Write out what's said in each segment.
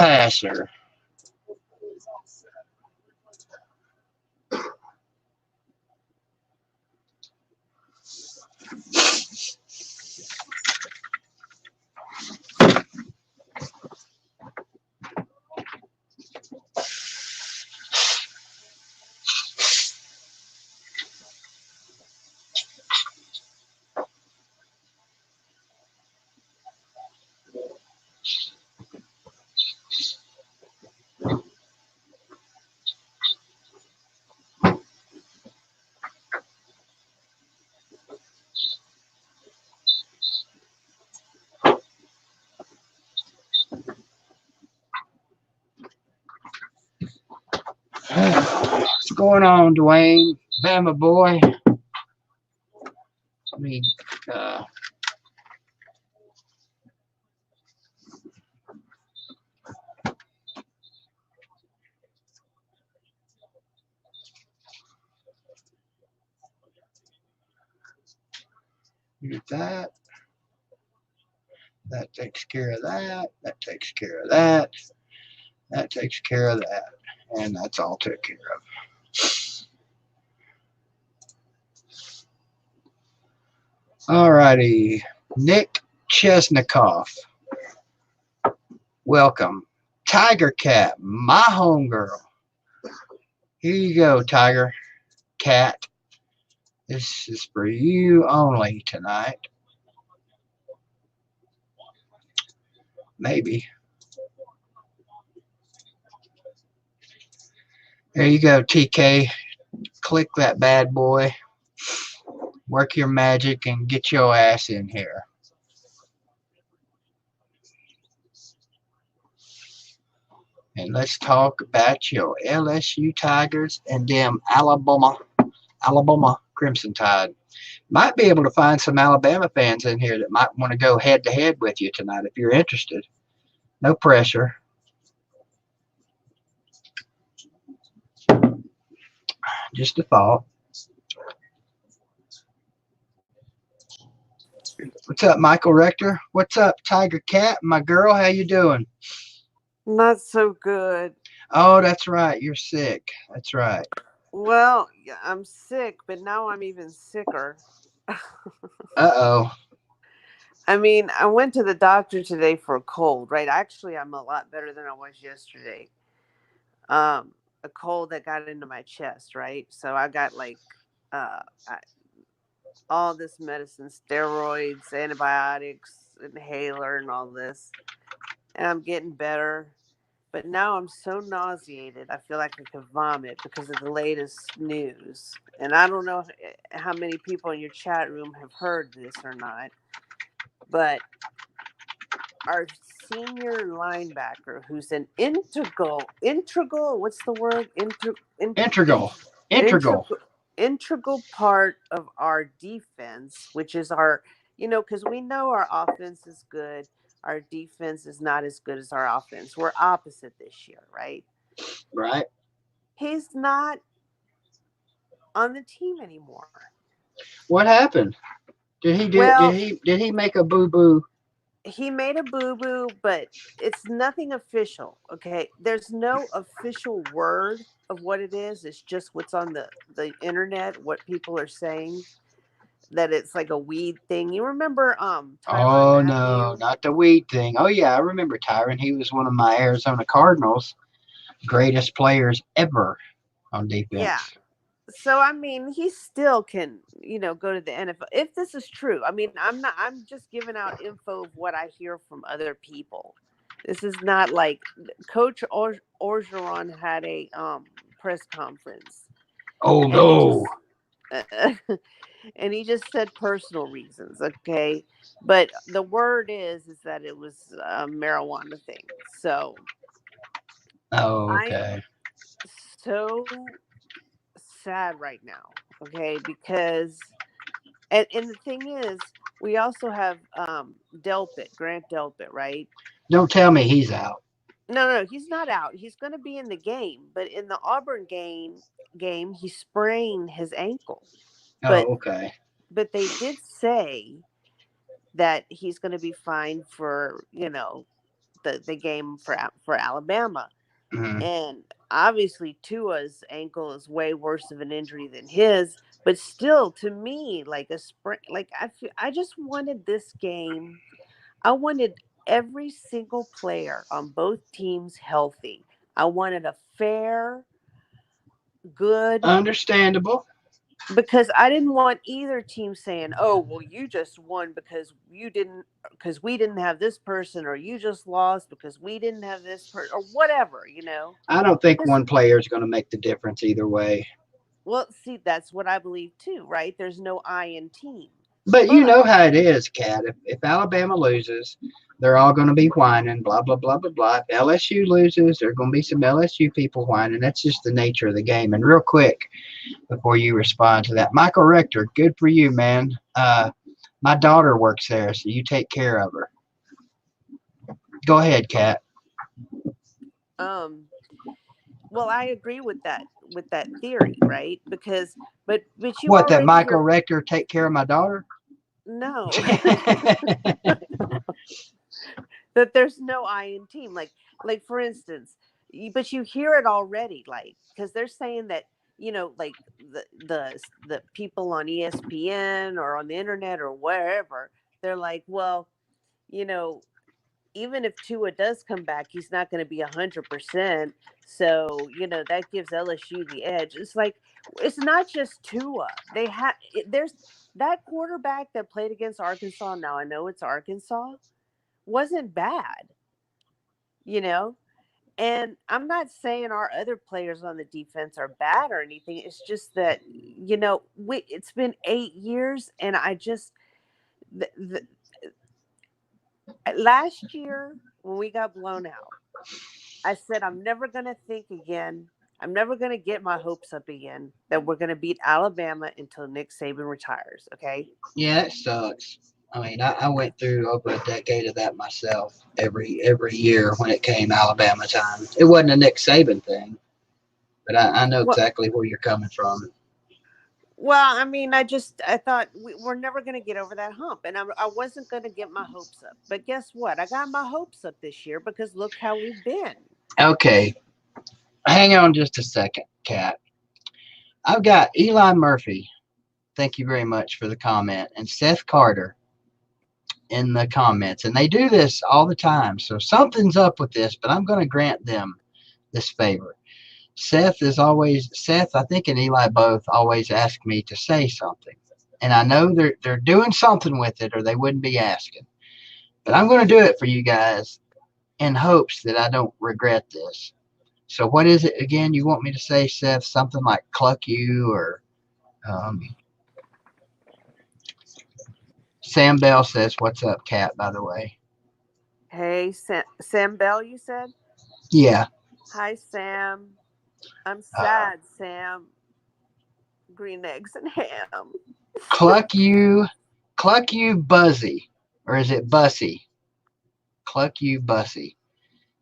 passer. What's going on, Dwayne? Bama boy. Let me get that. That takes care of that. That takes care of that. That takes care of that. And that's all took care of. Alrighty. Nick Chesnikoff. Welcome. Tiger Cat, my homegirl. Here you go, Tiger Cat. This is for you only tonight. Maybe. There you go, TK. Click that bad boy. Work your magic and get your ass in here. And let's talk about your LSU Tigers and them Alabama Crimson Tide. Might be able to find some Alabama fans in here that might want to go head to head with you tonight if you're interested. No pressure. Just a thought. What's up, Michael Rector? What's up, Tiger Cat? My girl, how you doing? Not so good. Oh, that's right. You're sick. That's right. Well, yeah, I'm sick, but now I'm even sicker. Uh-oh. I mean, I went to the doctor today for a cold, right? Actually, I'm a lot better than I was yesterday. A cold that got into my chest, right? So I got like all this medicine, steroids, antibiotics, inhaler, and all this. And I'm getting better. But now I'm so nauseated, I feel like I could vomit because of the latest news. And I don't know how many people in your chat room have heard this or not, but our senior linebacker, who's an what's the word? Integral part of our defense, which is our, because we know our offense is good. Our defense is not as good as our offense. We're opposite this year, right? Right. He's not on the team anymore. What happened? Did he make a boo-boo? He made a boo-boo, but it's nothing official, okay? There's no official word of what it is. It's just what's on the internet, what people are saying. That it's like a weed thing. You remember Tyrann Oh, Mathieu? no, not the weed thing. Oh, yeah, I remember Tyrann. He was one of my Arizona Cardinals' greatest players ever on defense. Yeah. So, I mean, he still can, go to the NFL. If this is true, I mean, I'm just giving out info of what I hear from other people. This is not like Coach Orgeron had a press conference. Oh, no. And he just said personal reasons, okay? But the word is that it was a marijuana thing. So, Oh, okay. I'm so sad right now, okay? Because, and the thing is, we also have Grant Delpit, right? Don't tell me he's out. No, he's not out. He's going to be in the game, but in the Auburn game, he sprained his ankle. But, Oh, okay. But they did say that he's going to be fine for, the game for Alabama. Mhm. And obviously Tua's ankle is way worse of an injury than his, but still to me like a spring, like I just wanted this game. I wanted every single player on both teams healthy. I wanted a fair, good, Understandable. because I didn't want either team saying, "Oh, well, you just won because we didn't have this person, or you just lost because we didn't have this person, or whatever," you know. I don't think Because one player is going to make the difference either way. well, see, that's what I believe too, right? There's no I in team, But you but know how it is, Kat. If Alabama loses, they're all going to be whining, blah, blah, blah, blah, blah. If LSU loses, there are going to be some LSU people whining. That's just the nature of the game. And real quick, before you respond to that, Michael Rector, good for you, man. My daughter works there, so you take care of her. Go ahead, Kat. um, well, I agree with that theory, right? Because but you What, that already Michael hear Rector take care of my daughter? no. That there's no I in team. Like for instance, but you hear it already, like because they're saying that like the people on ESPN or on the internet or wherever, they're like, well, you know, even if Tua does come back, he's not going to be 100%. So that gives LSU the edge. It's like it's not just Tua. There's that quarterback that played against Arkansas. Now I know it's Arkansas wasn't bad, you know? And I'm not saying our other players on the defense are bad or anything. It's just that, it's been 8 years and I just, the, last year when we got blown out, I said, I'm never going to think again. I'm never going to get my hopes up again that we're going to beat Alabama until Nick Saban retires. Okay. Yeah, it sucks. I mean, I went through over a decade of that myself every year when it came Alabama time. It wasn't a Nick Saban thing, but I know Well, exactly where you're coming from. Well, I mean, I thought we're never going to get over that hump, and I wasn't going to get my hopes up. But guess what? I got my hopes up this year because look how we've been. Okay, hang on just a second, Kat. I've got Eli Murphy. Thank you very much for the comment, and Seth Carter in the comments, and they do this all the time. So something's up with this, but I'm going to grant them this favor. Seth, I think, and Eli both always ask me to say something. And I know they're doing something with it or they wouldn't be asking. But I'm going to do it for you guys in hopes that I don't regret this. So what is it again you want me to say, Seth? Something like cluck you or um, Sam Bell says, what's up, Cat, by the way? Hey, Sam Bell, you said? Yeah. Hi, Sam. I'm Uh, sad, Sam. Green eggs and ham. cluck you, cluck you, Buzzy. Or is it Bussy? Cluck you, Bussy.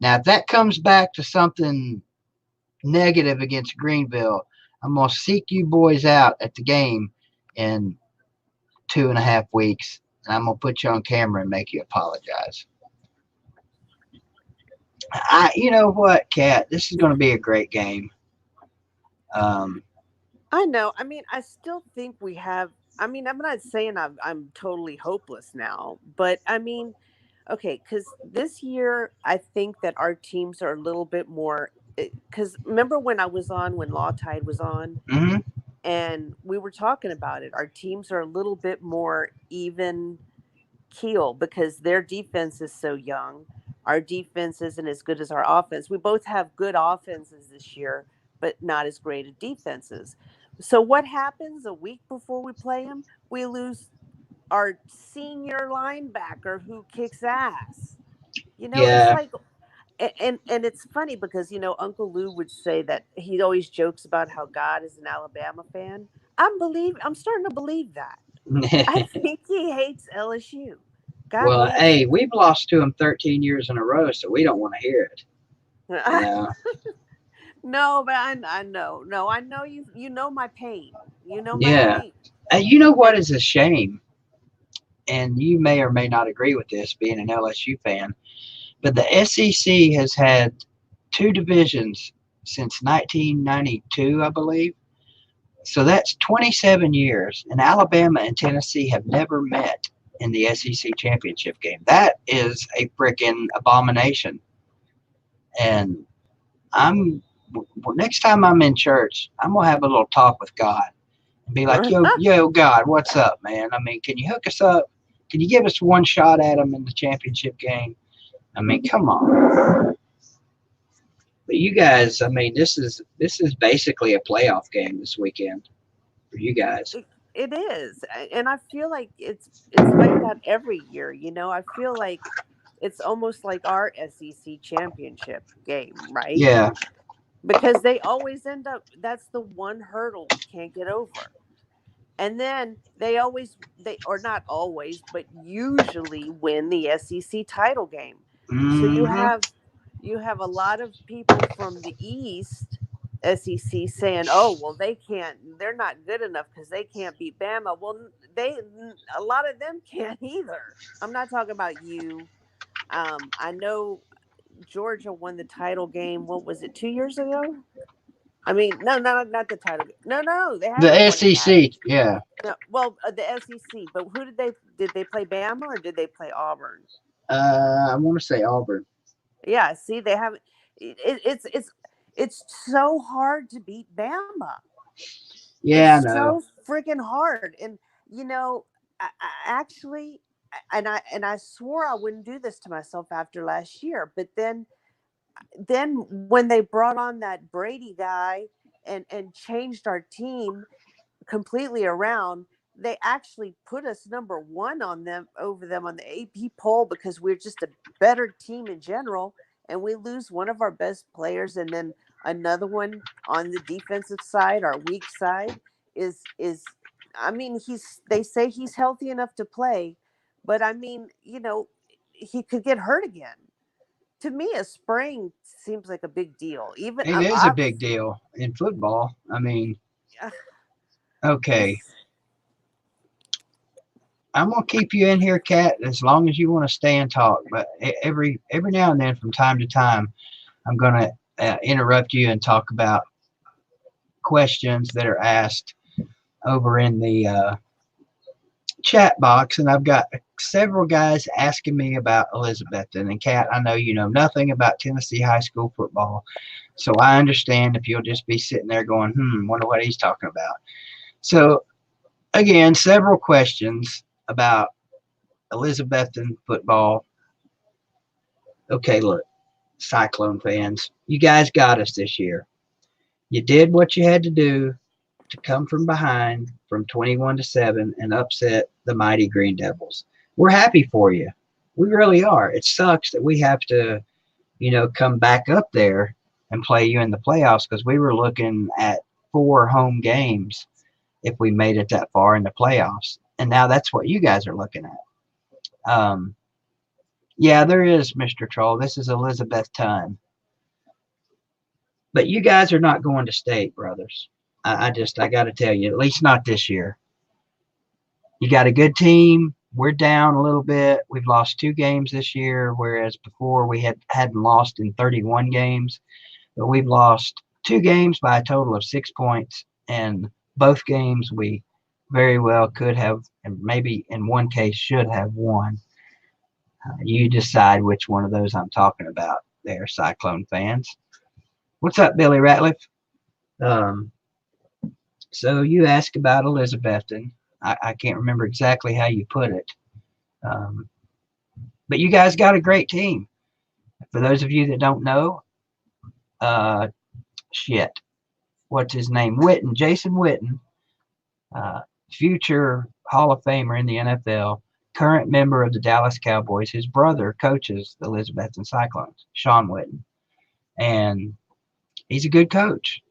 Now, if that comes back to something negative against Greenville, I'm going to seek you boys out at the game in 2.5 weeks, and I'm going to put you on camera and make you apologize. You know what, Kat? This is going to be a great game. Um, I know. I mean, I still think we have. I mean, I'm not saying I'm totally hopeless now, but I mean, okay, because this year I think that our teams are a little bit more. Because remember when I was on when Law Tide was on, mhm. and we were talking about it. Our teams are a little bit more even keel because their defense is so young. Our defense isn't as good as our offense. We both have good offenses this year, but not as great at defenses. So what happens a week before we play them? We lose our senior linebacker who kicks ass. It's Yeah, like and it's funny because Uncle Lou would say that he always jokes about how God is an Alabama fan. I'm starting to believe that. I think he hates LSU. God well, hates hey, us. we've lost to them 13 years in a row, so we don't want to hear it. You know? No, but I know. No, I know you know my pain. You know my Yeah. pain. You know what And is a shame? And you may or may not agree with this, being an LSU fan. But the SEC has had two divisions since 1992, I believe. So that's 27 years, and Alabama and Tennessee have never met in the SEC championship game. That is a freaking abomination. And I'm next time I'm in church, I'm gonna have a little talk with God and be like, yo, God, what's up, man? I mean, can you hook us up? Can you give us one shot at them in the championship game? I mean, come on. But you guys, I mean, this is basically a playoff game this weekend for you guys. It is, and I feel like it's like that every year. I feel like it's almost like our SEC championship game, right? Yeah. Because they always end up. That's the one hurdle we can't get over. And then they or not always, but usually win the SEC title game. So Mm-hmm. you have a lot of people from the East SEC saying, "Oh, well, they're not good enough because they can't beat Bama." Well, a lot of them can't either. I'm not talking about you. I know Georgia won the title game. What was it? 2 years ago? I mean, no, not the title. No, no, they The haven't won it yet. SEC, yeah. No, well, the SEC. But who did they play Bama or did they play Auburn? I want to say Auburn. Yeah, see, they haven't. It's so hard to beat Bama. Yeah, I It's know. so freaking hard, and I actually, and I swore I wouldn't do this to myself after last year, but then when they brought on that Brady guy and changed our team completely around, they actually put us number one on them over them on the AP poll because we're just a better team in general, and we lose one of our best players, and then another one on the defensive side, our weak side, is I mean, they say he's healthy enough to play, but I mean, he could get hurt again. To me, a sprain seems like a big deal. Even It is a big deal in football. I mean, okay. it's I'm gonna keep you in here, Kat, as long as you want to stay and talk. But every now and then, from time to time, I'm gonna interrupt you and talk about questions that are asked over in the chat box, and I've got several guys asking me about Elizabethton. And Kat, I know you know nothing about Tennessee high school football, so I understand if you'll just be sitting there going, wonder what he's talking about. So again, several questions about Elizabethton football. Okay, look, Cyclone fans, you guys got us this year. You did what you had to do to come from behind from 21-7 and upset the mighty Green Devils. We're happy for you. We really are. It sucks that we have to, come back up there and play you in the playoffs because we were looking at 4 home games if we made it that far in the playoffs. And now that's what you guys are looking at. Yeah, there is, Mr. Troll. This is Elizabeth Tunn. But you guys are not going to state, brothers. I got to tell you, at least not this year. You got a good team. We're down a little bit. We've lost 2 games this year, whereas before we hadn't lost in 31 games. But we've lost 2 games by a total of 6 points, and both games we very well could have, and maybe in one case should have won. You decide which one of those I'm talking about there, Cyclone fans. What's up, Billy Ratliff? So you asked about Elizabethton. I can't remember exactly how you put it. But you guys got a great team. For those of you that don't know, what's his name? Witten, Jason Witten, future Hall of Famer in the NFL, current member of the Dallas Cowboys. His brother coaches the Elizabethton Cyclones, Sean Witten. And he's a good coach.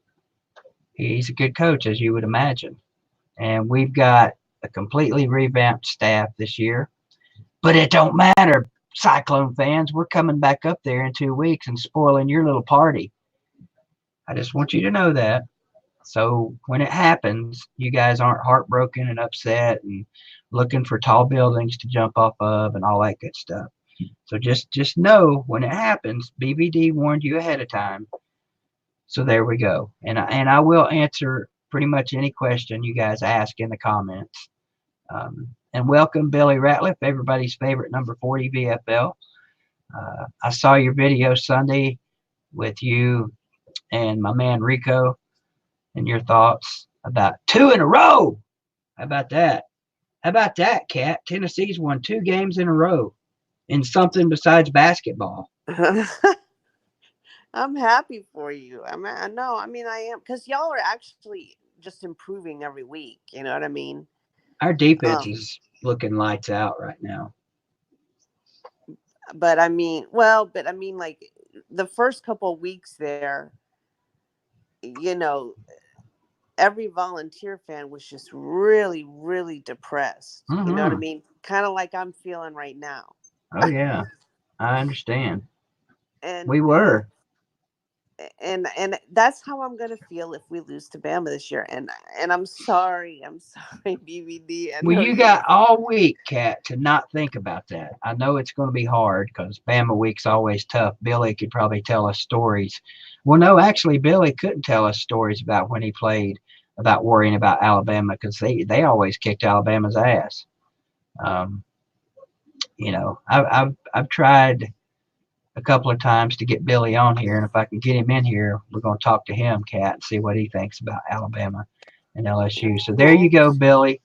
He's a good coach, as you would imagine. And we've got a completely revamped staff this year. But it don't matter, Cyclone fans. We're coming back up there in 2 weeks and spoiling your little party. I just want you to know that. So when it happens, you guys aren't heartbroken and upset and looking for tall buildings to jump off of and all that good stuff. So just know when it happens, BBD warned you ahead of time. So there we go. And I will answer pretty much any question you guys ask in the comments. And welcome Billy Ratliff, everybody's favorite number 40 VFL. I saw your video Sunday with you and my man Rico and your thoughts about 2 in a row. How about that? How about that, Cat? Tennessee's won 2 games in a row in something besides basketball. I'm happy for you. I know. I mean, I am because y'all are actually just improving every week. You know what I mean? Our defense Um, is looking lights out right now. but I mean, like the first couple of weeks there, you know, every volunteer fan was just really, really depressed. You know what I Mm-hmm. mean? Kind of like I'm feeling right now. Oh yeah, I understand. and We were. and that's how I'm gonna feel if we lose to Bama this year. And I'm sorry, I'm sorry, BVD. I Well, know you you're got all week, Cat, to not think about that. I know it's going to be hard because Bama week's always tough. Billy could probably tell us stories. Well, no, actually, Billy couldn't tell us stories about when he played about worrying about Alabama because they always kicked Alabama's ass. Um, I've tried a couple of times to get Billy on here, and if I can get him in here, we're going to talk to him, Cat, and see what he thinks about Alabama and LSU. So there you well. go, Billy.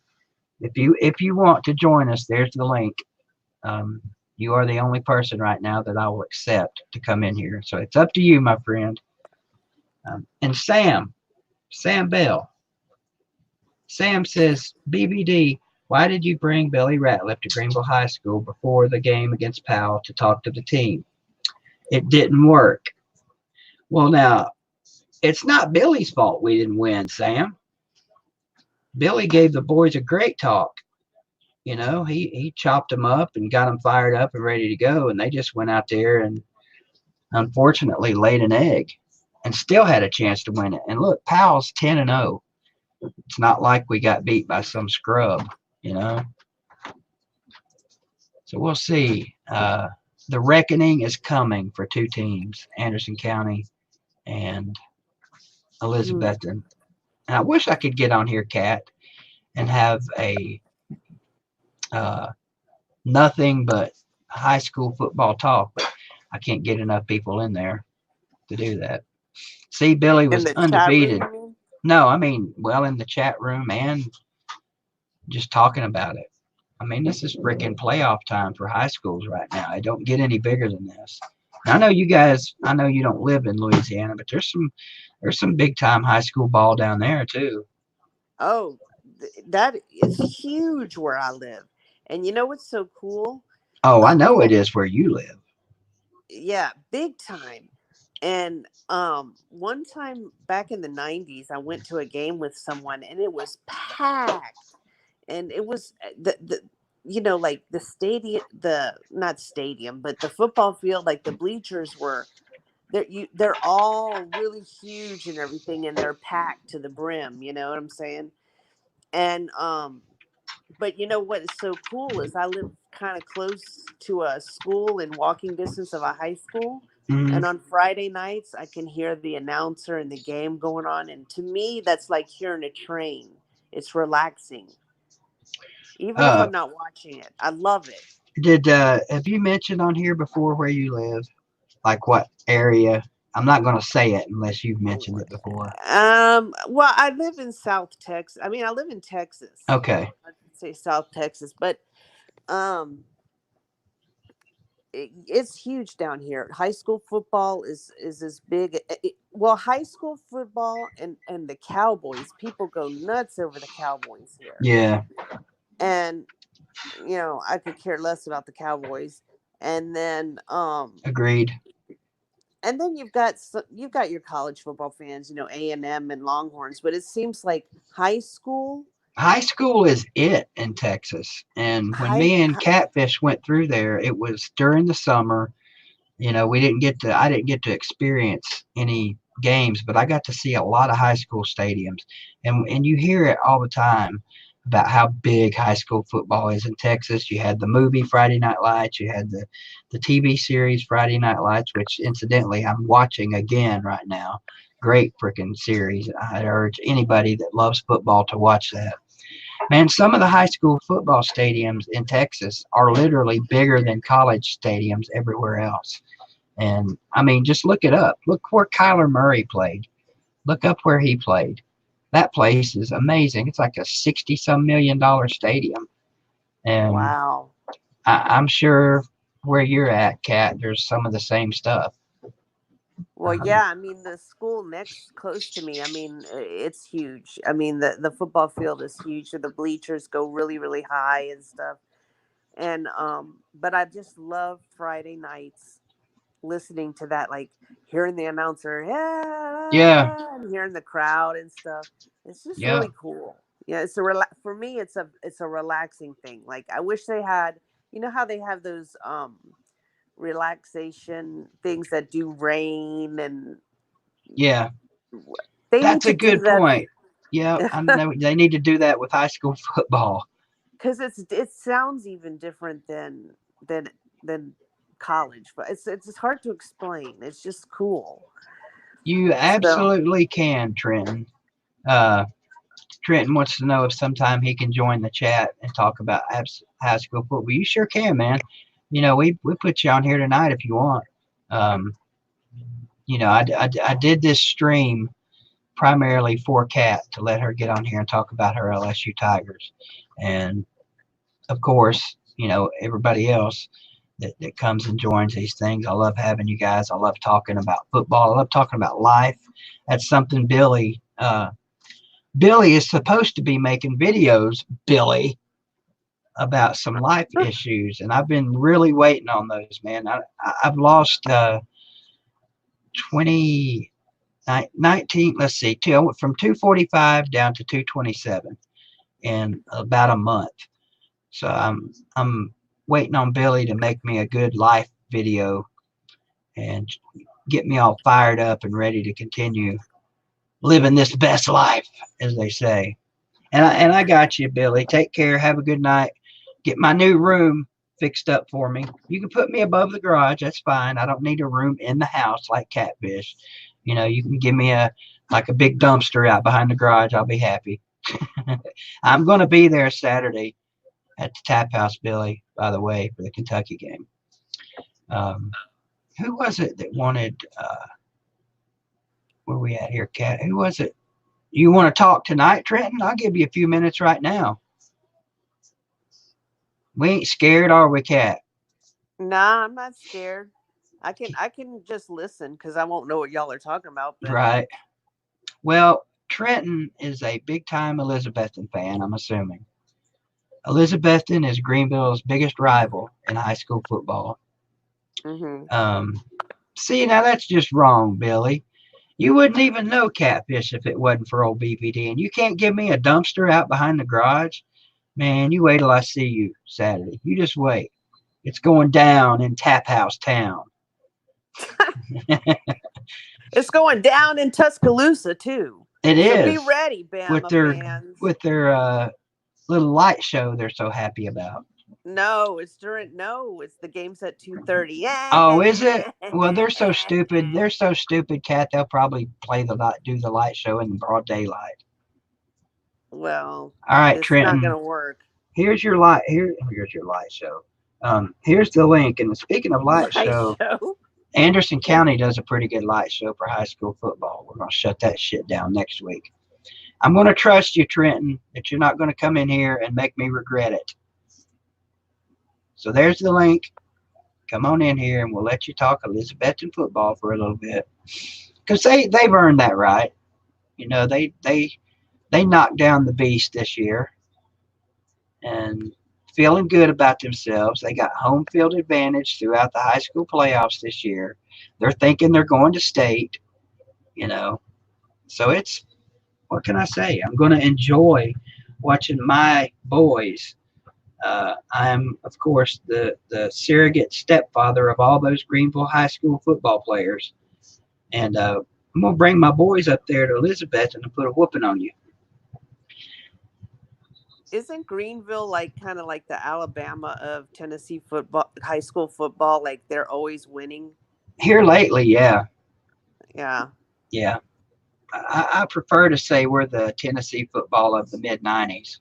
If you want to join us, there's the link. Um, you are the only person right now that I will accept to come in here. So it's up to you, my friend. And Sam Bell. Sam says, BBD, why did you bring Billy Ratliff to Greenville High School before the game against Powell to talk to the team? It didn't work. Well, now, it's not Billy's fault we didn't win, Sam. Billy gave the boys a great talk. He chopped them up and got them fired up and ready to go, and they just went out there and unfortunately laid an egg and still had a chance to win it. And look, Powell's 10-0. It's not like we got beat by some scrub, you know. So we'll see. The reckoning is coming for 2 teams, Anderson County and Mhm. Elizabethton. And I wish I could get on here, Cat, and have a uh, nothing but high school football talk, but I can't get enough people in there to do that. See, Billy In was the chat room, undefeated. you mean? No, I mean, well, in the chat room and just talking about it. I mean, this is freaking playoff time for high schools right now. It don't get any bigger than this. I know you guys. I know you don't live in Louisiana, but there's some big time high school ball down there too. Oh, that is huge where I live. And you know what's so cool? Oh, I know it Well, is where you live. yeah, big time. And one time back in the 90s, I went to a game with someone and it was packed. And it was the like the stadium, the not stadium, but the football field, like the bleachers were they're all really huge and everything, and they're packed to the brim, you know what I'm saying? And but you know what is so cool is I live kind of close to a school in walking distance of a high school. Mm-hmm. And on Friday nights, I can hear the announcer and the game going on. And to me, that's like hearing a train. It's relaxing, even if Uh, I'm not watching it. I love it. did have you mentioned on here before where you live? Like what area? I'm not going to say it unless you've mentioned it before. Well, I live in South Texas. I mean, I live in Texas. Okay. I'd say South Texas, but um, it's huge down here. High school football is as big. Well, high school football and the Cowboys. People go nuts over the Cowboys here, Yeah. and I could care less about the Cowboys. And then Agreed. you've got your college football fans, A&M and Longhorns, but it seems like high school, High school is it in Texas. And when high, me and high Catfish went through there, it was during the summer. I didn't get to experience any games, but I got to see a lot of high school stadiums. And you hear it all the time. about how big high school football is in Texas. You had the movie Friday Night Lights. You had the TV series Friday Night Lights, which incidentally I'm watching again right now. Great freaking series. I urge anybody that loves football to watch that. Man, some of the high school football stadiums in Texas are literally bigger than college stadiums everywhere else. And I mean, just look it up. Look where Kyler Murray played. Look up where he played. That place is amazing. It's like a 60 some $1 million stadium. And Wow. I'm sure where you're at, Kat, there's some of the same stuff. Well, Um, yeah, I mean the school next close to me, I mean it's huge. I mean the football field is huge. So the bleachers go really really high and stuff. And but I just love Friday nights listening to that, like hearing the announcer, yeah, yeah, and hearing the crowd and stuff. It's just yeah, really cool. Yeah, for me it's a relaxing thing. Like I wish they had, you know how they have those relaxation things that do rain and yeah. they need That's to a do good that point. Yeah, I know they need to do that with high school football. because it sounds even different than than college, but it's just hard to explain. It's just cool. You So absolutely can, Trenton. Uh, Trenton wants to know if sometime he can join the chat and talk about high school football. You sure can, man. You know, we put you on here tonight if you want. Um, you know, I did this stream primarily for Kat to let her get on here and talk about her LSU Tigers. And of course, you know, everybody else that comes and joins these things. I love having you guys. I love talking about football. I love talking about life. That's something Billy is supposed to be making videos, Billy, about some life issues, and I've been really waiting on those, man. I've lost 20, 19, let's see, I went from 245 down to 227 in about a month. So I'm waiting on Billy to make me a good life video and get me all fired up and ready to continue living this best life, as they say. And I got you, Billy. Take care. Have a good night. Get my new room fixed up for me. You can put me above the garage. That's fine. I don't need a room in the house like Catfish. You know, you can give me a big dumpster out behind the garage. I'll be happy. I'm going to be there Saturday at the Tap House, Billy, by the way, for the Kentucky game. Um, who was it that wanted, where we at here, Cat? Who was it? You want to talk tonight, Trenton? I'll give you a few minutes right now. We ain't scared, are we, Cat? nah, I'm not scared. I can just listen because I won't know what y'all are talking about. But Right. Well, Trenton is a big time Elizabethan fan, I'm assuming. Elizabethan is Greenville's biggest rival in high school football. hmm Um, See, now that's just wrong, Billy. You wouldn't even know Catfish if it wasn't for old BVD. And you can't give me a dumpster out behind the garage? Man, you wait till I see you Saturday. You just wait. It's going down in Tap House Town. it's going down in Tuscaloosa too. It So be is ready, with Bama their fans. with their little light show they're so happy about. No, it's the game's at 2:30. Oh, is it? Yeah. Well, they're so stupid. They're so stupid, Cat. They'll probably do the light show in broad daylight. Well, All right, it's not Trenton. gonna work. Here's your light show. Here's the link. And speaking of light Light show, show. Anderson County does a pretty good light show for high school football. We're gonna shut that shit down next week. I'm gonna trust you, Trenton, that you're not gonna come in here and make me regret it. So there's the link. Come on in here and we'll let you talk Elizabethan football for a little bit. Because they've earned that right. You know, they knocked down the beast this year and feeling good about themselves. They got home field advantage throughout the high school playoffs this year. They're thinking they're going to state, you know. So it's, what can I say? I'm going to enjoy watching my boys. I'm, of course, the surrogate stepfather of all those Greenville high school football players. And I'm going to bring my boys up there to Elizabeth and put a whooping on you. isn't Greenville like kind of like the Alabama of Tennessee football, high school football? Like they're always winning. Here lately, yeah, Yeah. yeah. I prefer to say we're the Tennessee football of the mid '90s.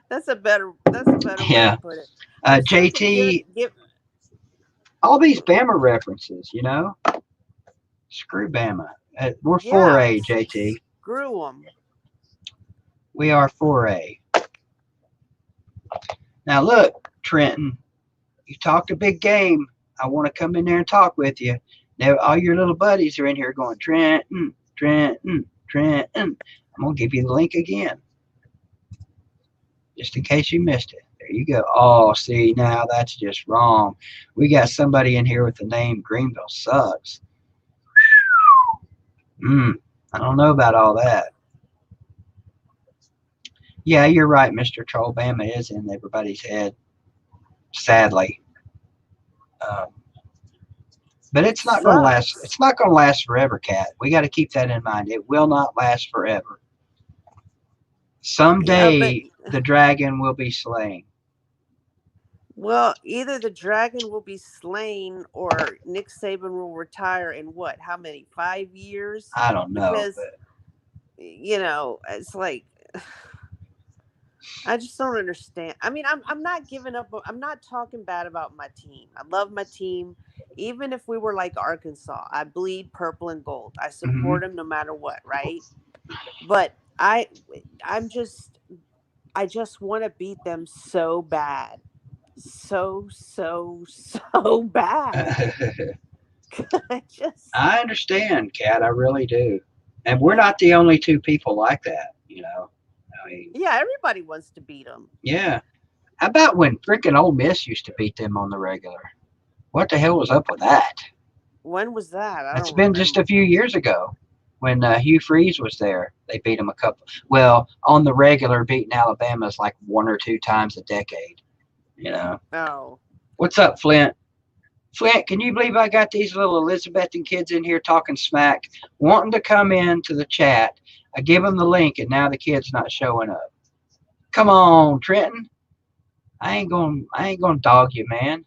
That's a better way to Yeah, put it. I'm sick of JT, give. all these Bama references, you know. Screw Bama. We're Yeah, 4A, JT. screw them. We are 4A. Now look, Trenton, you talked a big game. I want to come in there and talk with you. Now all your little buddies are in here going, Trenton, Trenton, Trenton. I'm gonna give you the link again, just in case you missed it. There you go. Oh, see, now that's just wrong. We got somebody in here with the name Greenville sucks. I don't know about all that. Yeah, you're right, Mr. Troll. Bama is in everybody's head, sadly. Um, but It it's not going to last. sucks. It's not going to last forever, Cat. We got to keep that in mind. It will not last forever. Yeah, but Someday the dragon will be slain. well, either the dragon will be slain or Nick Saban will retire in what? How many? 5 years? I don't know, Because but it's like I just don't understand. I mean, I'm not giving up. I'm not talking bad about my team. I love my team. Even if we were like Arkansas, I bleed purple and gold. I mm-hmm. support them no matter what, right? But I'm just I just want to beat them so bad. So bad. I just I understand, Cat. I really do. And we're not the only two people like that, you know. I mean, yeah, everybody wants to beat them. yeah. How about when freaking Ole Miss used to beat them on the regular? What the hell was up with that? When was that? I That's don't been just a remember. few years ago when Hugh Freeze was there. They beat them a couple. Well, on the regular, beating Alabama's like one or two times a decade. You know. Oh. What's up, Flint? Flint, can you believe I got these little Elizabethan kids in here talking smack, wanting to come into the chat? I give them the link, and now the kid's not showing up. Come on, Trenton. I ain't gonna dog you, man.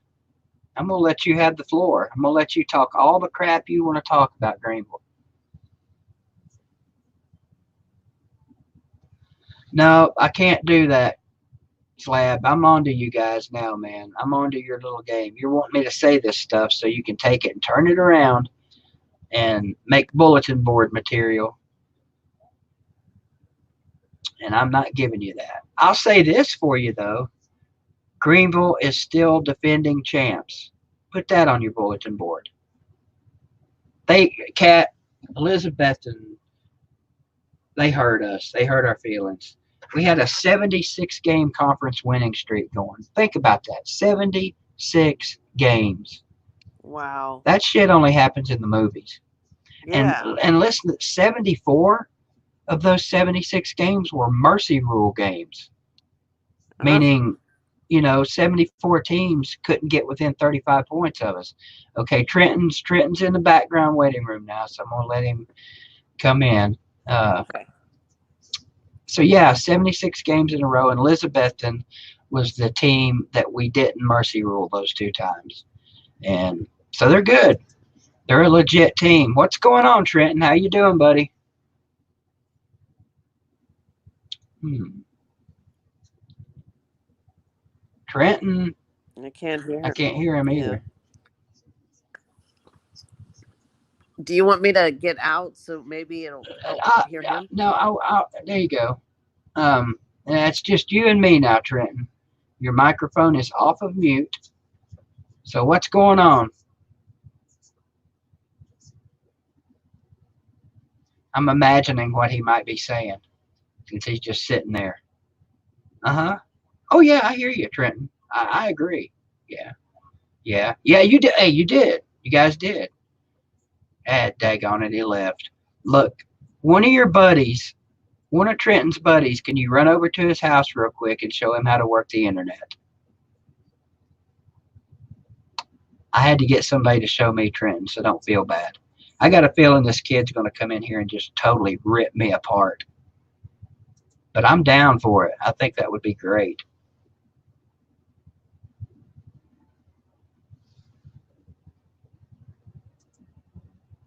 I'm gonna let you have the floor. I'm gonna let you talk all the crap you want to talk about Greenville. No, I can't do that, Slab. I'm on to you guys now, man. I'm on to your little game. You're wanting me to say this stuff so you can take it and turn it around and make bulletin board material. And I'm not giving you that. I'll say this for you, though. Greenville is still defending champs. Put that on your bulletin board. Cat, Elizabeth, and they hurt us. They hurt our feelings. We had a 76 game conference winning streak going. Think about that. 76 games. Wow. That shit only happens in the movies. Yeah. And listen, 74 of those 76 games were mercy rule games, meaning, 74 teams couldn't get within 35 points of us. Okay, Trenton's in the background waiting room now, so I'm gonna let him come in. Okay. So yeah, 76 games in a row, and Elizabethton was the team that we didn't mercy rule those two times, and so they're good. They're a legit team. What's going on, Trenton? How you doing, buddy? Trenton, I can't hear I him. can't hear him Yeah. either. Do you want me to get out so maybe it'll help hear him? No, there you go. And it's just you and me now, Trenton. Your microphone is off of mute. So what's going on? I'm imagining what he might be saying since he's just sitting there. Uh-huh. Oh yeah, I hear you, Trenton. I agree. Yeah. Yeah. Yeah, you did. Hey, you did. You guys did. Daggone it, he left. Look, one of your buddies, one of Trenton's buddies, can you run over to his house real quick and show him how to work the internet? I had to get somebody to show me Trenton, so don't feel bad. I got a feeling this kid's going to come in here and just totally rip me apart. but I'm down for it. I think that would be great.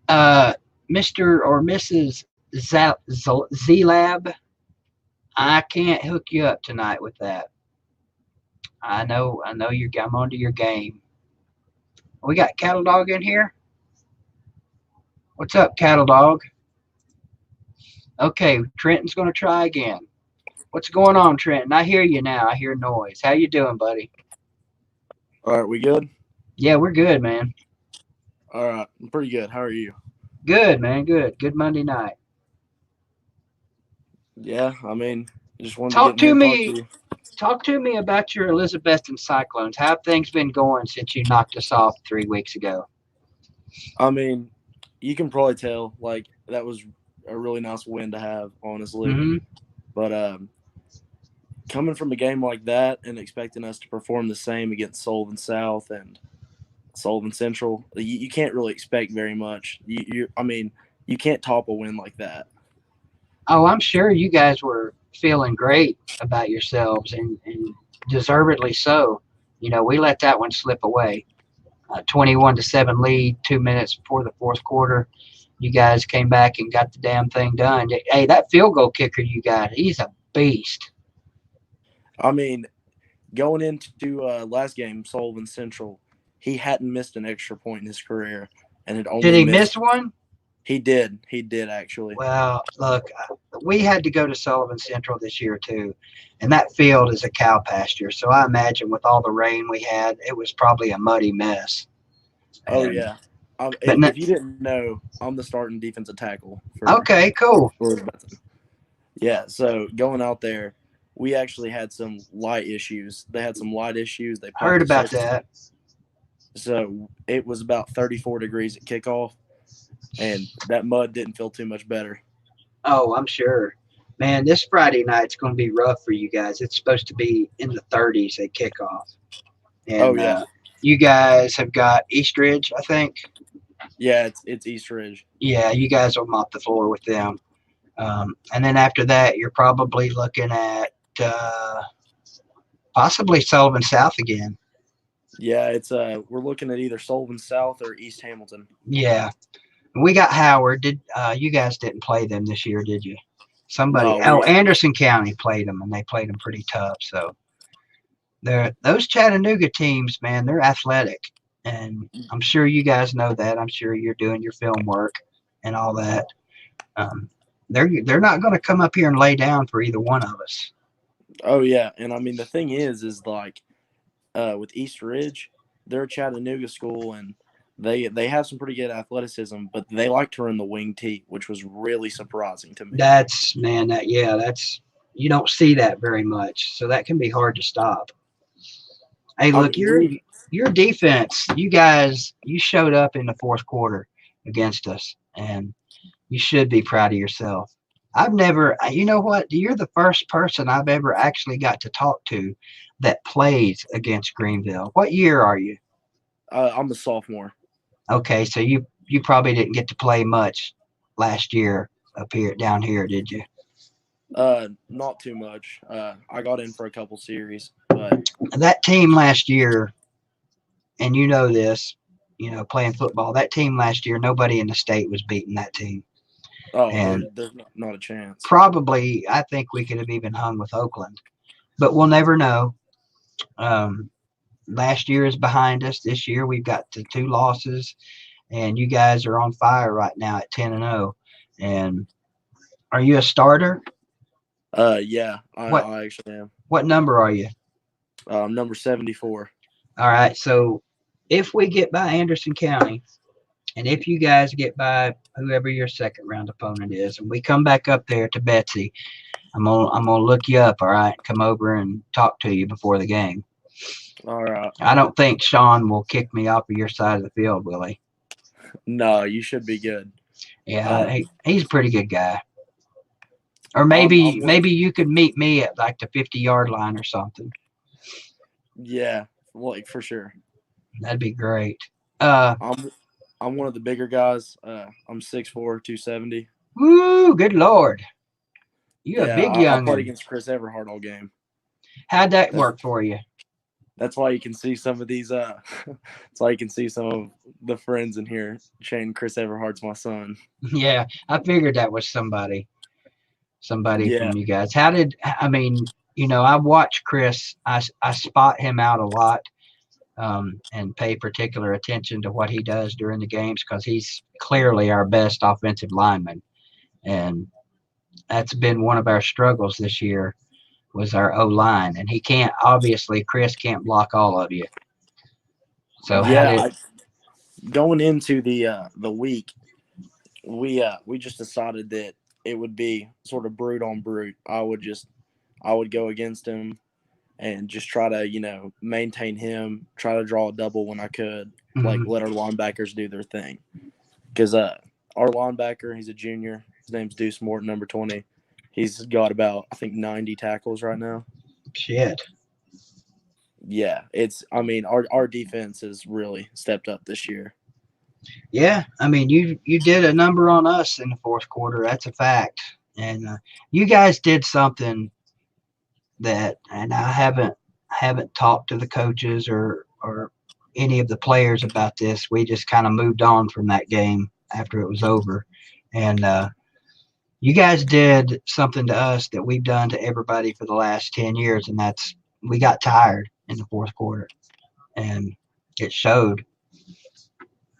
Mr. or Mrs. Z-Lab, I can't hook you up tonight with that. I know I'm onto your game. We got Cattle Dog in here. What's up, Cattle Dog? Okay, Trenton's gonna try again. What's going on, Trenton? I hear you now. I hear noise. How you doing, buddy? All right, we good? Yeah, we're good, man. All right, I'm pretty good. How are you? Good, man. Good. Good Monday night. Yeah, I mean, just wanted to get Talk in here to and talk to me. you. Talk to me about your Elizabethton Cyclones. How have things been going since you knocked us off 3 weeks ago? I mean, you can probably tell, like, that was a really nice win to have, honestly. Mm-hmm. But coming from a game like that and expecting us to perform the same against Sullivan South and Sullivan Central, you can't really expect very much. I mean, you can't top a win like that. Oh, I'm sure you guys were feeling great about yourselves and deservedly so. You know, we let that one slip away. 21-7 lead, 2 minutes before the fourth quarter. You guys came back and got the damn thing done. Hey, that field goal kicker you got, he's a beast. I mean, going into last game, Sullivan Central, he hadn't missed an extra point in his career, and had Did only he missed. miss one? He did. He did actually. Well, look, we had to go to Sullivan Central this year too, and that field is a cow pasture. So I imagine with all the rain we had, it was probably a muddy mess. Oh And, yeah. but If you didn't know, I'm the starting defensive tackle for okay, cool. Elizabethton. Yeah. So going out there, we actually had some light issues. They had some light issues. They Heard practiced about that. So it was about 34 degrees at kickoff, and that mud didn't feel too much better. Oh, I'm sure. Man, this Friday night's going to be rough for you guys. It's supposed to be in the 30s at kickoff. And Oh yeah. you guys have got Eastridge, I think. Yeah, it's East Ridge. Yeah, you guys will mop the floor with them. And then after that, you're probably looking at possibly Sullivan South again. Yeah, it's we're looking at either Sullivan South or East Hamilton. Yeah. We got Howard. You guys didn't play them this year, did you? Somebody. No, Anderson County played them, and they played them pretty tough. So those Chattanooga teams, man, they're athletic, and I'm sure you guys know that. I'm sure you're doing your film work and all that. They're not going to come up here and lay down for either one of us. Oh yeah, and I mean the thing is like with East Ridge, they're a Chattanooga school, and they have some pretty good athleticism, but they like to run the wing tee, which was really surprising to me. That's you don't see that very much, so that can be hard to stop. Hey, look, your defense, you showed up in the fourth quarter against us, and you should be proud of yourself. You know what? You're the first person I've ever actually got to talk to that plays against Greenville. What year are you? I'm a sophomore. Okay, so you probably didn't get to play much last year down here, did you? Not too much. I got in for a couple series, but that team last year, and you know this, playing football, that team last year, nobody in the state was beating that team. Oh, there's not a chance. Probably, I think we could have even hung with Oakland, but we'll never know. Last year is behind us. This year we've got the 2 losses, and you guys are on fire right now at 10-0. And are you a starter? Yeah, I actually am. What number are you? Number 74. All right, so if we get by Anderson County, and if you guys get by whoever your second round opponent is, and we come back up there to Betsy, I'm gonna look you up, all right? Come over and talk to you before the game. All right. I don't think Sean will kick me off of your side of the field, will he? No, you should be good. Yeah, he's a pretty good guy. Or maybe you could meet me at like the 50-yard line or something. Yeah, like for sure. That'd be great. I'm one of the bigger guys. I'm 6'4", 270. Woo, good Lord. You a Yeah, big I played youngin. against Chris Everhart all game. How'd that That's work for you? that's why you can see some of these. That's why you can see some of the friends in here saying Chris Everhart's my son. Yeah, I figured that was somebody Yeah, from you guys. I mean, I watch Chris. I spot him out a lot, and pay particular attention to what he does during the games because he's clearly our best offensive lineman, and that's been one of our struggles this year was our O line, and Chris can't block all of you. So how yeah. did Going into the week, we just decided that it would be sort of brute on brute. I would go against him and just try to maintain him, try to draw a double when I could, like mhm. let our linebackers do their thing. Because our linebacker, he's a junior. His name's Deuce Morton, number 20. He's got about I think 90 tackles right now. Shit. Yeah, our defense has really stepped up this year. Yeah, I mean you did a number on us in the fourth quarter. That's a fact, and you guys did something that, and I haven't talked to the coaches or any of the players about this. We just kind of moved on from that game after it was over, and you guys did something to us that we've done to everybody for the last 10 years, and that's we got tired in the fourth quarter, and it showed.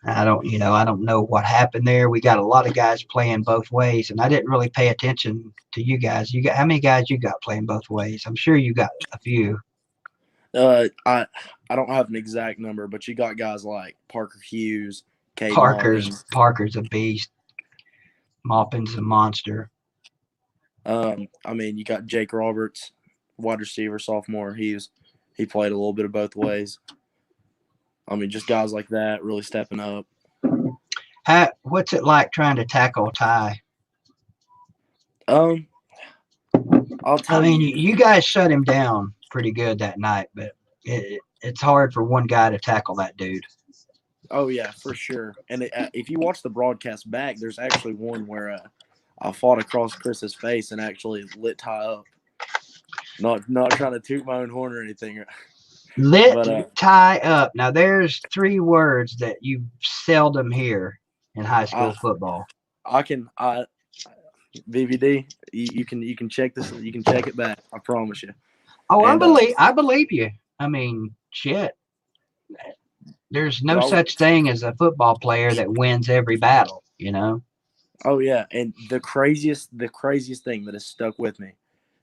I don't know what happened there. We got a lot of guys playing both ways, and I didn't really pay attention to you guys. You got how many guys you got playing both ways? I'm sure you got a few. I don't have an exact number, but you got guys like Parker Hughes, Cade Maupin. Parker's a beast. Maupin's a monster. You got Jake Roberts, wide receiver, sophomore. He played a little bit of both ways. Just guys like that really stepping up. What's it like trying to tackle Ty? I'll tell you. You guys shut him down pretty good that night, but it's hard for one guy to tackle that dude. Oh yeah, for sure. And if you watch the broadcast back, there's actually one where I fought across Chris's face and actually lit Ty up. Not trying to toot my own horn or anything. Tie up. Now there's three words that you seldom hear in high school football. VVD, you can check this. You can check it back. I promise you. Oh, I believe you. I mean, shit. There's no such thing as a football player that wins every battle, Oh yeah, and the craziest thing that has stuck with me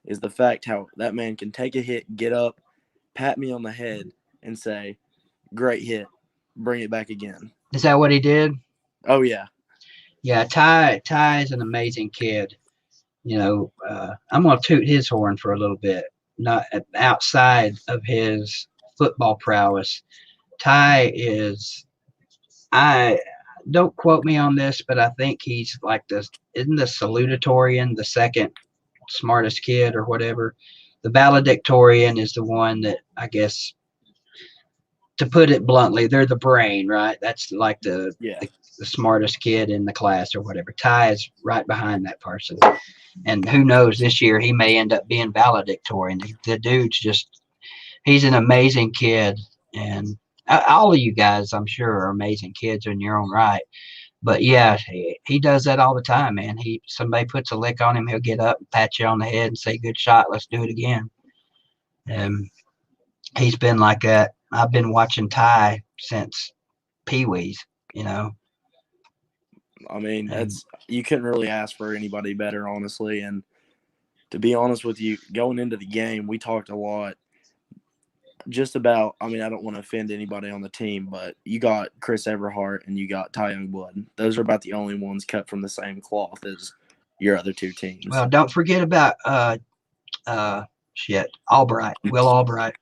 is the fact how that man can take a hit, get up, pat me on the head, and say, "Great hit, bring it back again." Is that what he did? Oh yeah. Yeah, Ty is an amazing kid. I'm gonna toot his horn for a little bit. Not outside of his football prowess. Ty is. I don't quote me on this, but I think he's like isn't the salutatorian the second smartest kid or whatever? The valedictorian is the one that, I guess, to put it bluntly, they're the brain, right? That's like the smartest kid in the class or whatever. Ty is right behind that person. And who knows, this year he may end up being valedictorian. The dude's he's an amazing kid. And all of you guys, I'm sure, are amazing kids in your own right. But yeah, he does that all the time, man. Somebody puts a lick on him, he'll get up and pat you on the head and say, "Good shot, let's do it again." And he's been like that. I've been watching Ty since Pee-wees, That's you couldn't really ask for anybody better, honestly. And to be honest with you, going into the game, we talked a lot just about. I don't want to offend anybody on the team, but you got Chris Everhart and you got Ty Youngblood. Those are about the only ones cut from the same cloth as your other two teams. Well, don't forget about Albright, Will Albright.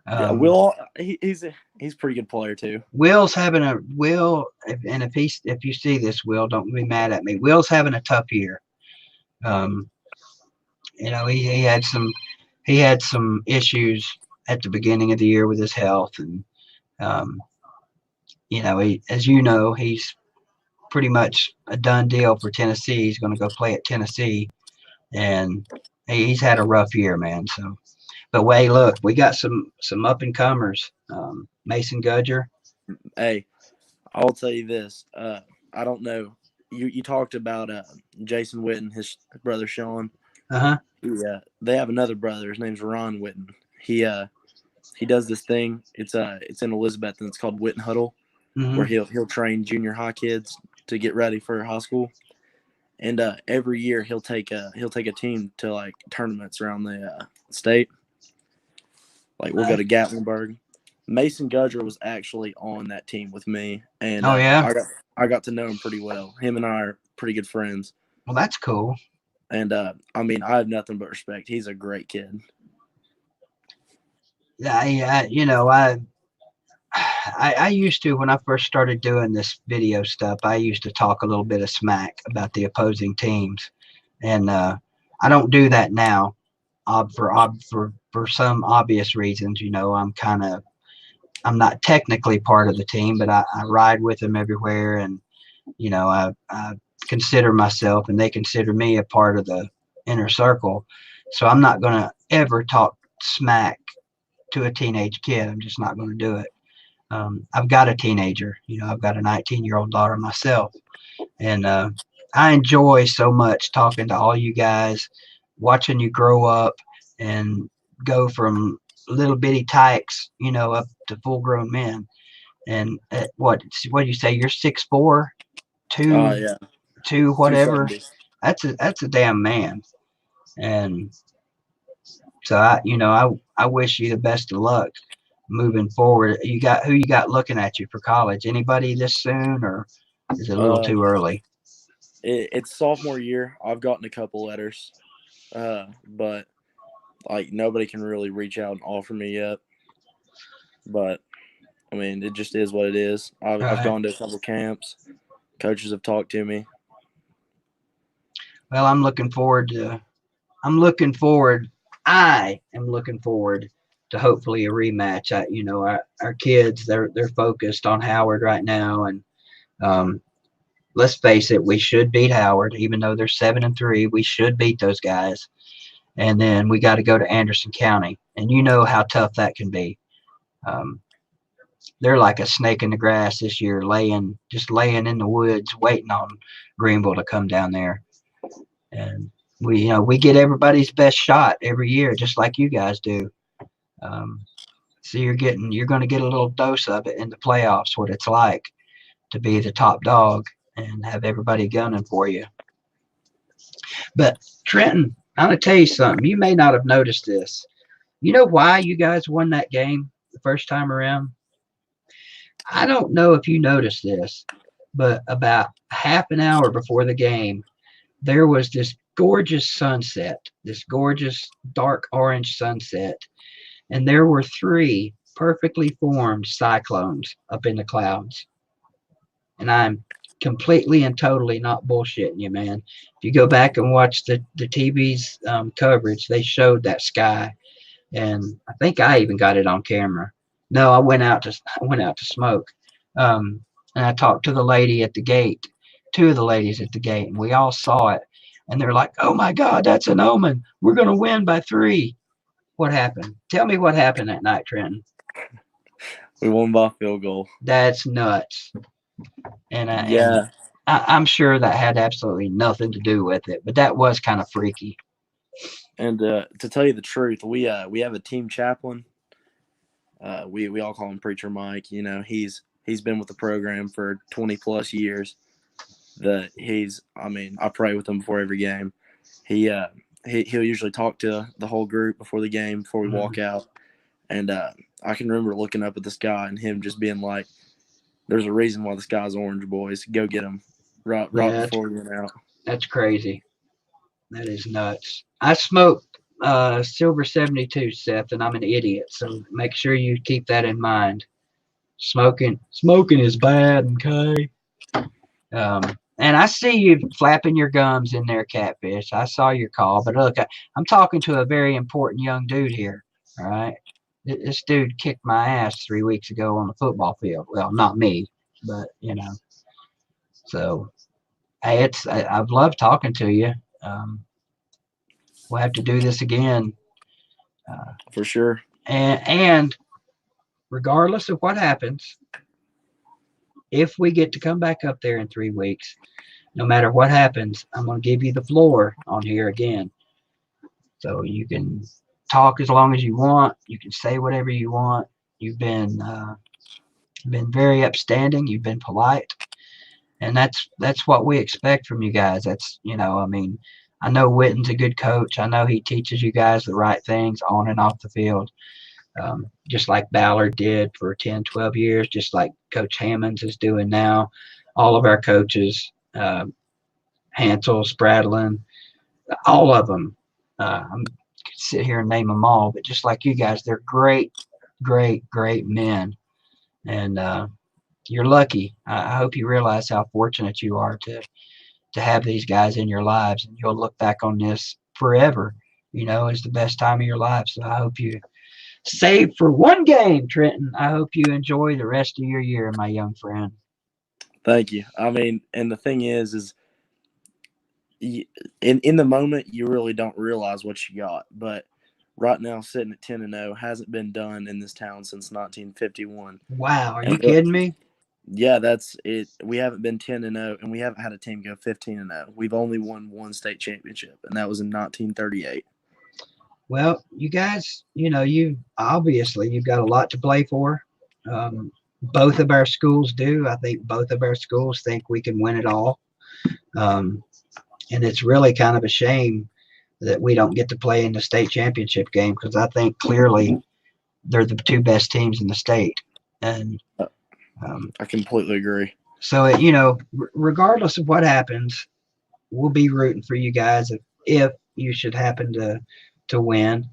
Will, he's a pretty good player too. Will's having and if you see this, Will, don't be mad at me. Will's having a tough year. He had some issues at the beginning of the year with his health, and he's pretty much a done deal for Tennessee. He's going to go play at Tennessee, and he's had a rough year, man. So, but wait, look, we got some up and comers. Mason Gudger. Hey, I'll tell you this. I don't know. You talked about Jason Witten, his brother Sean. Uh-huh. They have another brother. His name's Ron Witten. He does this thing. It's in Elizabeth, and it's called Witten Huddle, where Mm-hmm. he'll train junior high kids to get ready for high school. And every year he'll take a team to like tournaments around the state. Like we'll go to Gatlinburg. Mason Gudger was actually on that team with me, and Oh yeah. I got to know him pretty well. Him and I are pretty good friends. Well, that's cool. And I mean, I have nothing but respect. He's a great kid. I used to, when I first started doing this video stuff, I used to talk a little bit of smack about the opposing teams, and I don't do that now, for some obvious reasons. I'm not technically part of the team, but I ride with them everywhere, and I consider myself, and they consider me a part of the inner circle. So I'm not going to ever talk smack to a teenage kid. I'm just not going to do it. I've got a teenager. I've got a 19-year-old daughter myself, and I enjoy so much talking to all you guys, watching you grow up and go from little bitty tykes, up to full-grown men. And what do you say? You're 6'4", Oh yeah, two whatever. 270. That's a damn man. And so I wish you the best of luck moving forward. Who you got looking at you for college? Anybody this soon, or is it a little too early? It's sophomore year. I've gotten a couple letters, but like nobody can really reach out and offer me yet. But I mean, it just is what it is. I've gone to a couple camps. Coaches have talked to me. Well, I'm looking forward. I am looking forward to hopefully a rematch. Our kids, they're focused on Howard right now, and let's face it, we should beat Howard, even though they're 7-3. We should beat those guys, and then we got to go to Anderson County, and you know how tough that can be. They're like a snake in the grass this year, just laying in the woods, waiting on Greenville to come down there. And we get everybody's best shot every year, just like you guys do. So you're going to get a little dose of it in the playoffs, what it's like to be the top dog and have everybody gunning for you. But Trenton, I'm going to tell you something. You may not have noticed this. You know why you guys won that game the first time around? I don't know if you noticed this, but about half an hour before the game, there was this gorgeous sunset, this gorgeous dark orange sunset, and there were 3 perfectly formed cyclones up in the clouds. And I'm completely and totally not bullshitting you, man. If you go back and watch the TV's coverage, they showed that sky, and I think I even got it on camera. No, I went out to smoke, and I talked to the lady at the gate, 2 of the ladies at the gate, and we all saw it. And they're like, "Oh my God, that's an omen. We're gonna win by 3." What happened? Tell me what happened that night, Trenton. We won by field goal. That's nuts. And Yeah. I'm sure that had absolutely nothing to do with it, but that was kind of freaky. And to tell you the truth, we have a team chaplain. We all call him Preacher Mike. He's been with the program for 20+ years. I pray with him before every game. He'll usually talk to the whole group before the game, before we walk out. And I can remember looking up at this guy and him just being like, "There's a reason why this guy's orange, boys. Go get him right before we went out." That's crazy. That is nuts. I smoked Silver 72, Seth, and I'm an idiot. So make sure you keep that in mind. Smoking is bad, okay? And I see you flapping your gums in there, Catfish. I saw your call, but look, I'm talking to a very important young dude here. All right, this dude kicked my ass 3 weeks ago on the football field. Well, not me, but So, hey, I've loved talking to you. we'll have to do this again. For sure. And regardless of what happens, if we get to come back up there in 3 weeks, no matter what happens, I'm going to give you the floor on here again. So you can talk as long as you want. You can say whatever you want. You've been very upstanding. You've been polite. And that's what we expect from you guys. That's, I mean, I know Witten's a good coach. I know he teaches you guys the right things on and off the field. Just like Ballard did for 10, 12 years, just like Coach Hammonds is doing now. All of our coaches, Hansel, Spradlin, all of them. I could sit here and name them all, but just like you guys, they're great, great, great men. And you're lucky. I hope you realize how fortunate you are to have these guys in your lives, and you'll look back on this forever, as the best time of your life. So I hope you, save for one game, Trenton, I hope you enjoy the rest of your year, my young friend. Thank you. I mean, and the thing is in the moment, you really don't realize what you got. But right now, sitting at 10-0 hasn't been done in this town since 1951. Wow, are you kidding me? Yeah, that's it. We haven't been 10-0, and we haven't had a team go 15-0. We've only won one state championship, and that was in 1938. Well, you guys, you've got a lot to play for. Both of our schools do. I think both of our schools think we can win it all. And it's really kind of a shame that we don't get to play in the state championship game, because I think clearly they're the two best teams in the state. And I completely agree. So, regardless of what happens, we'll be rooting for you guys if you should happen to win.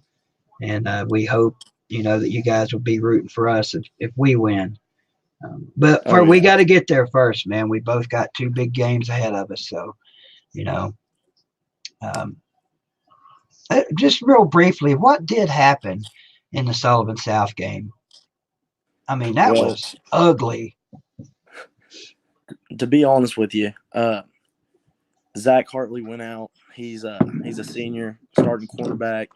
And we hope, that you guys will be rooting for us if we win. But we got to get there first, man. We both got 2 big games ahead of us. So, just real briefly, what did happen in the Sullivan South game? I mean, that was ugly. To be honest with you, Zach Hartley went out. He's a senior, starting quarterback.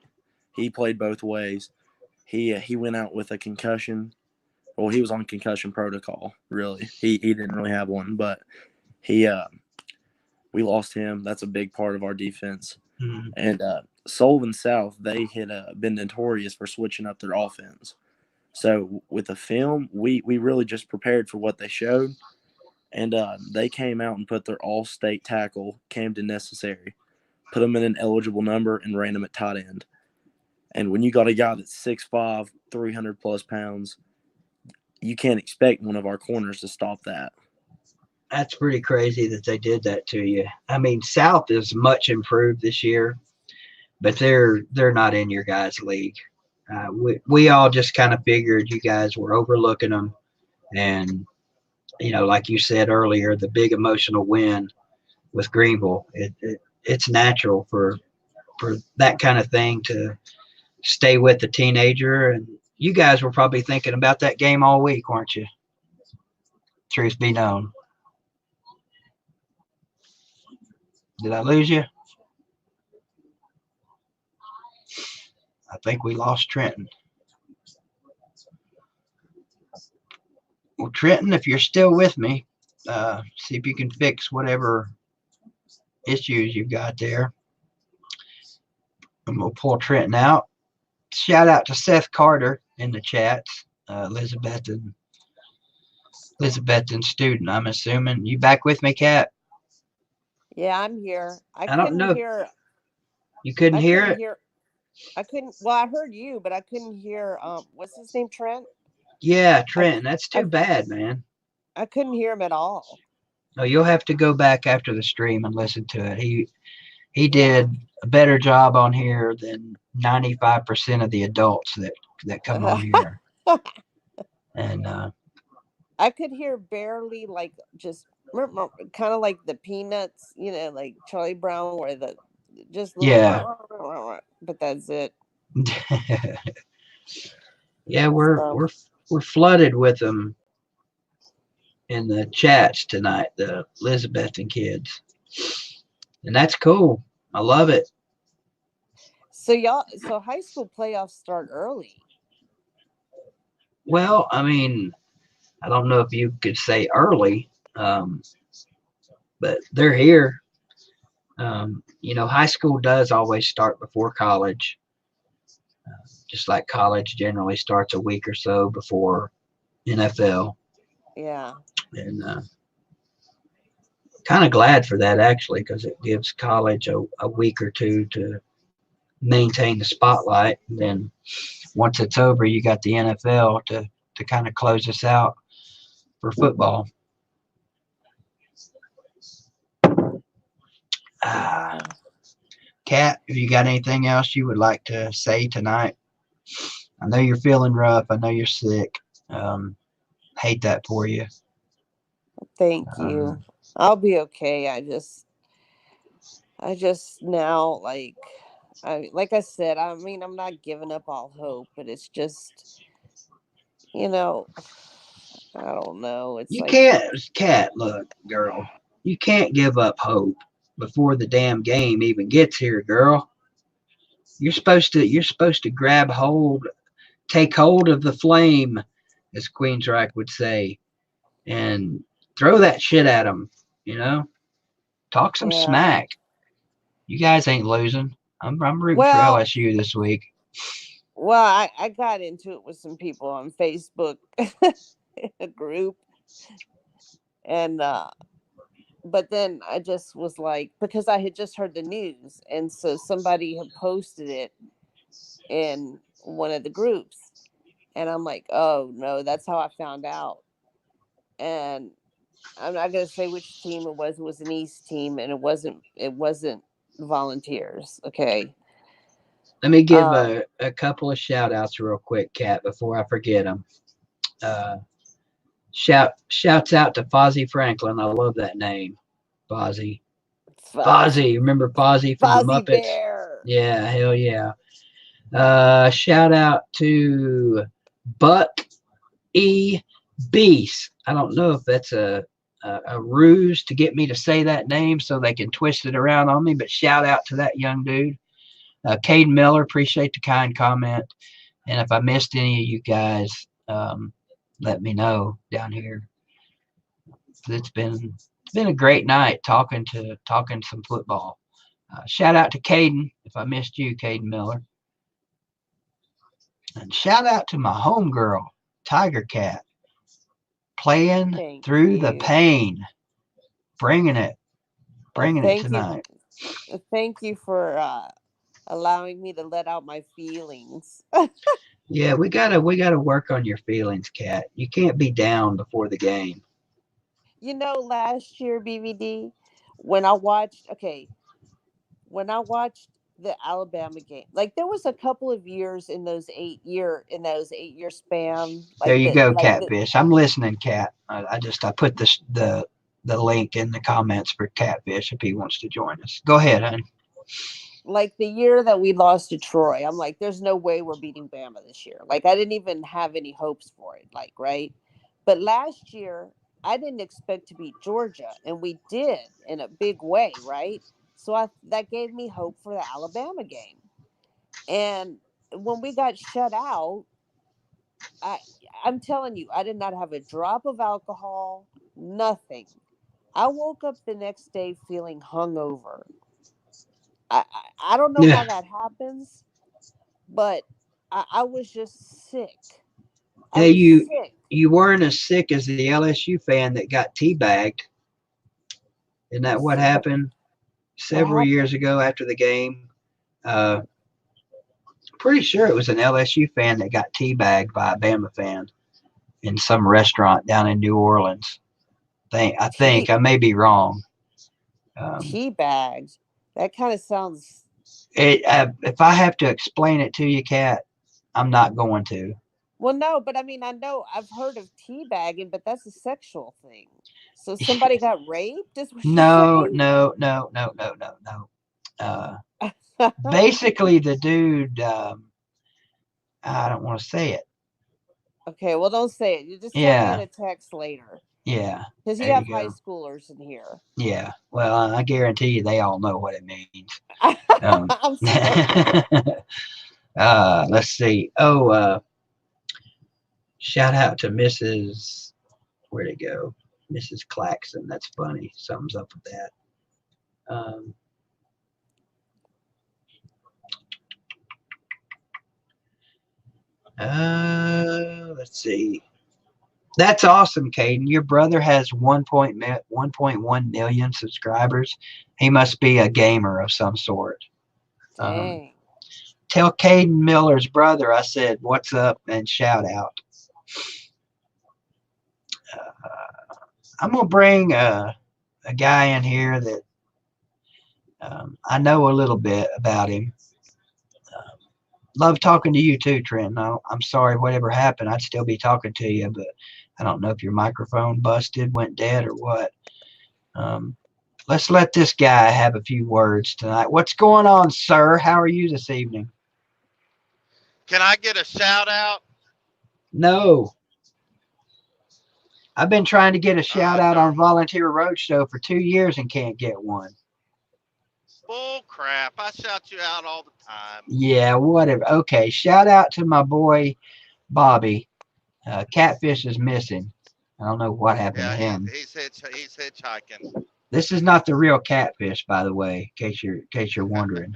He played both ways. He went out with a concussion. Well, he was on concussion protocol, really. He didn't really have one, but we lost him. That's a big part of our defense. Mm-hmm. And Sullivan South, they had been notorious for switching up their offense. So with the film, we really just prepared for what they showed. And they came out and put their all-state tackle, Camden Necessary, put him in an eligible number, and ran him at tight end. And when you got a guy that's 6'5", 300-plus pounds, you can't expect one of our corners to stop that. That's pretty crazy that they did that to you. I mean, South is much improved this year, but they're not in your guys' league. We all just kind of figured you guys were overlooking them. And, like you said earlier, the big emotional win with Greenville, it's natural for that kind of thing to stay with the teenager. And you guys were probably thinking about that game all week, weren't you? Truth be known. Did I lose you? I think we lost Trenton. Well, Trenton, if you're still with me, see if you can fix whatever issues you've got there. And we'll pull Trenton out. Shout out to Seth Carter in the chats, Elizabethan student, I'm assuming. You back with me, Kat? Yeah, I'm here. I don't know. You couldn't hear it? I couldn't. Well, I heard you, but I couldn't hear. What's his name? Trent? Yeah, Trent. That's too bad, man. I couldn't hear him at all. No, you'll have to go back after the stream and listen to it. He did a better job on here than 95% of the adults that come on here. And I could hear barely, like, just kind of like the Peanuts, like Charlie Brown, where the just but that's it. Yeah, we're flooded with them in the chats tonight, the Elizabethan kids, and that's cool. I love it. So high school playoffs start early. Well, I mean, I don't know if you could say early, um, but they're here. High school does always start before college, just like college generally starts a week or so before NFL. Yeah. And kind of glad for that, actually, because it gives college a week or two to maintain the spotlight. And then once it's over, you got the NFL to kind of close us out for football. Ah, Yeah. Kat, have you got anything else you would like to say tonight? I know you're feeling rough. I know you're sick. Um, hate that for you. Thank Um, you. I'll be okay. I just now like I said, I mean, I'm not giving up all hope, but it's just, you know, I don't know. It's you like, can't, Kat, look, girl, you can't give up hope before the damn game even gets here, girl. You're supposed to grab hold, take hold of the flame, as Queensryche would say, and throw that shit at them. You know, talk some yeah. smack. You guys ain't losing. I'm rooting for Well, LSU this week. I got into it with some people on Facebook in a group, and but then I just was like, because I had just heard the news, and so somebody had posted it in one of the groups, and I'm like, oh no, that's how I found out. And I'm not gonna say which team it was. It was an East team, and it wasn't Volunteers. Okay. Let me give Um. a couple of shout outs real quick, Kat, before I forget them. Uh, shouts out to Fozzie Franklin. I love that name, Fozzie. Fozzie, Fuzzy. remember Fozzie from the Fuzzy Muppets? Bear. Yeah, hell yeah. Shout out to Buck E. Beast. I don't know if that's a ruse to get me to say that name so they can twist it around on me, but shout out to that young dude. Caden Miller, appreciate the kind comment. And if I missed any of you guys, let me know down here. It's been a great night talking some football. Shout out to Caden if I missed you, Caden Miller, and shout out to my homegirl Tiger Cat playing Thank through the you. pain, bringing it, Well, bringing it thank you. tonight. Thank you for allowing me to let out my feelings. Yeah, we gotta work on your feelings, Cat. You can't be down before the game. Last year, BVD, when I watched, okay, when I watched the Alabama game, like there was a couple of years in those 8 year span, There like you the go, like the Catfish. I'm listening, Cat. I put the link in the comments for Catfish if he wants to join us. Go ahead, hon. like the year that we lost to Troy. I'm like, there's no way we're beating Bama this year. Like I didn't even have any hopes for it. Like, right. But last year, I didn't expect to beat Georgia, and we did in a big way, right? So that gave me hope for the Alabama game. And when we got shut out, I I'm telling you, I did not have a drop of alcohol, nothing. I woke up the next day feeling hungover. I don't know Yeah. how that happens, but I was just sick. I Hey, was you sick. you weren't as sick as the LSU fan that got teabagged. Isn't that what happened What several years happened? ago after the game? Uh, Pretty sure it was an LSU fan that got teabagged by a Bama fan in some restaurant down in New Orleans. I think Tea I may be wrong. Um, tea bags. That kind of sounds. if I have to explain it to you, Kat, I'm not going to. Well, no, but I mean, I know I've heard of tea bagging, but that's a sexual thing. So somebody got raped, is what you're No, saying? no, no, no, no, no, no. Uh, Basically, the dude, I don't want to say it. Okay, well, don't say it. You just tell me in Yeah, a text later, yeah. because you There have you high go. schoolers in here. Yeah. Well, I guarantee you they all know what it means. Um, I'm sorry. let's see. Shout out to Mrs. Where'd it go? Mrs. Claxon. That's funny. Something's up with that. Um, let's see. That's awesome, Caden. Your brother has 1.1 million subscribers. He must be a gamer of some sort. Dang. Tell Caden Miller's brother I said what's up and shout out. I'm gonna bring a guy in here that I know a little bit about him. Love talking to you too, Trenton. I'm sorry whatever happened. I'd still be talking to you, but I don't know if your microphone busted, went dead, or what. Let's let this guy have a few words tonight. What's going on, sir? How are you this evening? Can I get a shout out? No. I've been trying to get a shout out on Darn. Volunteer Roadshow for 2 years and can't get one. Bull crap. I shout you out all the time. Yeah, whatever. Okay, shout out to my boy Bobby. Catfish is missing. I don't know what happened to Yeah, him. he's hitchhiking. This is not the real Catfish, by the way, in case you're wondering.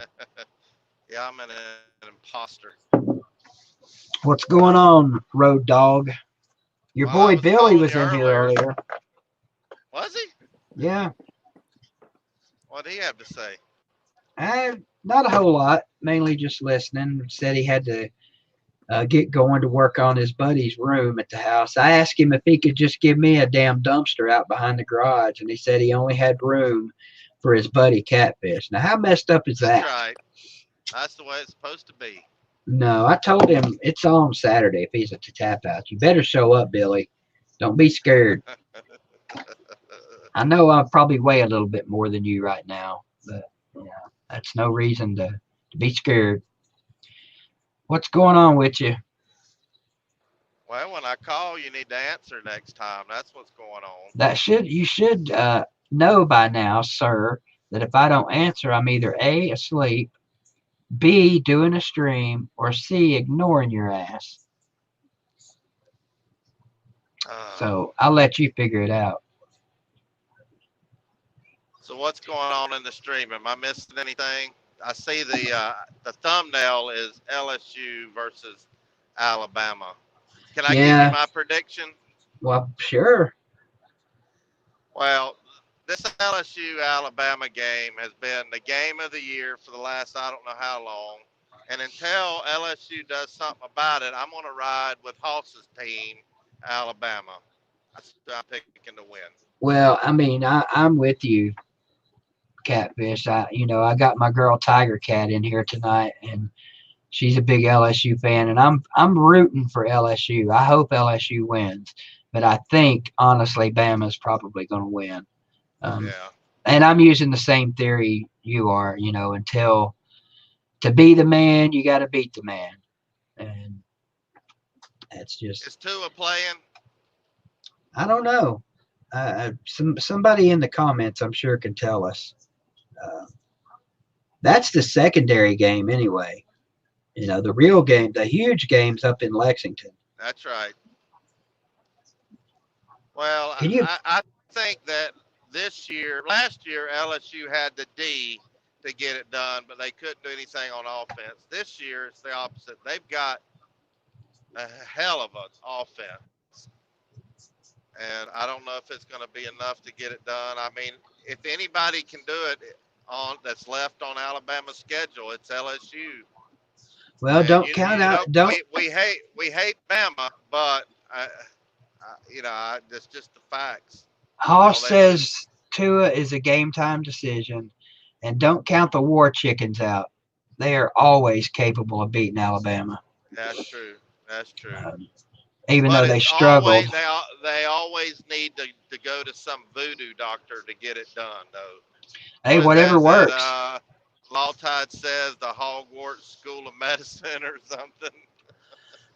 Yeah, I'm an imposter. What's going on, Road Dog? Your Well, I boy was Billy calling was you in here earlier. earlier. Was he? Yeah. What did he have to say? Not a whole lot. Mainly just listening. Said he had to get going to work on his buddy's room at the house. I asked him if he could just give me a damn dumpster out behind the garage, and he said he only had room for his buddy Catfish. Now, how messed up is that? That's right. That's the way it's supposed to be. No, I told him it's on Saturday if he's at the tap out. You better show up, Billy. Don't be scared. I know I probably weigh a little bit more than you right now, but yeah, that's no reason to be scared. What's going on with you? Well, when I call, you need to answer next time. That's what's going on. You should know by now, sir, that if I don't answer, I'm either A, asleep, B, doing a stream, or C, ignoring your ass. So I'll let you figure it out. So what's going on in the stream? Am I missing anything? I see the thumbnail is LSU versus Alabama. Can I give you my prediction? Well, sure. Well, this LSU Alabama game has been the game of the year for the last I don't know how long. And until LSU does something about it, I'm going to ride with Hoss's team, Alabama. That's who I'm picking to win. Well, I mean, I'm with you, Catfish. I got my girl Tiger Cat in here tonight, and she's a big LSU fan, and I'm rooting for LSU. I hope LSU wins, but I think honestly, Bama's probably going to win. Yeah. And I'm using the same theory you are. Until to be the man, you got to beat the man, and that's just. Is Tua playing? I don't know. Somebody in the comments, I'm sure, can tell us. That's the secondary game anyway. The real game, the huge game's up in Lexington. That's right. Well, You- I think that last year, LSU had the D to get it done, but they couldn't do anything on offense. This year, it's the opposite. They've got a hell of an offense. And I don't know if it's going to be enough to get it done. I mean, if anybody can do it that's left on Alabama's schedule, it's LSU. Well, And don't count out. Don't. We hate Bama, but it's just the facts. Hoss says Tua is a game time decision, and don't count the war chickens out. They are always capable of beating Alabama. That's true. That's true. Even But though they it's struggled. they always need to go to some voodoo doctor to get it done, though. Hey, What whatever is that, works. Lawtide says the Hogwarts School of Medicine or something.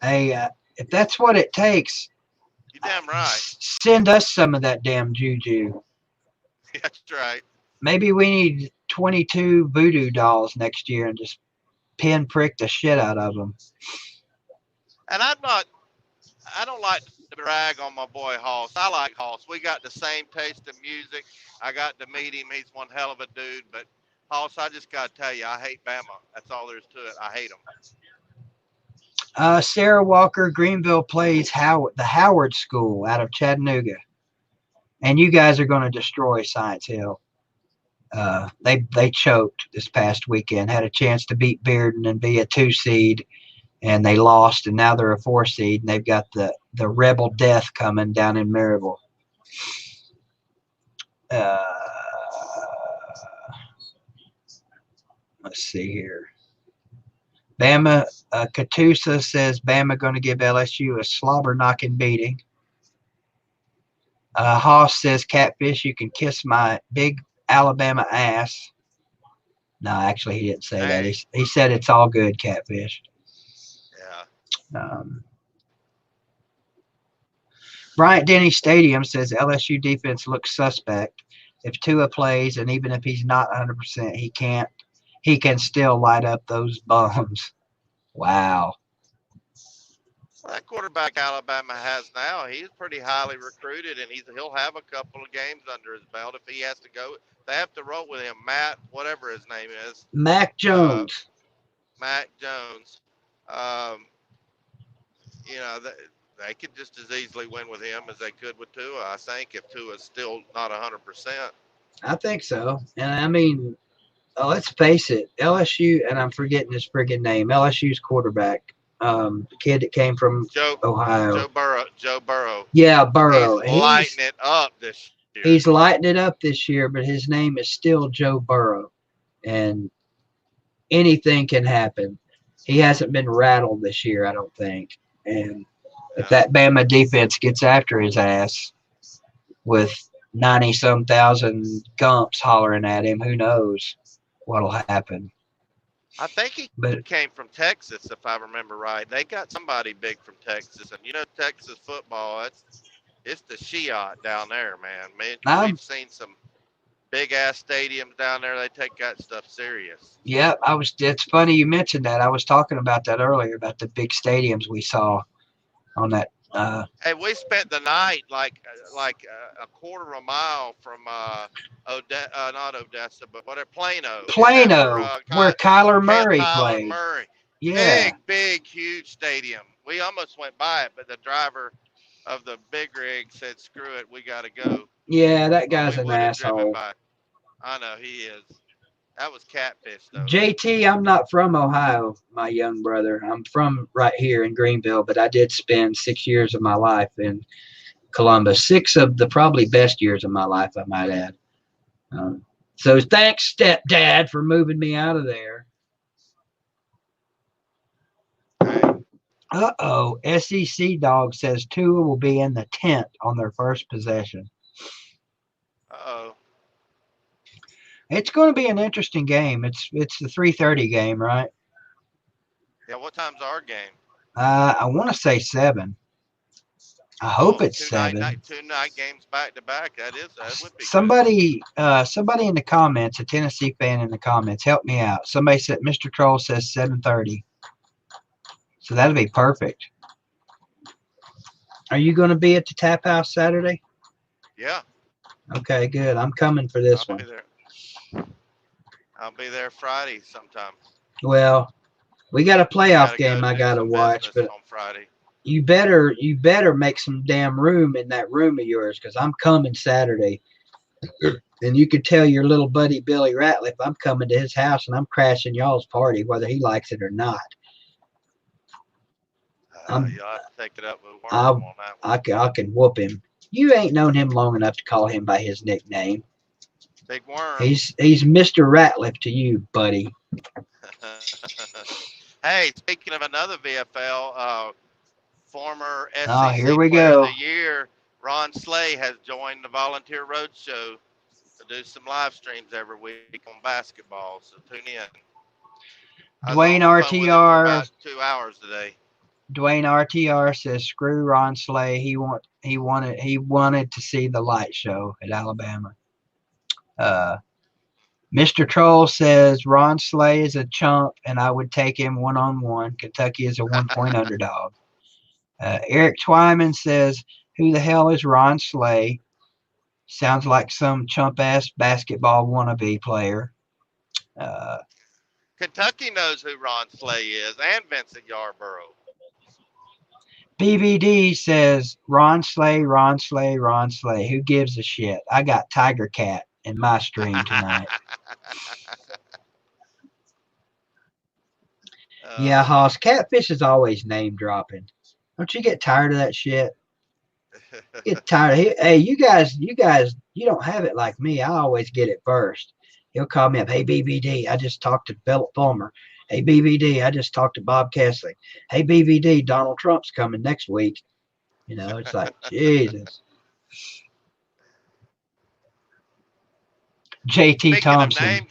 Hey, if that's what it takes, You damn right. send us some of that damn juju. That's right. Maybe we need 22 voodoo dolls next year and just pinprick the shit out of them. And I don't like to brag on my boy Hoss. I like Hoss. We got the same taste in music. I got to meet him. He's one hell of a dude. But Hoss, I just got to tell you, I hate Bama. That's all there is to it. I hate them. Sarah Walker, Greenville plays the Howard School out of Chattanooga. And you guys are going to destroy Science Hill. They choked this past weekend, had a chance to beat Bearden and be a 2 seed, and they lost, and now they're a 4 seed, and they've got the Rebel Death coming down in Maryville. Let's see here. Bama, Katusa says Bama going to give LSU a slobber knocking beating. Hoss says, Catfish, you can kiss my big Alabama ass. No, actually, he didn't say that. He said it's all good, Catfish. Yeah. Bryant Denny Stadium says LSU defense looks suspect. If Tua plays, and even if he's not 100%, he can still light up those bums. Wow. Well, that quarterback Alabama has now, he's pretty highly recruited, and he'll have a couple of games under his belt if he has to go. They have to roll with him, Matt, whatever his name is. Mac Jones. Mac Jones. They could just as easily win with him as they could with Tua, I think, if Tua's still not 100%. I think so. And I mean, let's face it, LSU, and I'm forgetting his friggin' name, LSU's quarterback, the kid that came from Ohio. Joe Burrow. Yeah, Burrow. He's lighting it up this year. He's lighting it up this year, but his name is still Joe Burrow. And anything can happen. He hasn't been rattled this year, I don't think. And if that Bama defense gets after his ass with 90-some thousand gumps hollering at him, who knows what'll happen. I think he came from Texas, if I remember right. They got somebody big from Texas. And, Texas football, it's the Shiat down there, man. We've seen some big-ass stadiums down there. They take that stuff serious. Yeah, it's funny you mentioned that. I was talking about that earlier, about the big stadiums we saw on that. Hey, we spent the night like a quarter of a mile from not Odessa, but Plano. Plano, where Kyler Murray played. Murray. Yeah. Big, huge stadium. We almost went by it, but the driver of the big rig said, "Screw it, we got to go." Yeah, that guy's an asshole. I know he is. That was Catfish, though. JT, I'm not from Ohio, my young brother. I'm from right here in Greenville, but I did spend 6 years of my life in Columbus. 6 of the probably best years of my life, I might add. So thanks, stepdad, for moving me out of there. Uh-oh. SEC Dog says Tua will be in the tent on their first possession. Uh-oh. It's going to be an interesting game. It's the 3:30 game, right? Yeah, what time's our game? I want to say 7. I hope it's 7. Two night games back to back. That would be somebody in the comments, a Tennessee fan in the comments, help me out. Somebody said Mr. Troll says 7:30. So that'll be perfect. Are you going to be at the Tap House Saturday? Yeah. Okay, good. I'm coming for this one. I'll be there Friday sometime. Well, we got a playoff game I got to watch, but on Friday. You better make some damn room in that room of yours, because I'm coming Saturday. And you could tell your little buddy Billy Ratliff I'm coming to his house and I'm crashing y'all's party, whether he likes it or not. You'll have to take it up with Worm on that one. I can whoop him. You ain't known him long enough to call him by his nickname. Big Worm. He's Mr. Ratliff to you, buddy. Hey, speaking of another VFL, former SEC here we Player go. of the Year, Ron Slay has joined the Volunteer Roadshow to do some live streams every week on basketball. So tune in. Dwayne RTR. About 2 hours today. Dwayne RTR says, "Screw Ron Slay. He wanted to see the light show at Alabama." Mr. Troll says Ron Slay is a chump, and I would take him 1-on-1. Kentucky is a 1-point underdog. Eric Twyman says, who the hell is Ron Slay? Sounds like some chump-ass basketball wannabe player. Kentucky knows who Ron Slay is and Vincent Yarborough. BBD says, Ron Slay, Ron Slay, Ron Slay. Who gives a shit? I got Tiger Cat in my stream tonight. Yeah, Hoss, Catfish is always name dropping. Don't you get tired of that shit? Get tired. Hey, you guys, you don't have it like me. I always get it first. He'll call me up. Hey, BBD, I just talked to Philip Fulmer. Hey, BBD, I just talked to Bob Kessling. Hey, BBD, Donald Trump's coming next week. You know, it's like, Jesus. JT Thompson.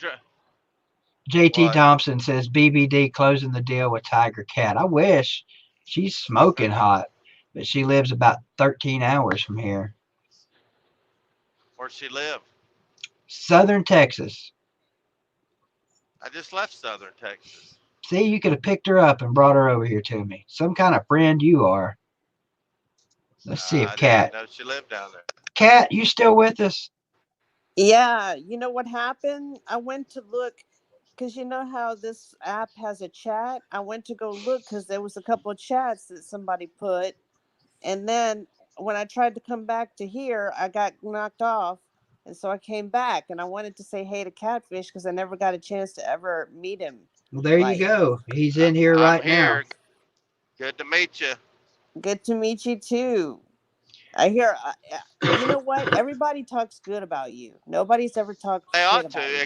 JT Thompson says BBD closing the deal with Tiger Cat. I wish. She's smoking hot, but she lives about 13 hours from here. Where's she live? Southern Texas. I just left Southern Texas. See, you could have picked her up and brought her over here to me. Some kind of friend you are. Let's see if Cat. I didn't know she lived down there. Cat, you still with us? Yeah. You know what happened? I went to look. Because you know how this app has a chat? I went to go look because there was a couple of chats that somebody put. And then when I tried to come back to here, I got knocked off. And so I came back and I wanted to say hey to Catfish because I never got a chance to ever meet him. Well, there you go. He's in here right now. Good to meet you. Good to meet you too. I hear, you know what? Everybody talks good about you. Nobody's ever talked shit about to, you.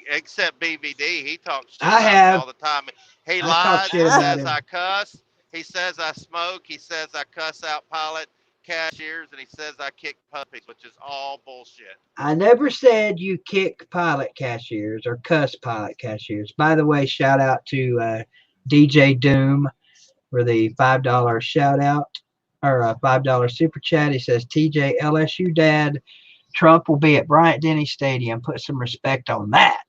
except BBD. He talks shit I have all the time. He lies. He says I cuss. He says I smoke. He says I cuss out pilot cashiers, and he says I kick puppies, which is all bullshit. I never said you kick pilot cashiers or cuss pilot cashiers. By the way, shout out to DJ Doom for the $5 shout out. Or a $5 super chat. He says, TJ, LSU dad, Trump will be at Bryant-Denny Stadium. Put some respect on that.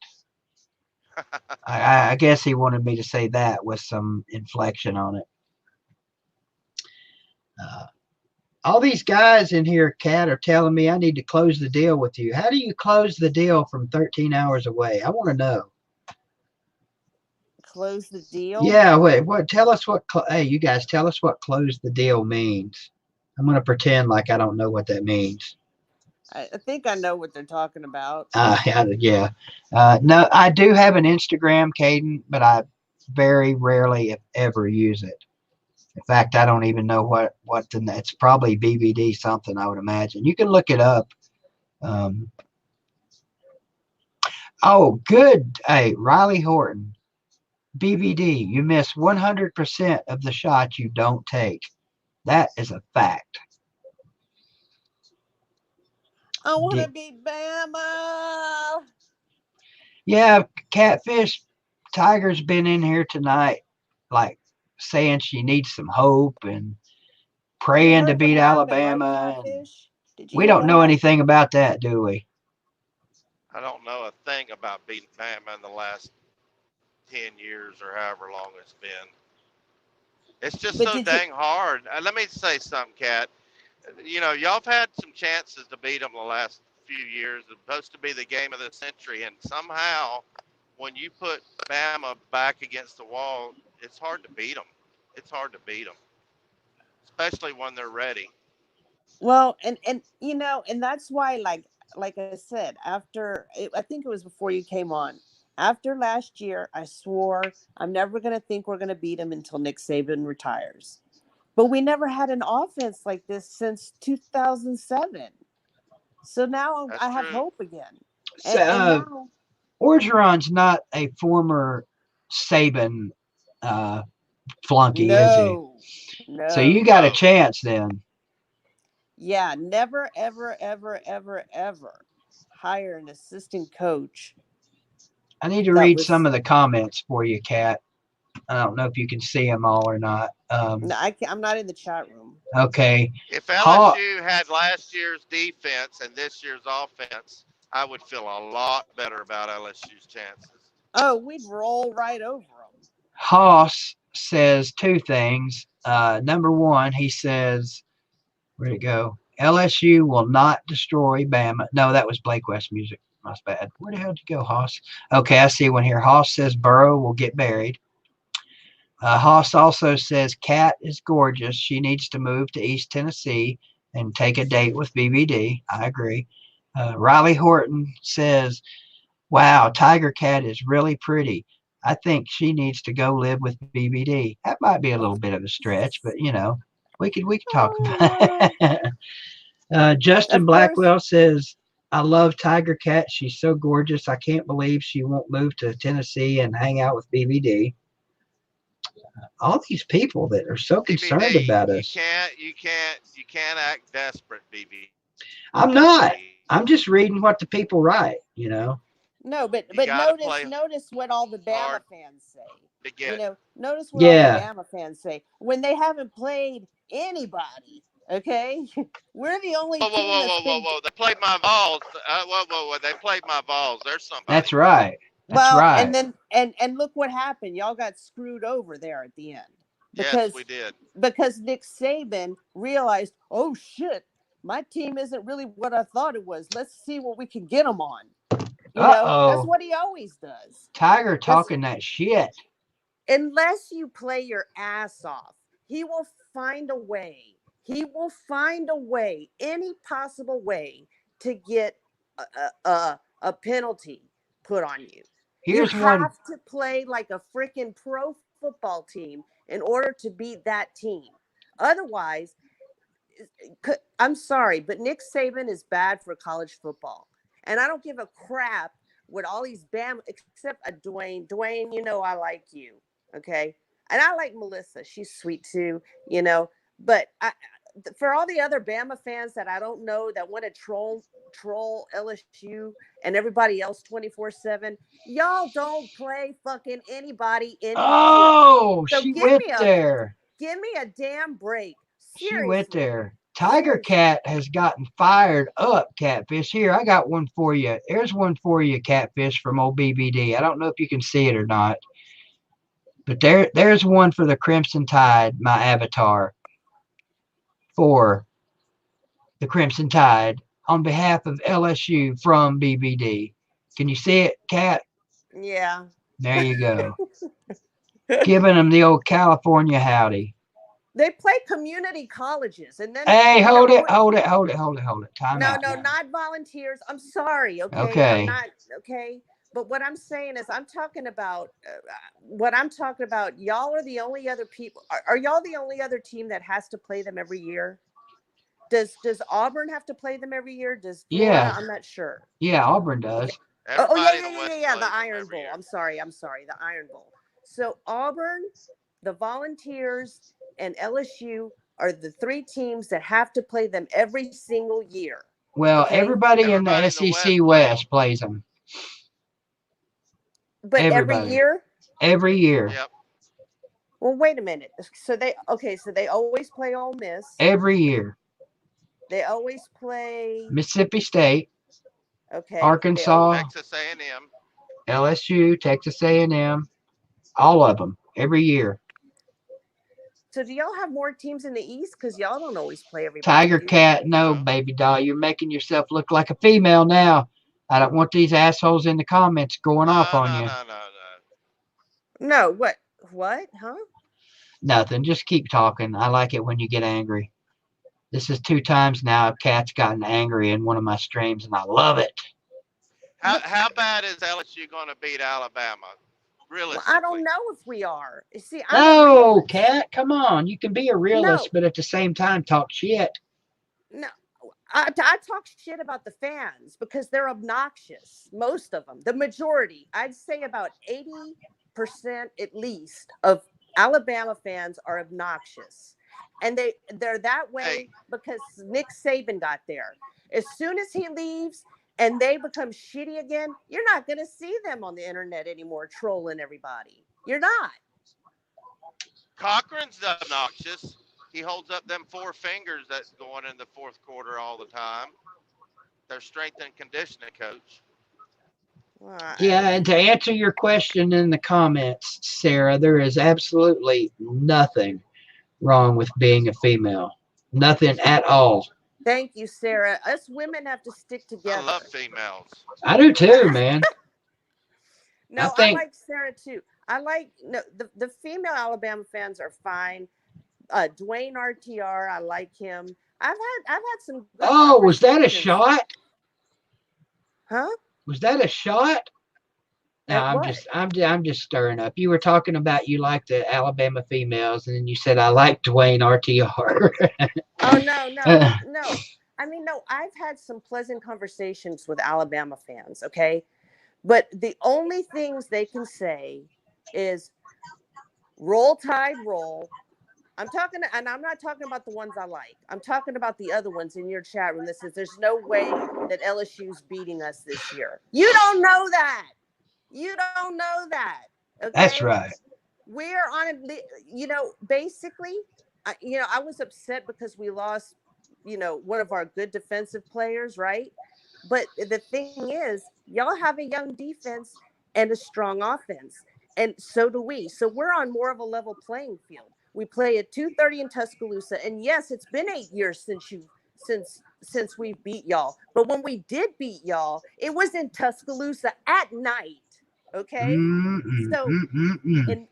I guess he wanted me to say that with some inflection on it. All these guys in here, Kat, are telling me I need to close the deal with you. How do you close the deal from 13 hours away? I want to know. Close the deal? Yeah, wait, tell us what, hey, you guys, tell us what close the deal means. I'm going to pretend like I don't know what that means. I think I know what they're talking about. Yeah. No, I do have an Instagram, Caden, but I very rarely, if ever, use it. In fact, I don't even know what it's probably BBD something, I would imagine. You can look it up. Oh, good. Hey, Riley Horton. BBD, you miss 100% of the shots you don't take. That is a fact. I want to beat Bama. Yeah, Catfish, Tiger's been in here tonight, like saying she needs some hope and praying to beat Alabama. Right, we don't know anything about that, do we? I don't know a thing about beating Bama in the last 10 years or however long it's been. It's just so dang hard. Let me say something, Kat. You know, y'all have had some chances to beat them the last few years. It's supposed to be the game of the century, and somehow when you put Bama back against the wall, it's hard to beat them. It's hard to beat them, especially when they're ready. Well, and you know, and that's why, like I said, I think it was before you came on. After last year, I swore I'm never going to think we're going to beat him until Nick Saban retires. But we never had an offense like this since 2007. So now I have hope again. And now, Orgeron's not a former Saban flunky, is he? No. So you got a chance then. Yeah, never, ever, ever, ever, ever hire an assistant coach. I need to read some of the comments for you, Kat. I don't know if you can see them all or not. No, I'm not in the chat room. Okay. If LSU had last year's defense and this year's offense, I would feel a lot better about LSU's chances. Oh, we'd roll right over them. Haas says two things. Number one, he says, where'd it go? LSU will not destroy Bama. No, that was Blake West music. My bad. Where the hell did you go, Haas? Okay, I see one here. Haas says Burrow will get buried. Haas also says Kat is gorgeous. She needs to move to East Tennessee and take a date with BBD. I agree. Riley Horton says, wow, Tiger Cat is really pretty. I think she needs to go live with BBD. That might be a little bit of a stretch, but we could talk about it. Justin Of course. Blackwell says, I love Tiger Cat. She's so gorgeous. I can't believe she won't move to Tennessee and hang out with BBD. All these people that are so concerned BBD, about you us. can't act desperate, BBD. I'm not. I'm just reading what the people write. No, but You got to play notice what all the Bama hard fans say. to get. Notice what all the Yeah. Bama fans say when they haven't played anybody. Okay, we're the only Whoa, whoa, team whoa, that's whoa, whoa, been. whoa! They played my Vols. Whoa! They played my Vols. There's somebody. That's right. That's Well, right. and then and look what happened. Y'all got screwed over there at the end Yes, we did. because Nick Saban realized, oh shit, my team isn't really what I thought it was. Let's see what we can get them on. That's what he always does. Tiger talking that shit. Unless you play your ass off, he will find a way. He will find a way, any possible way, to get a penalty put on you. You Here's one. have to play like a freaking pro football team in order to beat that team. Otherwise, I'm sorry, but Nick Saban is bad for college football. And I don't give a crap what all these Bama, except Dwayne. Dwayne, I like you. Okay. And I like Melissa. She's sweet too, But for all the other Bama fans that I don't know that want to troll LSU and everybody else 24/7, y'all don't play fucking anybody anymore. Oh, So she went there. Give me a damn break. Seriously. She went there. Tiger Cat has gotten fired up, Catfish. Here, I got one for you. There's one for you, Catfish, from old BBD. I don't know if you can see it or not. But there's one for the Crimson Tide, my avatar, for the Crimson Tide on behalf of LSU from BBD. Can you see it, Cat? Yeah. There you go. Giving them the old California howdy. They play community colleges, and then hey, hold it. Time no, out. No, not volunteers. I'm sorry. Okay. Okay. I'm not okay. But what I'm saying is, I'm talking about what I'm talking about. Y'all are the only other people. Are y'all the only other team that has to play them every year? Does Auburn have to play them every year? Does Florida? Yeah. I'm not sure. Yeah, Auburn does. Okay. Everybody Yeah. The Iron Bowl. I'm sorry. The Iron Bowl. So Auburn, the Volunteers, and LSU are the three teams that have to play them every single year. Well, everybody in the SEC West plays them. But everybody. Every year? Every year. Yep. Well, wait a minute. So they always play Ole Miss. Every year. They always play Mississippi State. Okay. Arkansas. Texas A&M. LSU, Texas A&M. All of them. Every year. So do y'all have more teams in the East? Because y'all don't always play everybody. Tiger Cat, no, baby doll. You're making yourself look like a female now. I don't want these assholes in the comments going off on you. No, what? Huh? Nothing. Just keep talking. I like it when you get angry. This is 2 times now Cat's gotten angry in one of my streams, and I love it. How bad is LSU going to beat Alabama? Well, I don't know if we are. See, no, Cat, come on. You can be a realist, but at the same time talk shit. No, I talk shit about the fans because they're obnoxious. Most of them, the majority, I'd say about 80% at least of Alabama fans are obnoxious, and they're that way because Nick Saban got there. As soon as he leaves and they become shitty again, you're not going to see them on the internet anymore trolling everybody. You're not. Cochran's obnoxious. He holds up them 4 fingers that's going in the fourth quarter all the time. their strength and conditioning coach. Well, Yeah, and to answer your question in the comments, Sarah, there is absolutely nothing wrong with being a female. Nothing at all. thank you, Sarah. Us women have to stick I together. love females. I do too, man. I No, I think, like Sarah too. I like no the female Alabama fans are fine. Dwayne RTR, I like him. I've had some good oh, was that a conversations. shot? Huh? Was that a shot? No, At what? I'm just stirring up. You were talking about you like the Alabama females, and then you said I like Dwayne RTR. Oh no. I mean, no, I've had some pleasant conversations with Alabama fans, okay? But the only things they can say is roll tide roll. And I'm not talking about the ones I like. I'm talking about the other ones in your chat room that says there's no way that LSU's beating us this year. You don't know that. You don't know that. That's Okay. right. We're on basically, I was upset because we lost, one of our good defensive players, right? But the thing is, y'all have a young defense and a strong offense, and so do we. So we're on more of a level playing field. We play at 2:30 in Tuscaloosa, and yes, it's been 8 years since we beat y'all. But when we did beat y'all, it was in Tuscaloosa at night. Okay, so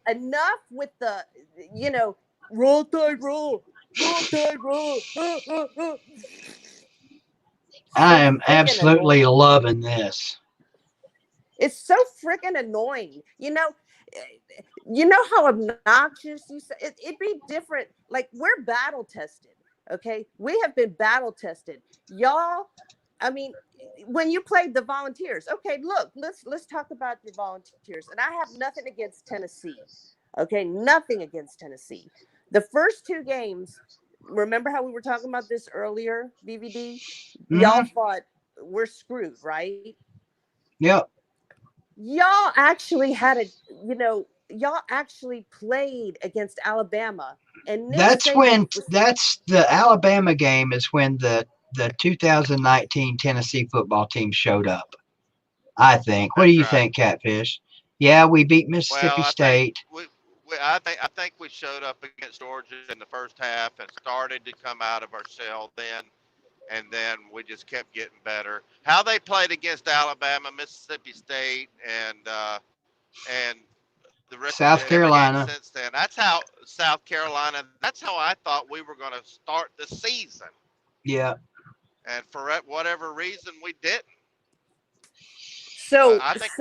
enough with the roll tide roll, roll tide roll. I So am freaking absolutely annoying. loving this. It's so freaking annoying. You know how obnoxious you say it'd be different. Like, we're battle tested. Okay. We have been battle tested. Y'all, I mean, when you played the Volunteers, okay, look, let's talk about the Volunteers. And I have nothing against Tennessee. Okay, nothing against Tennessee. The first two games, remember how we were talking about this earlier, DVD? Y'all thought we're screwed, right? Yep. Y'all actually y'all actually played against Alabama, and Nick Saban was. That's the Alabama game is when the 2019 Tennessee football team showed up. I think. What do That's you right. think, Catfish? Yeah, we beat Well, Mississippi I think State. I think we showed up against Georgia in the first half and started to come out of our shell then, and then we just kept getting better. How they played against Alabama, Mississippi State, and the rest South every game Carolina. since then. That's how South Carolina. That's how I thought we were going to start the season, Yeah. and for whatever reason we didn't. But So, I think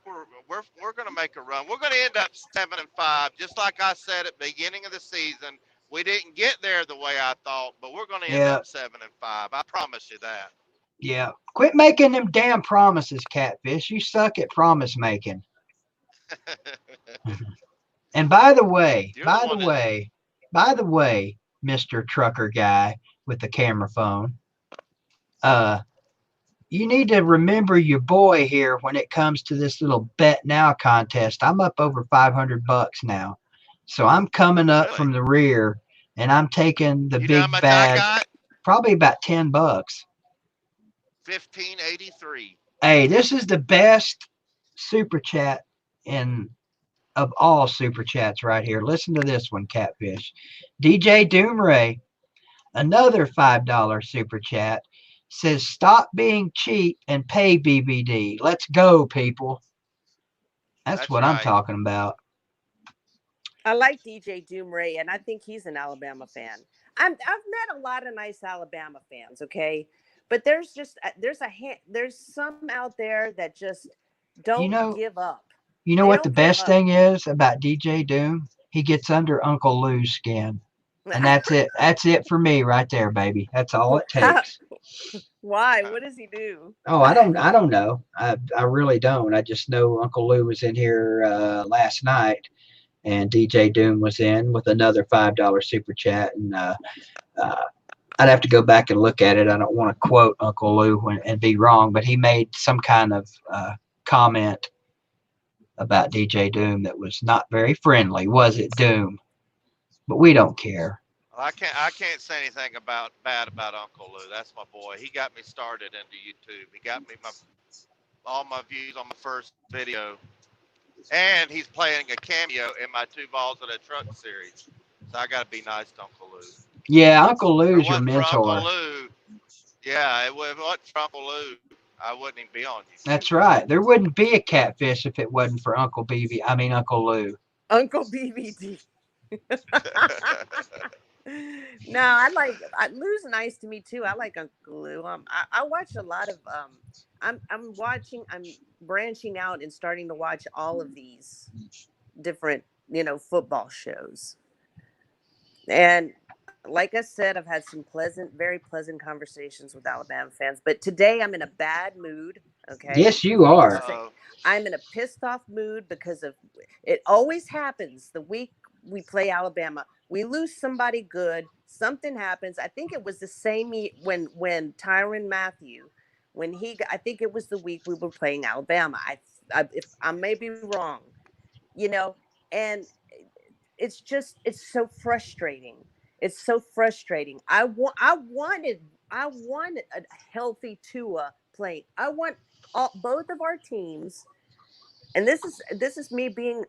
we're going to make a run. We're going to end up 7-5, just like I said at the beginning of the season. We didn't get there the way I thought, but we're going to end Yeah. up 7-5. I promise you that. Yeah. Quit making them damn promises, Catfish. You suck at promise making. And by the way, You're the one Mr. Trucker guy with the camera phone, you need to remember your boy here when it comes to this little bet now contest. I'm up over $500 now. So I'm coming up really. from the rear and I'm taking the You know how big much I bad, got? probably about $10. 1583. Hey, this is the best super chat of all super chats right here. Listen to this one, Catfish. DJ Doomray, another $5 super chat, says stop being cheap and pay BBD. Let's go, people. That's That's what I'm right. talking about. I like DJ Doomray, and I think he's an Alabama fan. I've met a lot of nice Alabama fans, okay, but there's some out there that just You don't know, give up. you know They what the don't give best up. thing is about DJ Doom? He gets under Uncle Lou's skin. And that's it. That's it for me right there, baby. That's all it takes. Why? What does he do? Oh, I don't know. I really don't. I just know Uncle Lou was in here last night, and DJ Doom was in with another $5 super chat, and I'd have to go back and look at it. I don't want to quote Uncle Lou and be wrong, but he made some kind of comment about DJ Doom that was not very friendly, was it, Doom? But we don't care. Well, I can't say anything bad about Uncle Lou. That's my boy. He got me started into YouTube. He got me all my views on my first video, and he's playing a cameo in my Two Balls in a Truck series. So I got to be nice to Uncle Lou. Yeah, Uncle If it Lou's your wasn't for Uncle mentor. Lou, yeah, if it wasn't for Uncle Lou, I wouldn't even be on YouTube. That's right. There wouldn't be a Catfish if it wasn't for Uncle BB. I mean Uncle Lou. Uncle BBD. No, Lou's nice to me too. I like Uncle Lou. I watch a lot of I'm branching out and starting to watch all of these different, football shows. And like I said, I've had some very pleasant conversations with Alabama fans. But today I'm in a bad mood. Okay. Yes, you are. I'm in a pissed off mood because of it always happens the week we play Alabama. We lose somebody good. Something happens. I think it was the same when Tyrann Mathieu, I think it was the week we were playing Alabama. If I may be wrong, and it's so frustrating. It's so frustrating. I wanted a healthy Tua playing. I want both of our teams, and this is me being,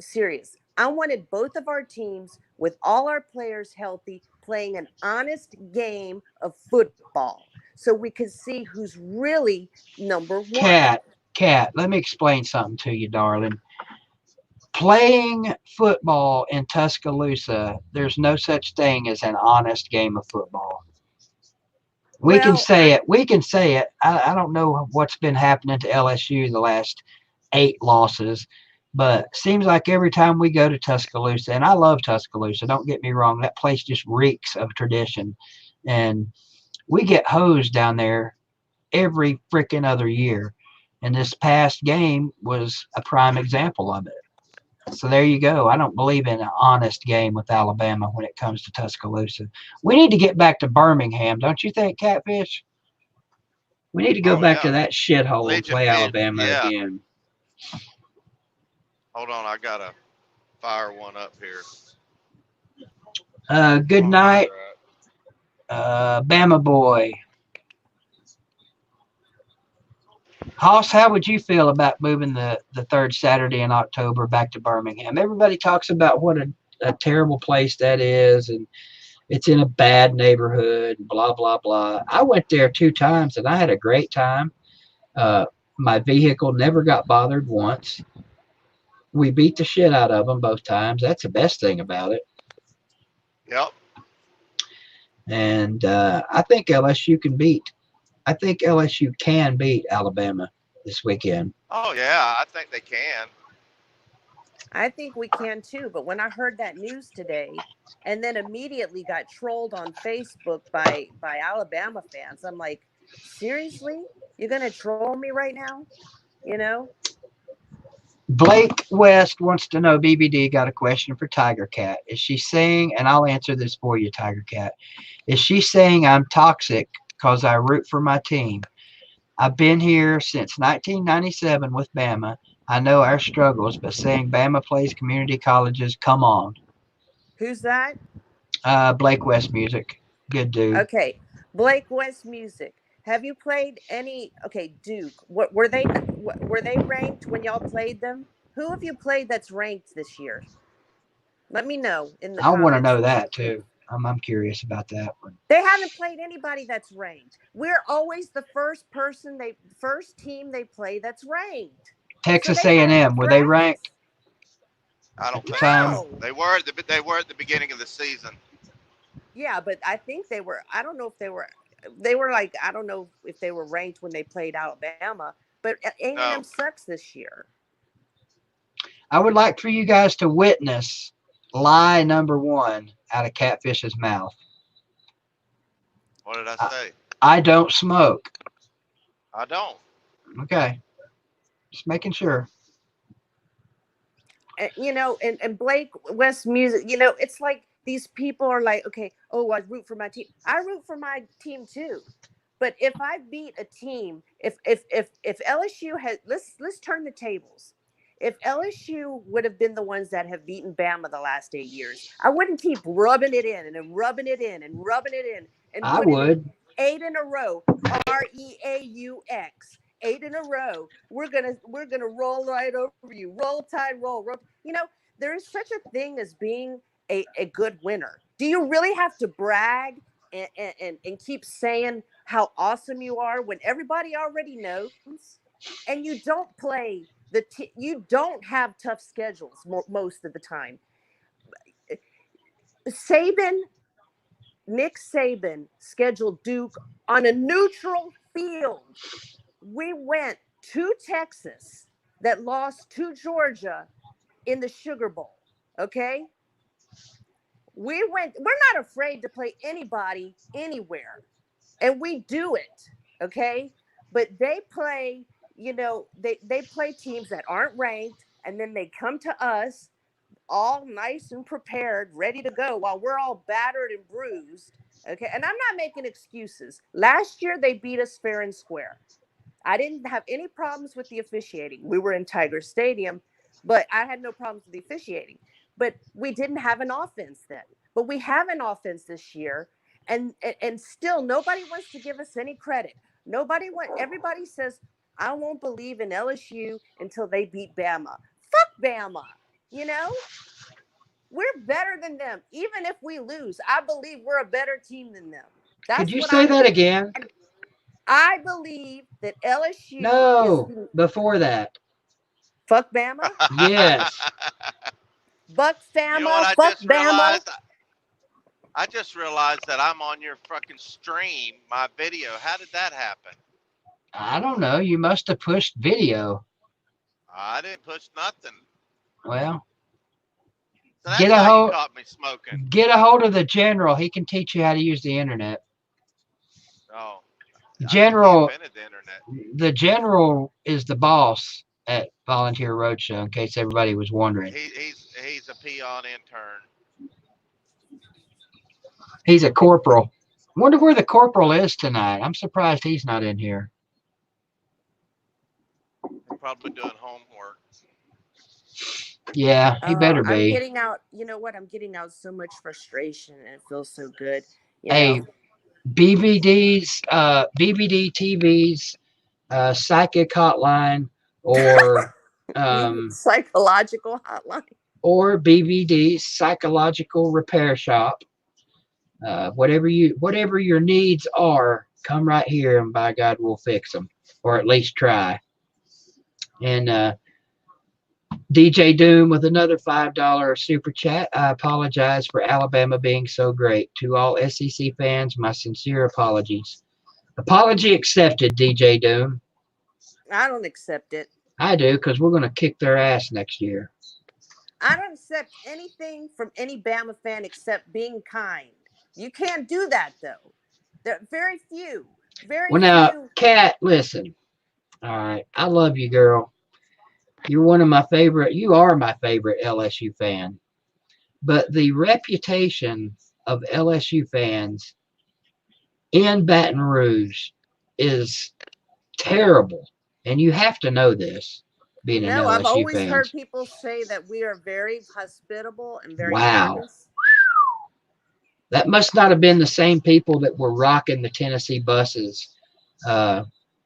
serious. I wanted both of our teams with all our players healthy, playing an honest game of football, so we could see who's really number one. Cat, let me explain something to you, darling. Playing football in Tuscaloosa, there's no such thing as an honest game of football. We can Well, say it. We can say it. I don't know what's been happening to LSU the last 8 losses, but seems like every time we go to Tuscaloosa, and I love Tuscaloosa, don't get me wrong, that place just reeks of tradition. And we get hosed down there every freaking other year. And this past game was a prime example of it. So there you go. I don't believe in an honest game with Alabama when it comes to Tuscaloosa. We need to get back to Birmingham, don't you think, Catfish? We need to go Oh back yeah, to that shithole and Legion play Field. Alabama Yeah. again. Hold on, I gotta fire one up here. Good night, Bama boy. Hoss, how would you feel about moving the third Saturday in October back to Birmingham? Everybody talks about what a terrible place that is, and it's in a bad neighborhood, blah, blah, blah. I went there 2 times, and I had a great time. Uh, my vehicle never got bothered once. We beat the shit out of them both times. That's the best thing about it. Yep. And I think LSU can beat Alabama this weekend. Oh yeah, I think they can. I think we can too. But when I heard that news today, and then immediately got trolled on Facebook by Alabama fans, I'm like, seriously, you're gonna troll me right now? You know? Blake West wants to know, BBD got a question for Tiger Cat. Is she saying, and I'll answer this for you, Tiger Cat, is she saying I'm toxic because I root for my team? I've been here since 1997 with Bama. I know our struggles, but saying Bama plays community colleges, come on. Who's that? Blake West Music. Good dude. Okay, Blake West Music. Have you played any? Okay, Duke. What were they ranked when y'all played them? Who have you played that's ranked this year? Let me know in the I want to comments know and that stuff. too. I'm curious about that one. They haven't played anybody that's ranked. We're always the first team they play that's ranked. So Texas they haven't A&M, were they ranked practiced. I at don't the think so. time? No. They were at the beginning of the season. Yeah, but I think they were. I don't know if they were. They were like, I don't know if they were ranked when they played Alabama. But A&M No. sucks this year. I would like for you guys to witness lie number 1 out of Catfish's mouth. What did I say? I don't smoke. I don't. Okay. Just making sure. And Blake West Music, it's like these people are like, okay, oh, I root for my team. I root for my team too. But if I beat a team, if LSU has, let's turn the tables. if LSU would have been the ones that have beaten Bama the last 8 years, I wouldn't keep rubbing it in and then rubbing it in and rubbing it in and I winning would. 8 in a row. REAUX. 8 in a row. We're gonna roll right over you. Roll Tide, roll. There is such a thing as being a good winner. Do you really have to brag and keep saying how awesome you are when everybody already knows? And you don't play you don't have tough schedules most of the time. Nick Saban scheduled Duke on a neutral field. We went to Texas that lost to Georgia in the Sugar Bowl. Okay. We're not afraid to play anybody anywhere. And we do it. Okay. But they play, they play teams that aren't ranked, and then they come to us all nice and prepared, ready to go while we're all battered and bruised. Okay. And I'm not making excuses. Last year, they beat us fair and square. I didn't have any problems with the officiating. We were in Tiger Stadium, but I had no problems with the officiating. But we didn't have an offense then. But we have an offense this year, and still nobody wants to give us any credit. Everybody says, I won't believe in LSU until they beat Bama. Fuck Bama. We're better than them. Even if we lose, I believe we're a better team than them. Could you say that again? I believe that LSU No, before that. Fuck Bama? Yes. Fuck Bama. You know what I fuck just Bama. realized? I just realized that I'm on your fucking stream, my video. How did that happen? I don't know. You must have pushed video. I didn't push nothing. Well, so that's how you caught me smoking. Get a hold of the general. He can teach you how to use the internet. Oh. General. The general is the boss at Volunteer Roadshow, in case everybody was wondering. He's a peon intern. He's a corporal. Wonder where the corporal is tonight. I'm surprised he's not in here. Probably doing homework. Yeah, he better be. I'm getting out. You know what? I'm getting out so much frustration, and it feels so good. Hey, BBD TV's psychic hotline, or psychological hotline, or BBD's psychological repair shop. Whatever your needs are, come right here, and by God, we'll fix them, or at least try. And DJ Doom with another $5 super chat. I apologize for Alabama being so great. To all SEC fans, my sincere apologies. Apology accepted, DJ Doom. I don't accept it. I do, because we're going to kick their ass next year. I don't accept anything from any Bama fan except being kind. You can't do that, though. There are very few. Well, now, Kat, listen. All right. I love you, girl. You are my favorite LSU fan. But the reputation of LSU fans in Baton Rouge is terrible. And you have to know this, being an LSU fan. I've always heard people say that we are very hospitable and very nice. That must not have been the same people that were rocking the Tennessee buses.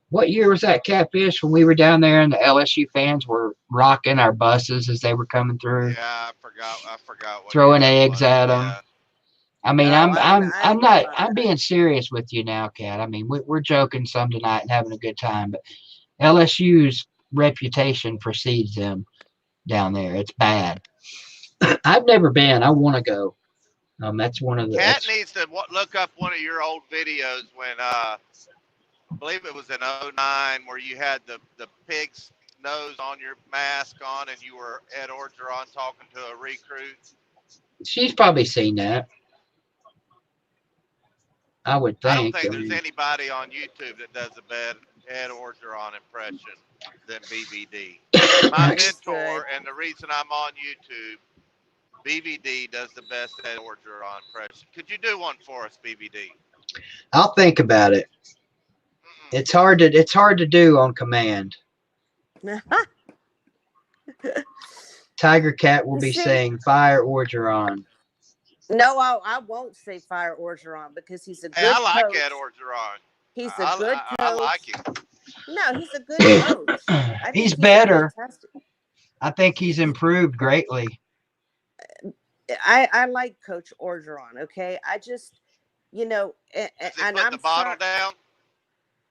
What year was that, Catfish, when we were down there and the LSU fans were rocking our buses as they were coming through? Yeah, I forgot. Throwing eggs at them. Yeah. I mean, I'm being serious with you now, Kat. I mean, we're joking some tonight and having a good time, but LSU's reputation precedes them down there. It's bad. I've never been. I want to go. That's one of the. Kat needs to look up one of your old videos when I believe it was in 2009, where you had the pig's nose on your mask on and you were Ed Orgeron talking to a recruit. She's probably seen that. I would think. I don't think there's anybody on YouTube that does a better Ed Orgeron impression than BBD. My mentor, and the reason I'm on YouTube, BBD does the best Ed Orgeron impression. Could you do one for us, BBD? I'll think about it. It's hard to do on command. Tiger Cat will be See? saying fire Orgeron. No, I won't say fire Orgeron because he's a Hey, good I like coach. Ed Orgeron. He's a good I coach. like him. No, he's a good coach. I think He's a better. fantastic. I think he's improved greatly. I like Coach Orgeron. Okay, I just, you know, Does he and put I'm the bottle sorry. down?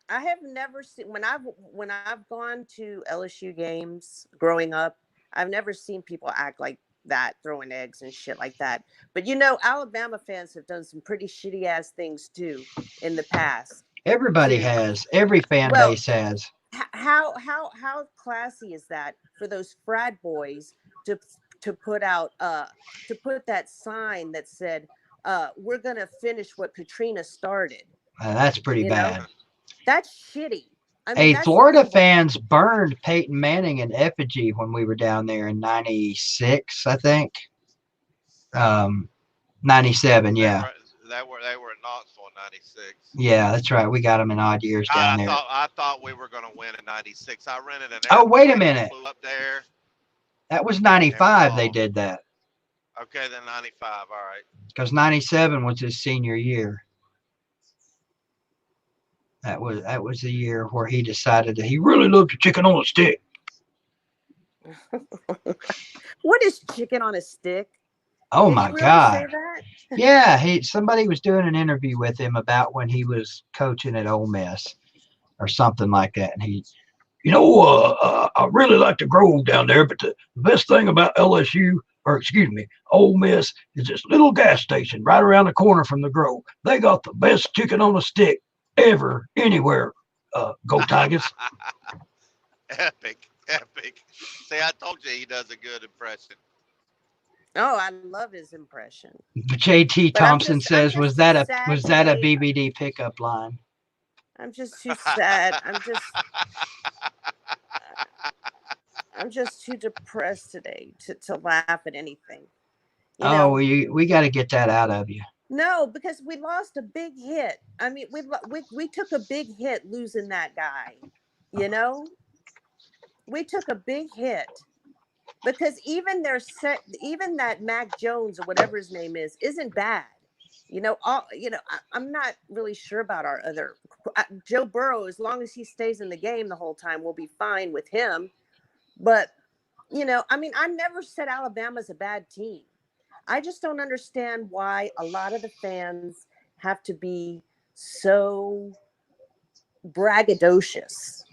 I have never seen when I've gone to LSU games growing up. I've never seen people act like that, throwing eggs and shit like that. But you know, Alabama fans have done some pretty shitty ass things too in the past. Everybody Too. has. Every fan Well, base has. how classy is that for those frat boys to to put out to put that sign that said we're gonna finish what Katrina started. That's pretty You know, bad. that's shitty. I mean, Hey, that's Florida really fans burned Peyton Manning in effigy when we were down there in '96, I think. 97, yeah. They were in Knoxville in '96. Yeah, that's right. We got them in odd years down there. I thought we were going to win in '96. I rented an Oh, airplane. wait a minute. Flew up there. That was And 95 we they lost. did that. Okay, then '95. All right. Because 97 was his senior year. That was the year where he decided that he really loved the chicken on a stick. what is chicken on a stick? Oh Did my he really God. say that? Yeah, somebody was doing an interview with him about when he was coaching at Ole Miss or something like that. And he, I really like the Grove down there, but the best thing about LSU, or excuse me, Ole Miss, is this little gas station right around the corner from the Grove. They got the best chicken on a stick ever, anywhere. Go Tigers. Epic. See, I told you he does a good impression. Oh, I love his impression. JT But I'm Thompson just I'm says, just was too that a sad was that a today. BBD pickup line? I'm just too sad. I'm just too depressed today to laugh at anything. You Oh, know? we got to get that out of you. No, because we lost a big hit. I mean, we took a big hit losing that guy. You know, we took a big hit because even even that Mac Jones or whatever his name is isn't bad. I'm not really sure about our other Joe Burrow. As long as he stays in the game the whole time, we'll be fine with him. But I mean, I never said Alabama's a bad team. I just don't understand why a lot of the fans have to be so braggadocious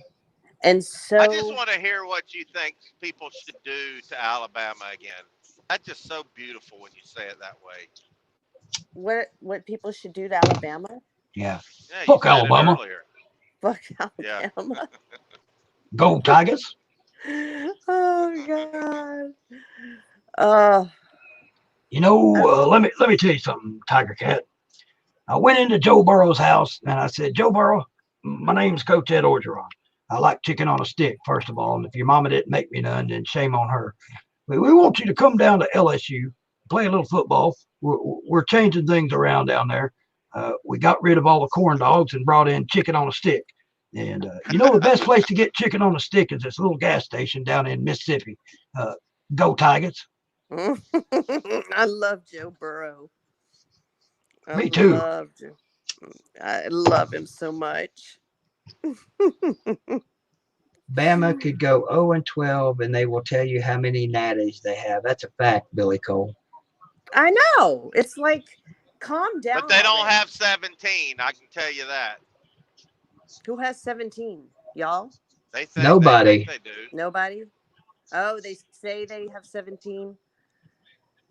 and I just so want to hear what you think people should do to Alabama again. That's just so beautiful when you say it that way. what people should do to Alabama. Yeah. Yeah, you Fuck said Alabama. it earlier. Fuck Yeah. Alabama. Go Tigers. Oh God. Uh, Let me tell you something, Tiger Cat. I went into Joe Burrow's house and I said, Joe Burrow, my name's Coach Ed Orgeron. I like chicken on a stick, first of all. And if your mama didn't make me none, then shame on her. We want you to come down to LSU, play a little football. We're changing things around down there. We got rid of all the corn dogs and brought in chicken on a stick. And the best place to get chicken on a stick is this little gas station down in Mississippi. Go Tigers. I love Joe Burrow. Me too. I love him so much. Bama could go 0-12 and they will tell you how many natties they have. That's a fact, Billy Cole. I know. It's like, calm down. But they don't already. have 17. I can tell you that. Who has 17? Y'all? They think Nobody. They do. Nobody? Oh, they say they have 17.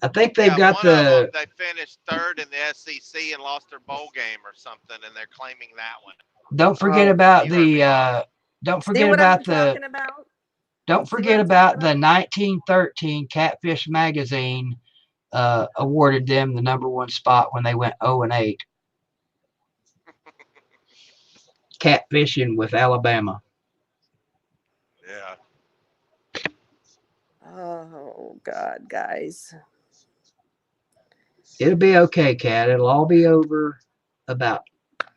I think they've got one of them, the. they finished third in the SEC and lost their bowl game or something, and they're claiming that one. Don't forget about you heard me, the. Don't See forget what about I'm the. talking about? Don't See what forget I'm about talking the about? 1913 Catfish magazine awarded them the #1 spot when they went 0-8. Catfishing with Alabama. Yeah. Oh, God, guys. It'll be okay, Cat. It'll all be over about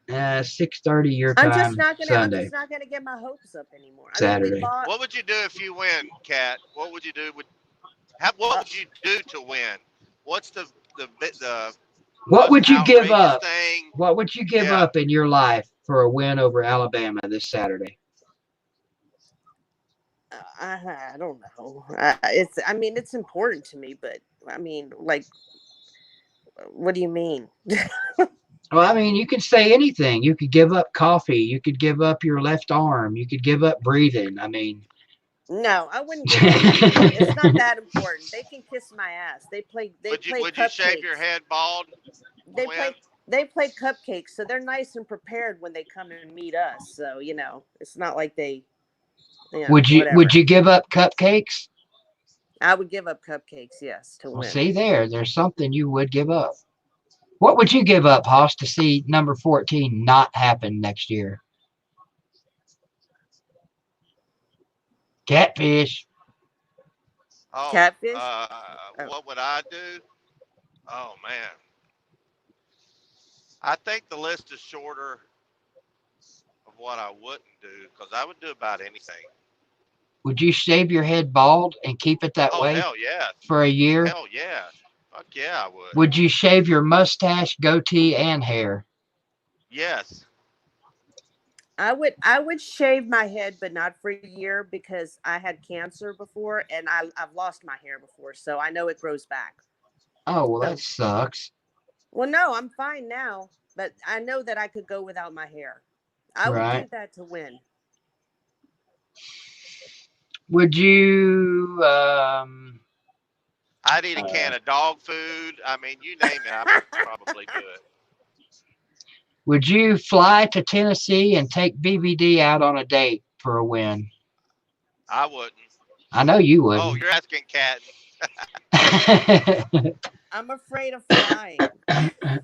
6:30 your time I'm just not Sunday. gonna get my hopes up anymore. I Saturday. mean, What would you do if you win, Kat? What would you do What would you do to win? What's the What most would you give outrageous up? thing? What would you give Yeah. up in your life for a win over Alabama this Saturday? I don't know. I mean, it's important to me, but I mean, like, what do you mean? Well, I mean, you could say anything. You could give up coffee. You could give up your left arm. You could give up breathing. I mean, No, I wouldn't give up anything. It's not that important. They can kiss my ass. They play. They play Would you shave cupcakes. your head bald? They Win? play. They play cupcakes, so they're nice and prepared when they come and meet us. So it's not like they. would Whatever. you give up cupcakes? I would give up cupcakes, yes, to Well, win. see there's something you would give up. What would you give up, Hoss, to see number 14 not happen next year? Catfish. Oh, Catfish? What would I do? Oh man, I think the list is shorter of what I wouldn't do because I would do about anything. Would you shave your head bald and keep it that Oh way hell yeah, for a year? hell yeah, fuck yeah, I would. Would you shave your mustache, goatee, and hair? Yes. I would shave my head, but not for a year because I had cancer before and I've lost my hair before, so I know it grows back. Oh, well, So, that sucks. well, no, I'm fine now, but I know that I could go without my hair. I would do Right. that to win. Would you, I'd eat a can of dog food. I mean, you name it, I would probably do it. would you fly to Tennessee and take BBD out on a date for a win? I wouldn't. I know you Oh, wouldn't. you're asking Cat. I'm afraid of flying.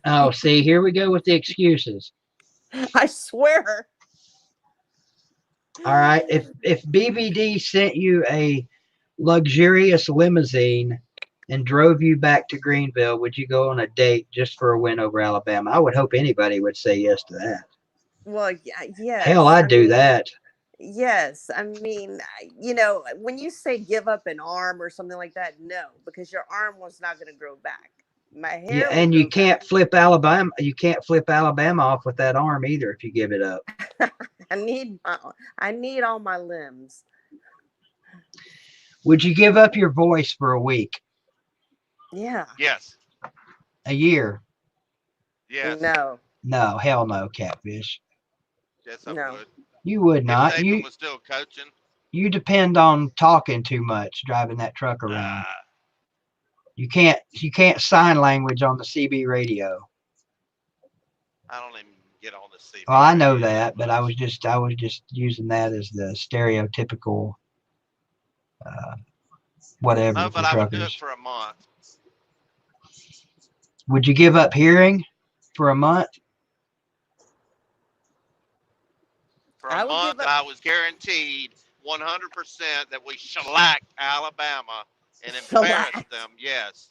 Oh, see, here we go with the excuses. I swear. All right. If BBD sent you a luxurious limousine and drove you back to Greenville, would you go on a date just for a win over Alabama? I would hope anybody would say yes to that. Well, yes. Hell, I'd do that. Yes. I mean, when you say give up an arm or something like that, no, because your arm was not going to grow back. My hair. Yeah, and you can't flip Alabama. You can't flip Alabama off with that arm either if you give it up. I need all my limbs. Would you give up your voice for a week? Yeah. Yes. A year? Yes. No. No, hell no, Catfish. Yes, I No. would. You would not. If Saban was still coaching. You depend on talking too much, driving that truck around. You can't sign language on the CB radio. I don't even get on the CB. Well, I know that, but I was just using that as the stereotypical whatever No, for but I would do it truckers. for a month. Would you give up hearing for a month? For a month, I was guaranteed 100% that we shellacked Alabama and embarrassed them. Yes.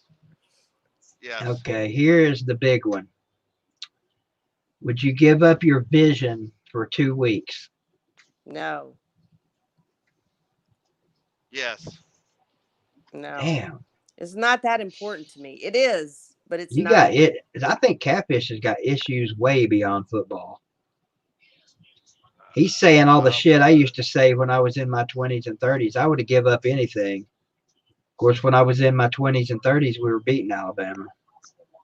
Yes. Okay, here's the big one. Would you give up your vision for 2 weeks? No. Yes. No. Damn. It's not that important to me. It is, but it's You not. got it. I think Catfish has got issues way beyond football. He's saying all the shit I used to say when I was in my 20s and 30s. I would have give up anything. Of course, when I was in my 20s and 30s, we were beating Alabama.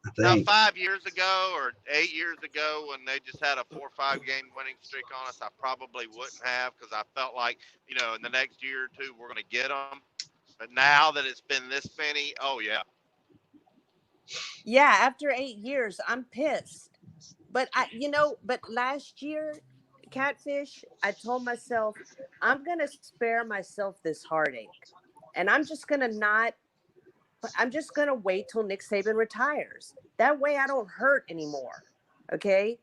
I think. Now, 5 years ago or 8 years ago, when they just had a 4 or 5 game winning streak on us, I probably wouldn't have because I felt like, in the next year or two, we're going to get them. But now that it's been this many, oh, yeah. Yeah, after 8 years, I'm pissed. But but last year, Catfish, I told myself, I'm going to spare myself this heartache. And I'm just going to wait till Nick Saban retires. That way I don't hurt anymore. Okay?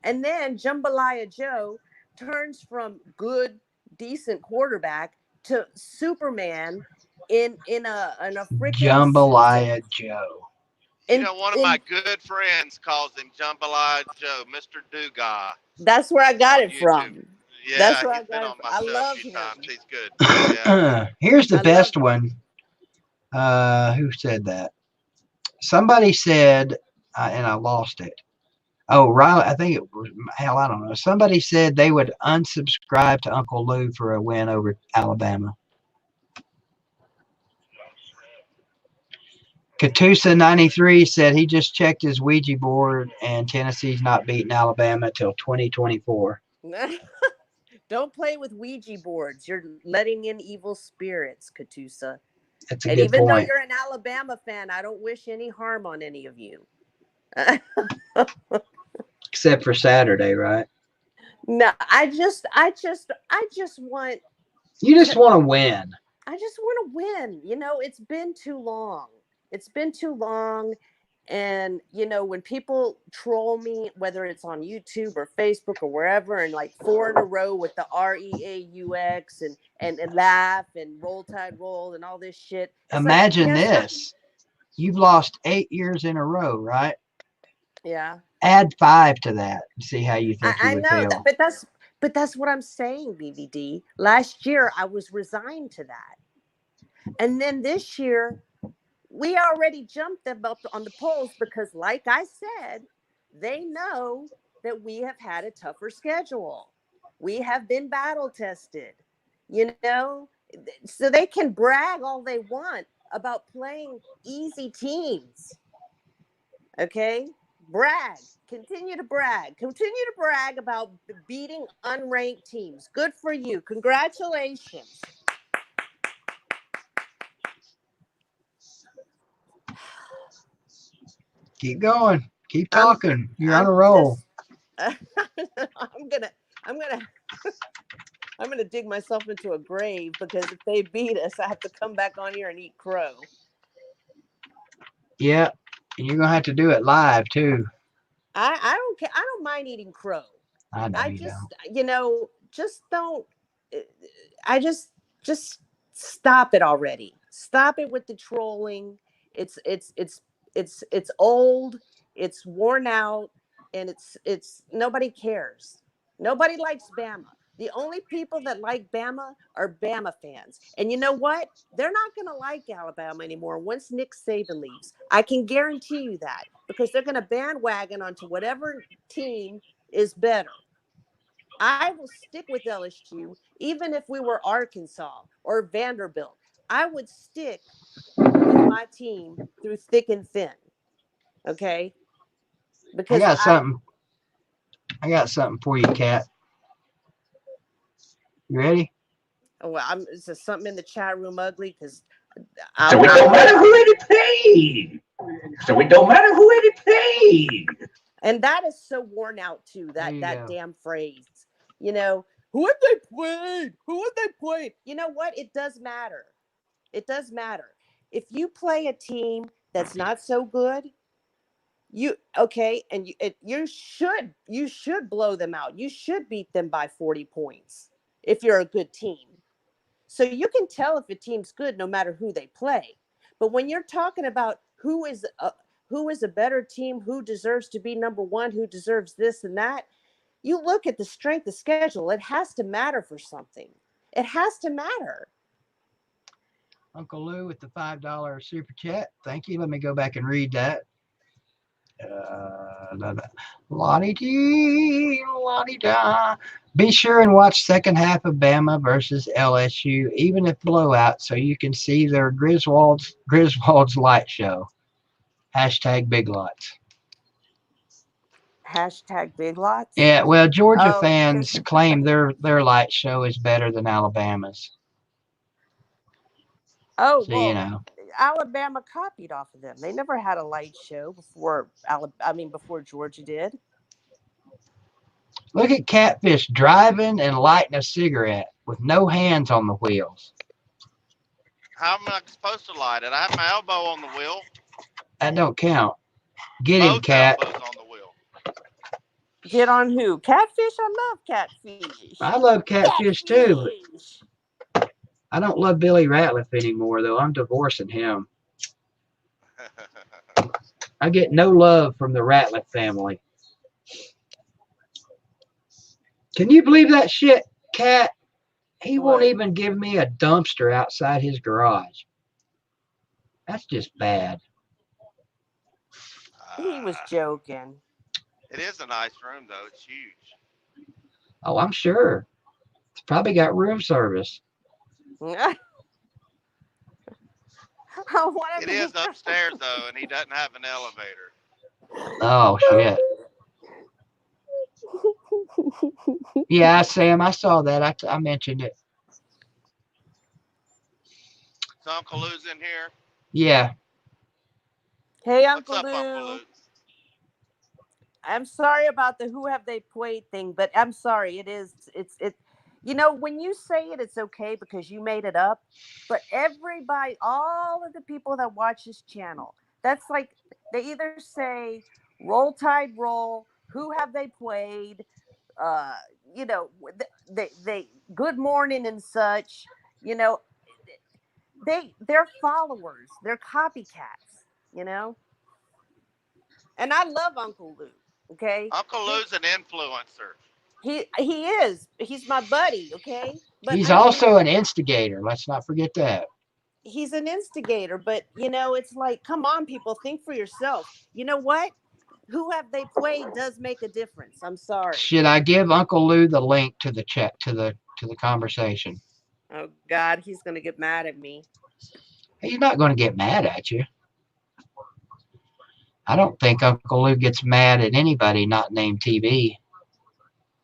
And then Jambalaya Joe turns from good, decent quarterback to Superman in a freaking Jambalaya Joe. One of my good friends calls him Jambalaya Joe, Mr. Dugas. That's where I got it from. Yeah, that's where he's been on my I show love a few him. times. He's good. Yeah. Here's the best one. Who said that? Somebody said, and I lost it. Oh, Riley, I think it was, hell, I don't know. Somebody said they would unsubscribe to Uncle Lou for a win over Alabama. Katusa93 said he just checked his Ouija board and Tennessee's not beating Alabama till 2024. Don't play with Ouija boards. You're letting in evil spirits, Katusa. That's a And good even point. though you're an Alabama fan, I don't wish any harm on any of you. Except for Saturday, right? No, I just want. You just want to win. I just want to win. You know, it's been too long. It's been too long. And, you know, when people troll me, whether it's on YouTube or Facebook or wherever, and like 4 in a row with the REAUX and laugh and roll tide roll and all this shit. Imagine this. You've lost 8 years in a row, right? Yeah. Add 5 to that and see how you think you would feel. But that's what I'm saying, BVD. Last year, I was resigned to that. And then this year, we already jumped them up on the polls because, like I said, they know that we have had a tougher schedule. We have been battle tested, you know, so they can brag all they want about playing easy teams. Okay? Brag. Continue to brag. Continue to brag about beating unranked teams. Good for you. Congratulations. Keep going. Keep talking. You're on a roll. I'm gonna dig myself into a grave because if they beat us, I have to come back on here and eat crow. Yeah, and you're gonna have to do it live too. I don't care. I don't mind eating crow. I just you know, just don't. I just stop it already. Stop it with the trolling. It's old. It's worn out, and it's nobody cares. Nobody likes Bama. The only people that like Bama are Bama fans. And you know what? They're not going to like Alabama anymore once Nick Saban leaves. I can guarantee you that because they're going to bandwagon onto whatever team is better. I will stick with LSU even if we were Arkansas or Vanderbilt. I would stick with my team through thick and thin. Okay? Because I got something for you, Kat. You ready? Oh, well, is there something in the chat room ugly? Because so it don't matter who it paid. So it don't matter who it paid. And that is so worn out too. That damn phrase. You know, who have they played? Who have they played? You know what? It does matter. It does matter. If you play a team that's not so good, and you should blow them out. You should beat them by 40 points if you're a good team. So you can tell if a team's good no matter who they play. But when you're talking about who is a better team, who deserves to be number one, who deserves this and that, you look at the strength of schedule. It has to matter for something. It has to matter. Uncle Lou with the $5 super chat. Thank you. Let me go back and read that. La-di-dee-la-di-da. Be sure and watch second half of Bama versus LSU, even if blowout, so you can see their Griswold's light show. Hashtag Big Lots. Hashtag Big Lots? Yeah, well, Georgia fans claim their light show is better than Alabama's. Oh, so, well, you know. Alabama copied off of them. They never had a light show before Georgia did. Look at Catfish driving and lighting a cigarette with no hands on the wheels. How am I supposed to light it? I have my elbow on the wheel. That don't count. Get Both him, Cat. elbows on the wheel. Get on who? Catfish? I love Catfish. I love Catfish too. But I don't love Billy Ratliff anymore, though. I'm divorcing him. I get no love from the Ratliff family. Can you believe that shit, Cat? He won't even give me a dumpster outside his garage. That's just bad. He was joking. It is a nice room though. It's huge. Oh, I'm sure. It's probably got room service. I want It to is be. upstairs though, and he doesn't have an elevator. Oh shit. Yeah, Sam, I saw that. I mentioned it. So Uncle Lou's in here. Yeah. Hey, What's Uncle up, Uncle Lou. Lou? I'm sorry about the who have they played thing, but I'm sorry. It. You know, when you say it, it's okay because you made it up. But everybody, all of the people that watch this channel, that's like they either say "Roll Tide, roll." Who have they played? Uh, you know, they good morning and such. You know, they're followers. They're copycats. You know, and I love Uncle Lou. Okay, Uncle Lou's an influencer. he is. He's my buddy. Okay, but He's I mean, also an instigator. Let's not forget that. he's an instigator. But you know, it's like, come on, people, think for yourself. You know what? Who have they played does make a difference. I'm sorry. Should I give Uncle Lou the link to the chat to the conversation? Oh God, he's gonna get mad at me. He's not going to get mad at you. I don't think Uncle Lou gets mad at anybody not named TV.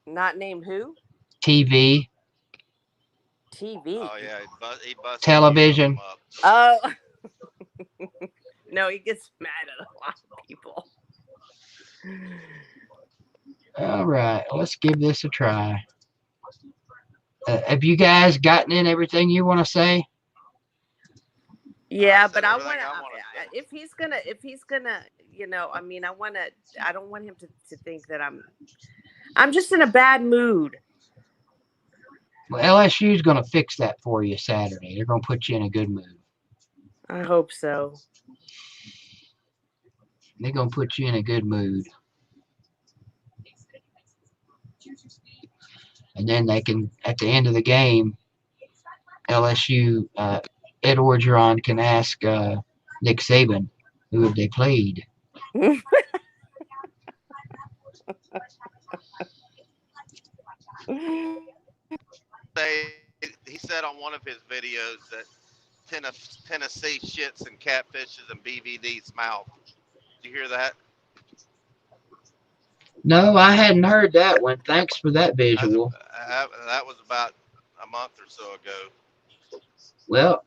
Not named who? TV, TV. Oh yeah, he busted television. up. Oh no, he gets mad at a lot of people. All right, let's give this a try. Have you guys gotten in everything you want to say? Yeah, said but I everything want I wanna say. to. If he's gonna, you know, I mean, I don't want him to think that I'm just in a bad mood. Well, LSU's going to fix that for you Saturday. They're going to put you in a good mood. I hope so. They're going to put you in a good mood. And then they can, at the end of the game, LSU, Ed Orgeron can ask Nick Saban, who have they played? He said on one of his videos that Tennessee shits and catfishes and BVD's mouth. Did you hear that? No, I hadn't heard that one. Thanks for that visual. That was about a month or so ago. Well,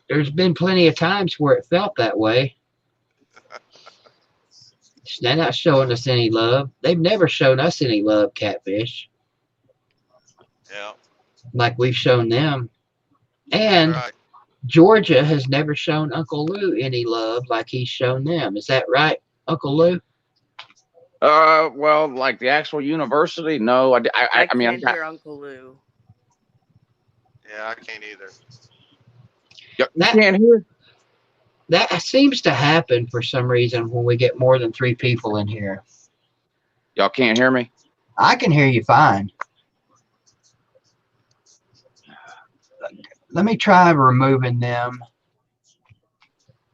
there's been plenty of times where it felt that way. They're not showing us any love. They've never shown us any love, Catfish, Yeah, like we've shown them. And right. Georgia has never shown Uncle Lou any love like he's shown them. Is that right, Uncle Lou? Well, like the actual university, no. I I mean, can't hear Uncle Lou. Yeah, I can't either. you can't hear. That seems to happen for some reason when we get more than 3 people in here. Y'all can't hear me. I can hear you fine. Let me try removing them.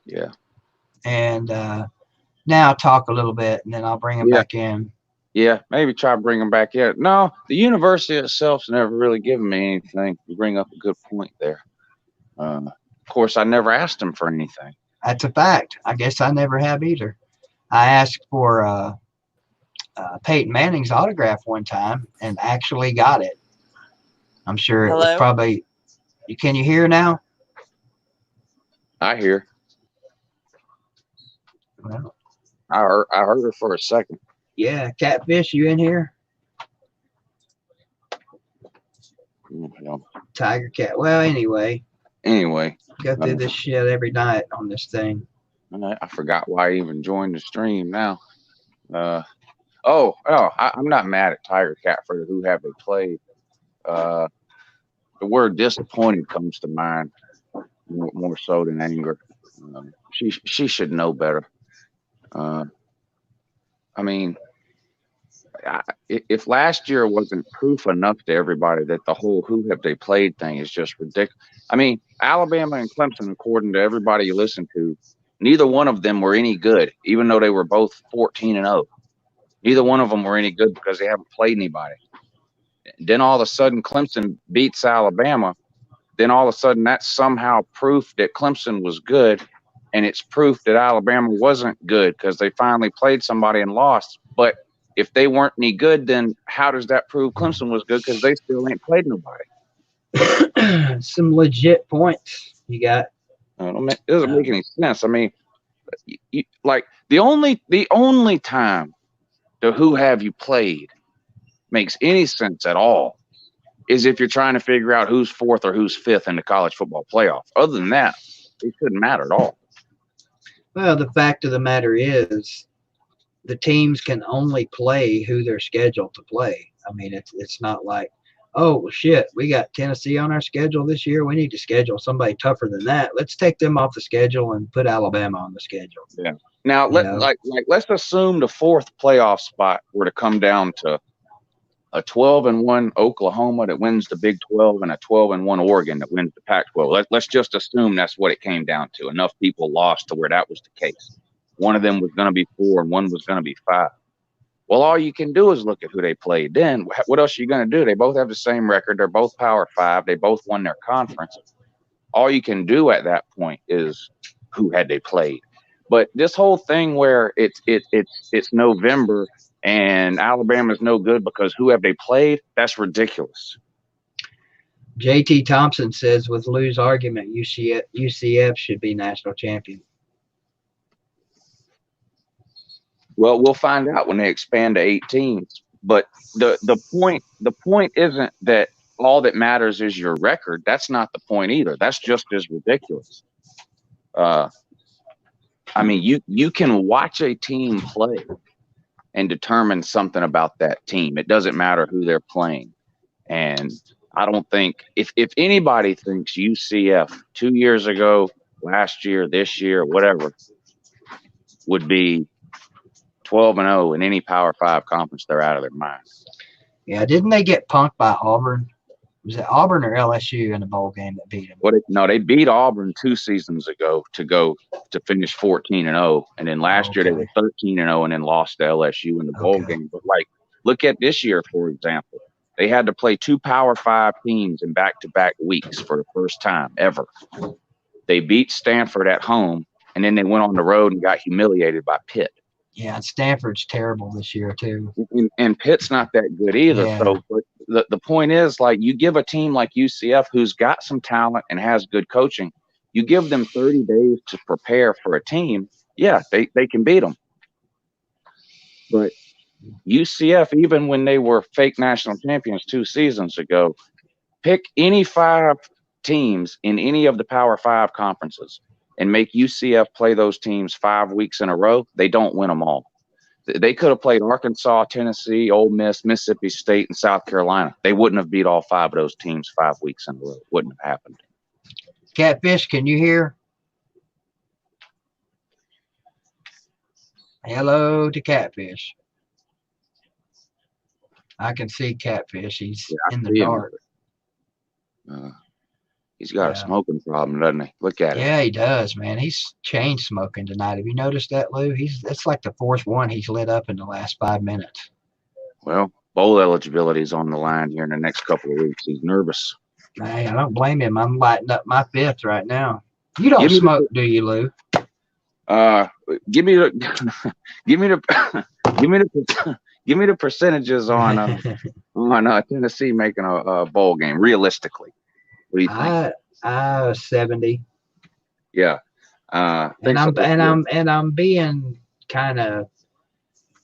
Yeah. And now talk a little bit, and then I'll bring them back in. Yeah, maybe try to bring them back in. No, the university itself's never really given me anything. You bring up a good point there. Of course, I never asked them for anything. That's a fact. I guess I never have either. I asked for Peyton Manning's autograph one time and actually got it. I'm sure it was probably. Can you hear now? I hear. Well, I heard her for a second. Yeah, Catfish, you in here? Tiger Cat. Well, anyway. Go through this shit every night on this thing. I forgot why I even joined the stream now. I'm not mad at Tiger Cat for who have they played. The word disappointed comes to mind more so than anger. She should know better. I mean, if last year wasn't proof enough to everybody that the whole who have they played thing is just ridiculous. I mean, Alabama and Clemson, according to everybody you listen to, neither one of them were any good, even though they were both 14-0. Neither one of them were any good because they haven't played anybody. Then all of a sudden, Clemson beats Alabama. Then all of a sudden, that's somehow proof that Clemson was good, and it's proof that Alabama wasn't good because they finally played somebody and lost. But if they weren't any good, then how does that prove Clemson was good? Because they still ain't played nobody. Some legit points you got. It doesn't make any sense. I mean, like the only time the who have you played makes any sense at all is if you're trying to figure out who's fourth or who's fifth in the college football playoff. Other than that, it shouldn't matter at all. Well, the fact of the matter is the teams can only play who they're scheduled to play. I mean, it's not like, oh, shit, we got Tennessee on our schedule this year. We need to schedule somebody tougher than that. Let's take them off the schedule and put Alabama on the schedule. Yeah. Now, let's assume the fourth playoff spot were to come down to a 12-1 Oklahoma that wins the Big 12 and a 12-1 Oregon that wins the Pac-12. Let's just assume that's what it came down to. Enough people lost to where that was the case. One of them was going to be 4 and one was going to be 5. Well, all you can do is look at who they played. Then what else are you going to do? They both have the same record. They're both Power 5. They both won their conference. All you can do at that point is who had they played. But this whole thing where it's November and Alabama's no good because who have they played? That's ridiculous. JT Thompson says with Lou's argument, UCF should be national champion. Well, we'll find out when they expand to 8 teams. But the point isn't that all that matters is your record. That's not the point either. That's just as ridiculous. I mean, you can watch a team play and determine something about that team. It doesn't matter who they're playing. And I don't think if anybody thinks UCF 2 years ago, last year, this year, whatever, would be 12-0 in any Power 5 conference, they're out of their mind. Yeah, didn't they get punked by Auburn? Was it Auburn or LSU in the bowl game that beat them? No, they beat Auburn 2 seasons ago to finish 14-0, and then last year they were 13-0 and then lost to LSU in the bowl game. But like, look at this year, for example. They had to play 2 Power 5 teams in back-to-back weeks for the first time ever. They beat Stanford at home, and then they went on the road and got humiliated by Pitt. Yeah, and Stanford's terrible this year too. And Pitt's not that good either. Yeah. So the point is, like, you give a team like UCF who's got some talent and has good coaching, you give them 30 days to prepare for a team. Yeah, they can beat them. But UCF, even when they were fake national champions 2 seasons ago, pick any 5 teams in any of the Power 5 conferences and make UCF play those teams 5 weeks in a row, they don't win them all. They could have played Arkansas, Tennessee, Ole Miss, Mississippi State, and South Carolina. They wouldn't have beat all 5 of those teams 5 weeks in a row. It wouldn't have happened. Catfish, can you hear? Hello to Catfish. I can see Catfish. He's in the dark. He's got a smoking problem, doesn't he? Look at him. Yeah, he does, man. He's chain smoking tonight. Have you noticed that, Lou? That's like the 4th one he's lit up in the last 5 minutes. Well, bowl eligibility is on the line here in the next couple of weeks. He's nervous. Hey, I don't blame him. I'm lighting up my 5th right now. You don't smoke, do you, Lou? Give me the percentages on Tennessee making a bowl game realistically. What do you think? 70. Yeah. I'm being kind of,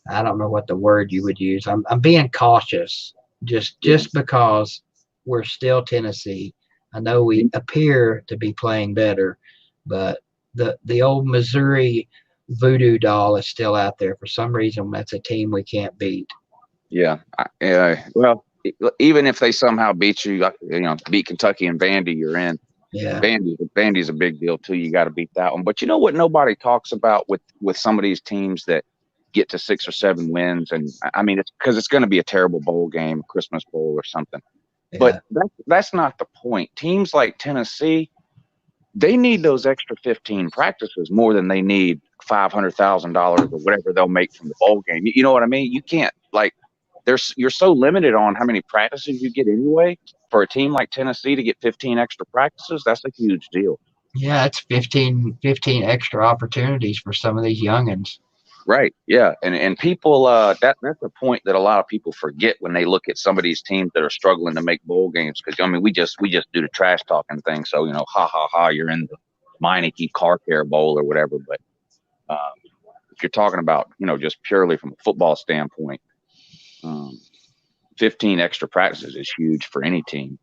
I don't know what the word you would use. I'm being cautious just because we're still Tennessee. I know we appear to be playing better, but the old Missouri voodoo doll is still out there. For some reason, that's a team we can't beat. Yeah. Well, even if they somehow beat you, beat Kentucky and Vandy, you're in. Yeah. Vandy's a big deal too. You got to beat that one. But you know what nobody talks about with some of these teams that get to 6 or 7 wins. And I mean, it's because it's going to be a terrible bowl game, Christmas Bowl or something. Yeah. But that's not the point. Teams like Tennessee, they need those extra 15 practices more than they need $500,000 or whatever they'll make from the bowl game. You know what I mean? You can't, like, you're so limited on how many practices you get anyway. For a team like Tennessee to get 15 extra practices, that's a huge deal. Yeah, it's 15 extra opportunities for some of these youngins. Right. Yeah. And people, that's a point that a lot of people forget when they look at some of these teams that are struggling to make bowl games. Because I mean, we just do the trash talking thing. So, you know, you're in the Meineke Car Care Bowl or whatever. But if you're talking about, you know, just purely from a football standpoint, 15 extra practices is huge for any team.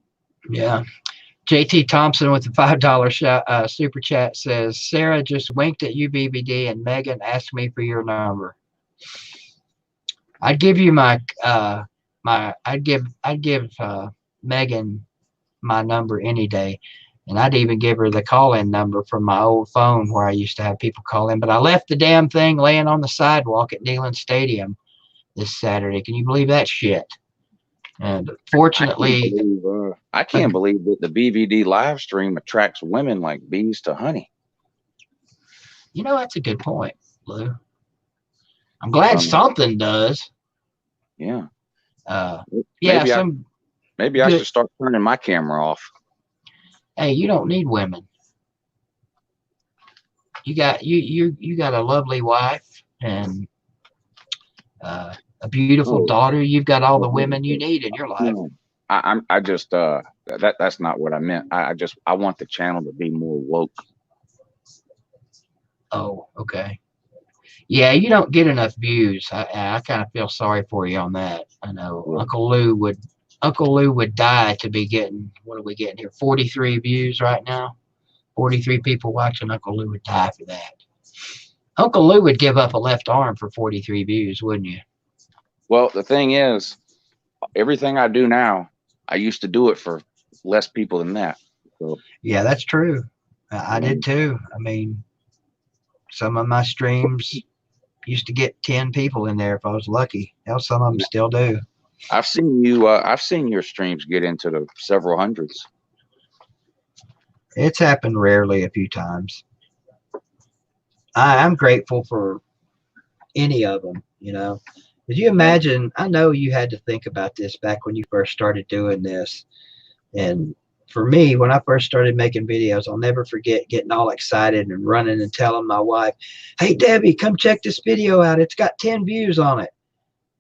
Yeah. JT Thompson with the $5 super chat says, Sarah just winked at UBBD and Megan asked me for your number. I'd give you I'd give Megan my number any day. And I'd even give her the call-in number from my old phone where I used to have people call in. But I left the damn thing laying on the sidewalk at Neyland Stadium this Saturday. Can you believe that shit? And fortunately, I can't believe that the BVD live stream attracts women like bees to honey. You know, that's a good point, Lou. I'm glad something does. Yeah. Maybe I should start turning my camera off. Hey, you don't need women. You got a lovely wife and a beautiful daughter. You've got all the women you need in your life. I just that's not what I meant. I want the channel to be more woke. Oh, okay. Yeah, you don't get enough views. I kind of feel sorry for you on that. I know Uncle Lou would die to be getting, what are we getting here? 43 views right now. 43 people watching. Uncle Lou would die for that. Uncle Lou would give up a left arm for 43 views, wouldn't you? Well, the thing is, everything I do now, I used to do it for less people than that. So, yeah, that's true. I did too. I mean, some of my streams used to get 10 people in there if I was lucky. Now some of them still do. I've seen your streams get into the several hundreds. It's happened rarely, a few times. I'm grateful for any of them, you know. Did you imagine, I know you had to think about this back when you first started doing this. And for me, when I first started making videos, I'll never forget getting all excited and running and telling my wife, hey, Debbie, come check this video out. It's got 10 views on it.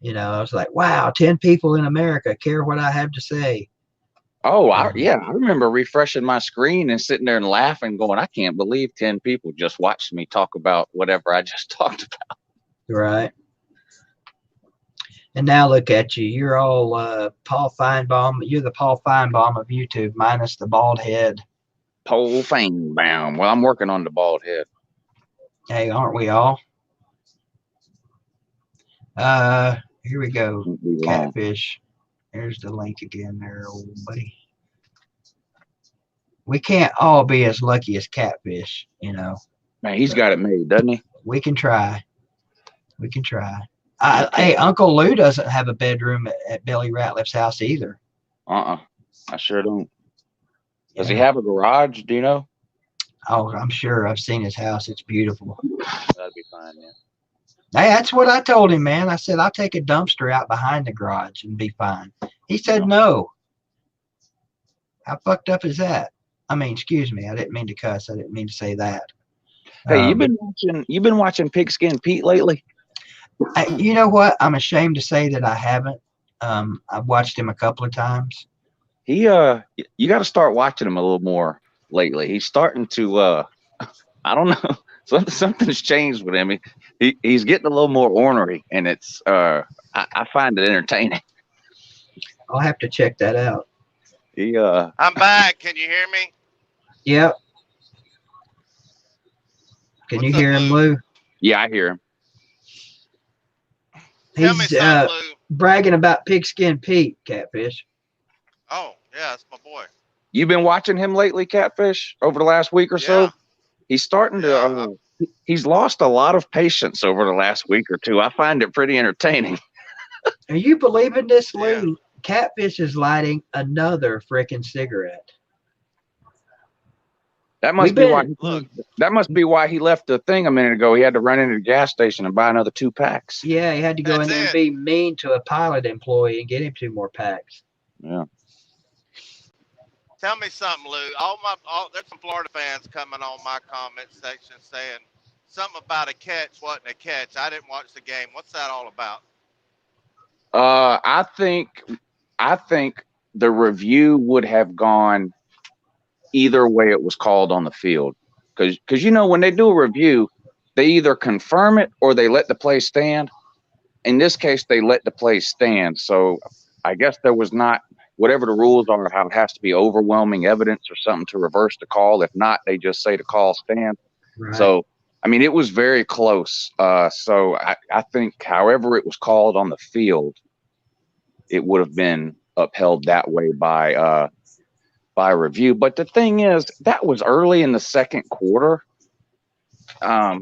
You know, I was like, wow, 10 people in America care what I have to say. Oh, I remember refreshing my screen and sitting there and laughing, going, I can't believe 10 people just watched me talk about whatever I just talked about. Right. And now look at you. You're all Paul Feinbaum. You're the Paul Feinbaum of YouTube, minus the bald head. Paul Feinbaum. Well, I'm working on the bald head. Hey, aren't we all? Here we go. Catfish. There's the link again there, old buddy. We can't all be as lucky as Catfish, you know. Man, he's got it made, doesn't he? We can try. We can try. Hey, Uncle Lou doesn't have a bedroom at Billy Ratliff's house either. I sure don't. Does he have a garage? Do you know? Oh, I'm sure. I've seen his house. It's beautiful. That'd be fine, yeah. Hey, that's what I told him, man. I said, I'll take a dumpster out behind the garage and be fine. He said no. How fucked up is that? I mean, excuse me. I didn't mean to cuss. I didn't mean to say that. Hey, you've been watching Pigskin Pete lately? You know what? I'm ashamed to say that I haven't. I've watched him a couple of times. You got to start watching him a little more lately. He's starting to, I don't know, something's changed with him. He's getting a little more ornery, and it's, I find it entertaining. I'll have to check that out. I'm back. Can you hear me? Yep. Can you hear him, Lou? Yeah, I hear him. He's bragging about Pigskin Pete, Catfish. Oh, yeah, that's my boy. You've been watching him lately, Catfish, over the last week or so? He's starting to he's lost a lot of patience over the last week or two. I find it pretty entertaining. Are you believing this, Lou? Yeah. Catfish is lighting another freaking cigarette. That must We've be why. been Look, That must be why he left the thing a minute ago. He had to run into the gas station and buy another 2 packs. yeah, he had to go in that's there and it. be mean to a pilot employee and get him 2 more packs. Yeah. Tell me something, Lou. There's some Florida fans coming on my comment section saying something about a catch wasn't a catch. I didn't watch the game. What's that all about? I think the review would have gone either way it was called on the field, because when they do a review, they either confirm it or they let the play stand. In this case, they let the play stand. So I guess there was not, whatever the rules are, how it has to be overwhelming evidence or something to reverse the call. If not, they just say the call stands. Right. So, I mean, it was very close. So I think however it was called on the field, it would have been upheld that way by review. But the thing is, that was early in the second quarter. I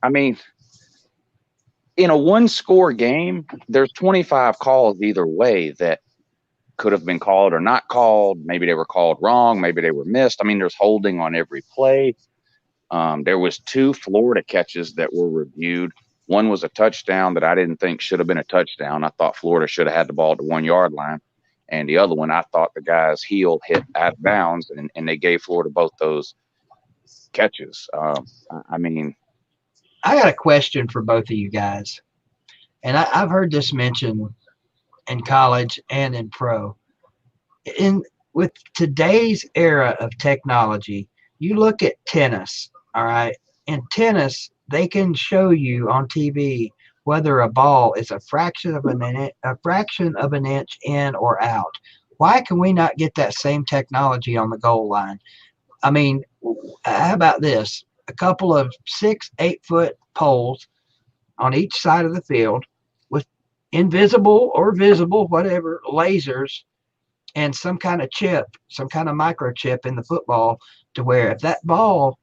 mean, in a 1-score game, there's 25 calls either way that could have been called or not called. Maybe they were called wrong. Maybe they were missed. I mean, there's holding on every play. There was 2 Florida catches that were reviewed. One was a touchdown that I didn't think should have been a touchdown. I thought Florida should have had the ball at the 1-yard line. And the other one, I thought the guy's heel hit out of bounds, and they gave Florida both those catches. I mean, I got a question for both of you guys. And I've heard this mentioned in college and in pro. With today's era of technology, you look at tennis, all right? In tennis, they can show you on TV whether a ball is a fraction of an inch in or out. Why can we not get that same technology on the goal line? I mean, how about this? A couple of 6-8 foot poles on each side of the field with invisible or visible, whatever, lasers and some kind of chip, some kind of microchip in the football, to where if that ball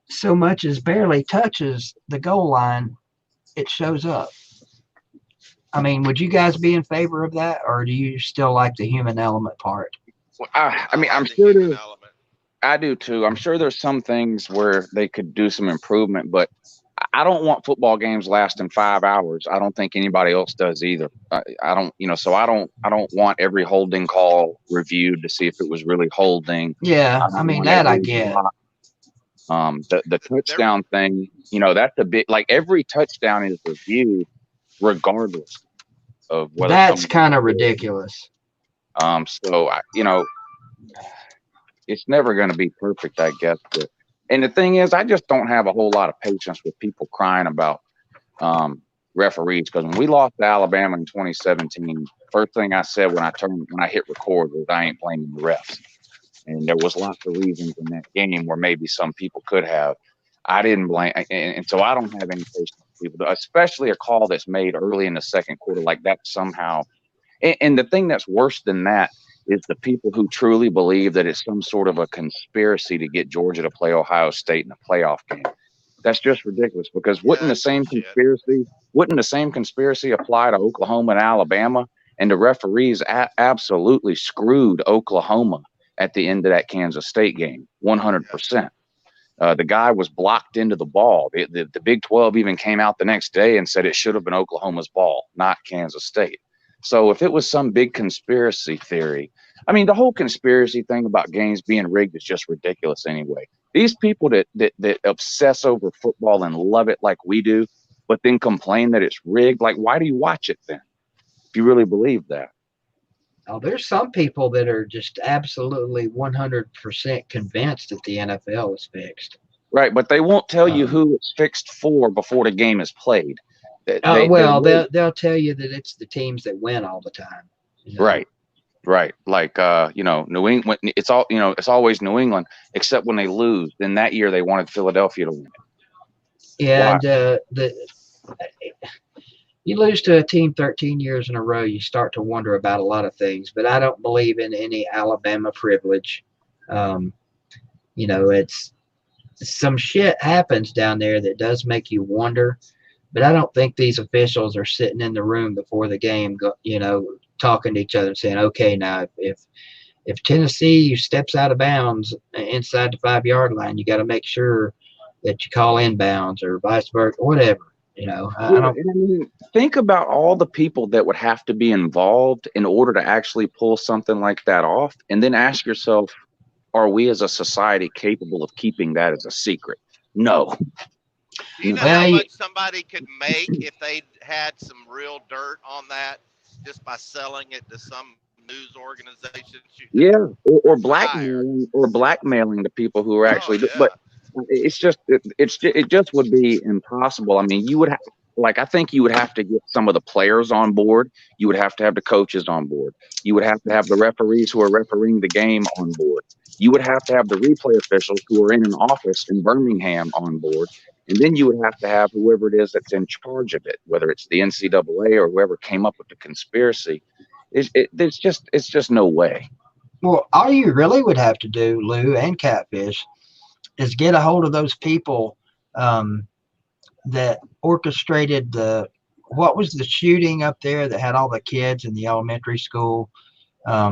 so much as barely touches the goal line, it shows up. I mean, would you guys be in favor of that, or do you still like the human element part? I mean, like I'm the sure human there's, element. I do too. I'm sure there's some things where they could do some improvement, but I don't want football games lasting 5 hours. I don't think anybody else does either. I don't, so I don't want every holding call reviewed to see if it was really holding. Yeah, I I don't mean, want that I every get. block. The There, touchdown thing, that's a bit like every touchdown is reviewed regardless of whether That's someone. kind of ridiculous. So it's never going to be perfect, I guess. And the thing is, I just don't have a whole lot of patience with people crying about referees, because when we lost to Alabama in 2017, first thing I said when I hit record was I ain't blaming the refs. And there was lots of reasons in that game where maybe some people could have. I didn't blame, and so I don't have any patience with people, especially a call that's made early in the second quarter like that somehow. And the thing that's worse than that is the people who truly believe that it's some sort of a conspiracy to get Georgia to play Ohio State in a playoff game. That's just ridiculous, because wouldn't the that's same bullshit. conspiracy apply to Oklahoma and Alabama? And the referees absolutely screwed Oklahoma at the end of that Kansas State game, 100%. The guy was blocked into the ball. The Big 12 even came out the next day and said it should have been Oklahoma's ball, not Kansas State. So if it was some big conspiracy theory, I mean, the whole conspiracy thing about games being rigged is just ridiculous anyway. These people that obsess over football and love it like we do, but then complain that it's rigged, like, why do you watch it then if you really believe that? Oh, there's some people that are just absolutely 100% convinced that the NFL is fixed. Right, but they won't tell you who it's fixed for before the game is played. Well, they'll tell you that it's the teams that win all the time. Right. Like New England. It's always New England, except when they lose. Then that year they wanted Philadelphia to win it. Yeah, and you lose to a team 13 years in a row, you start to wonder about a lot of things. But I don't believe in any Alabama privilege. It's some shit happens down there that does make you wonder. But I don't think these officials are sitting in the room before the game, talking to each other and saying, "Okay, now if Tennessee steps out of bounds inside the 5 yard line, you got to make sure that you call inbounds or vice versa, whatever." I don't. And I mean, think about all the people that would have to be involved in order to actually pull something like that off, and then ask yourself, are we as a society capable of keeping that as a secret? No. Do you know Well, how much somebody could make if they had some real dirt on that just by selling it to some news organization? Yeah, or Fire. blackmailing the people who are Oh actually. yeah. But it just would be impossible. I mean, you would have, like, I think you would have to get some of the players on board. You would have to have the coaches on board. You would have to have the referees who are refereeing the game on board. You would have to have the replay officials who are in an office in Birmingham on board. And then you would have to have whoever it is that's in charge of it, whether it's the NCAA or whoever came up with the conspiracy. It's just no way. Well, all you really would have to do, Lou and Catfish, is get a hold of those people um, that orchestrated what was the shooting up there that had all the kids in the elementary school,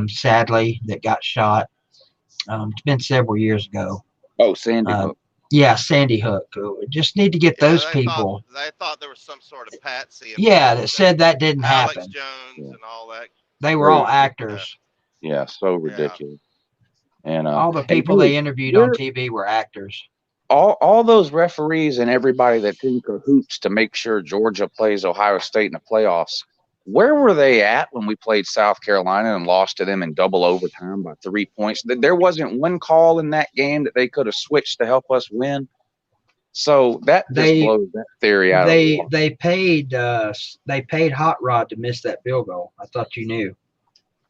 sadly, that got shot. It's been several years ago. Oh, Sandy Uh, Hook. yeah, Sandy Hook. Just need to get Yeah, those people. they thought there was some sort of patsy Yeah, that involved, said that didn't Alex happen. Jones Yeah. and all that. They were all So actors. yeah, so Yeah. ridiculous. And All the and people hey, they interviewed on where TV were actors. all those referees and everybody that's in cahoots to make sure Georgia plays Ohio State in the playoffs, where were they at when we played South Carolina and lost to them in double overtime by 3 points? There wasn't one call in that game that they could have switched to help us win. So that just They blows that theory out of the they water. they paid Hot Rod to miss that field goal. I thought you knew.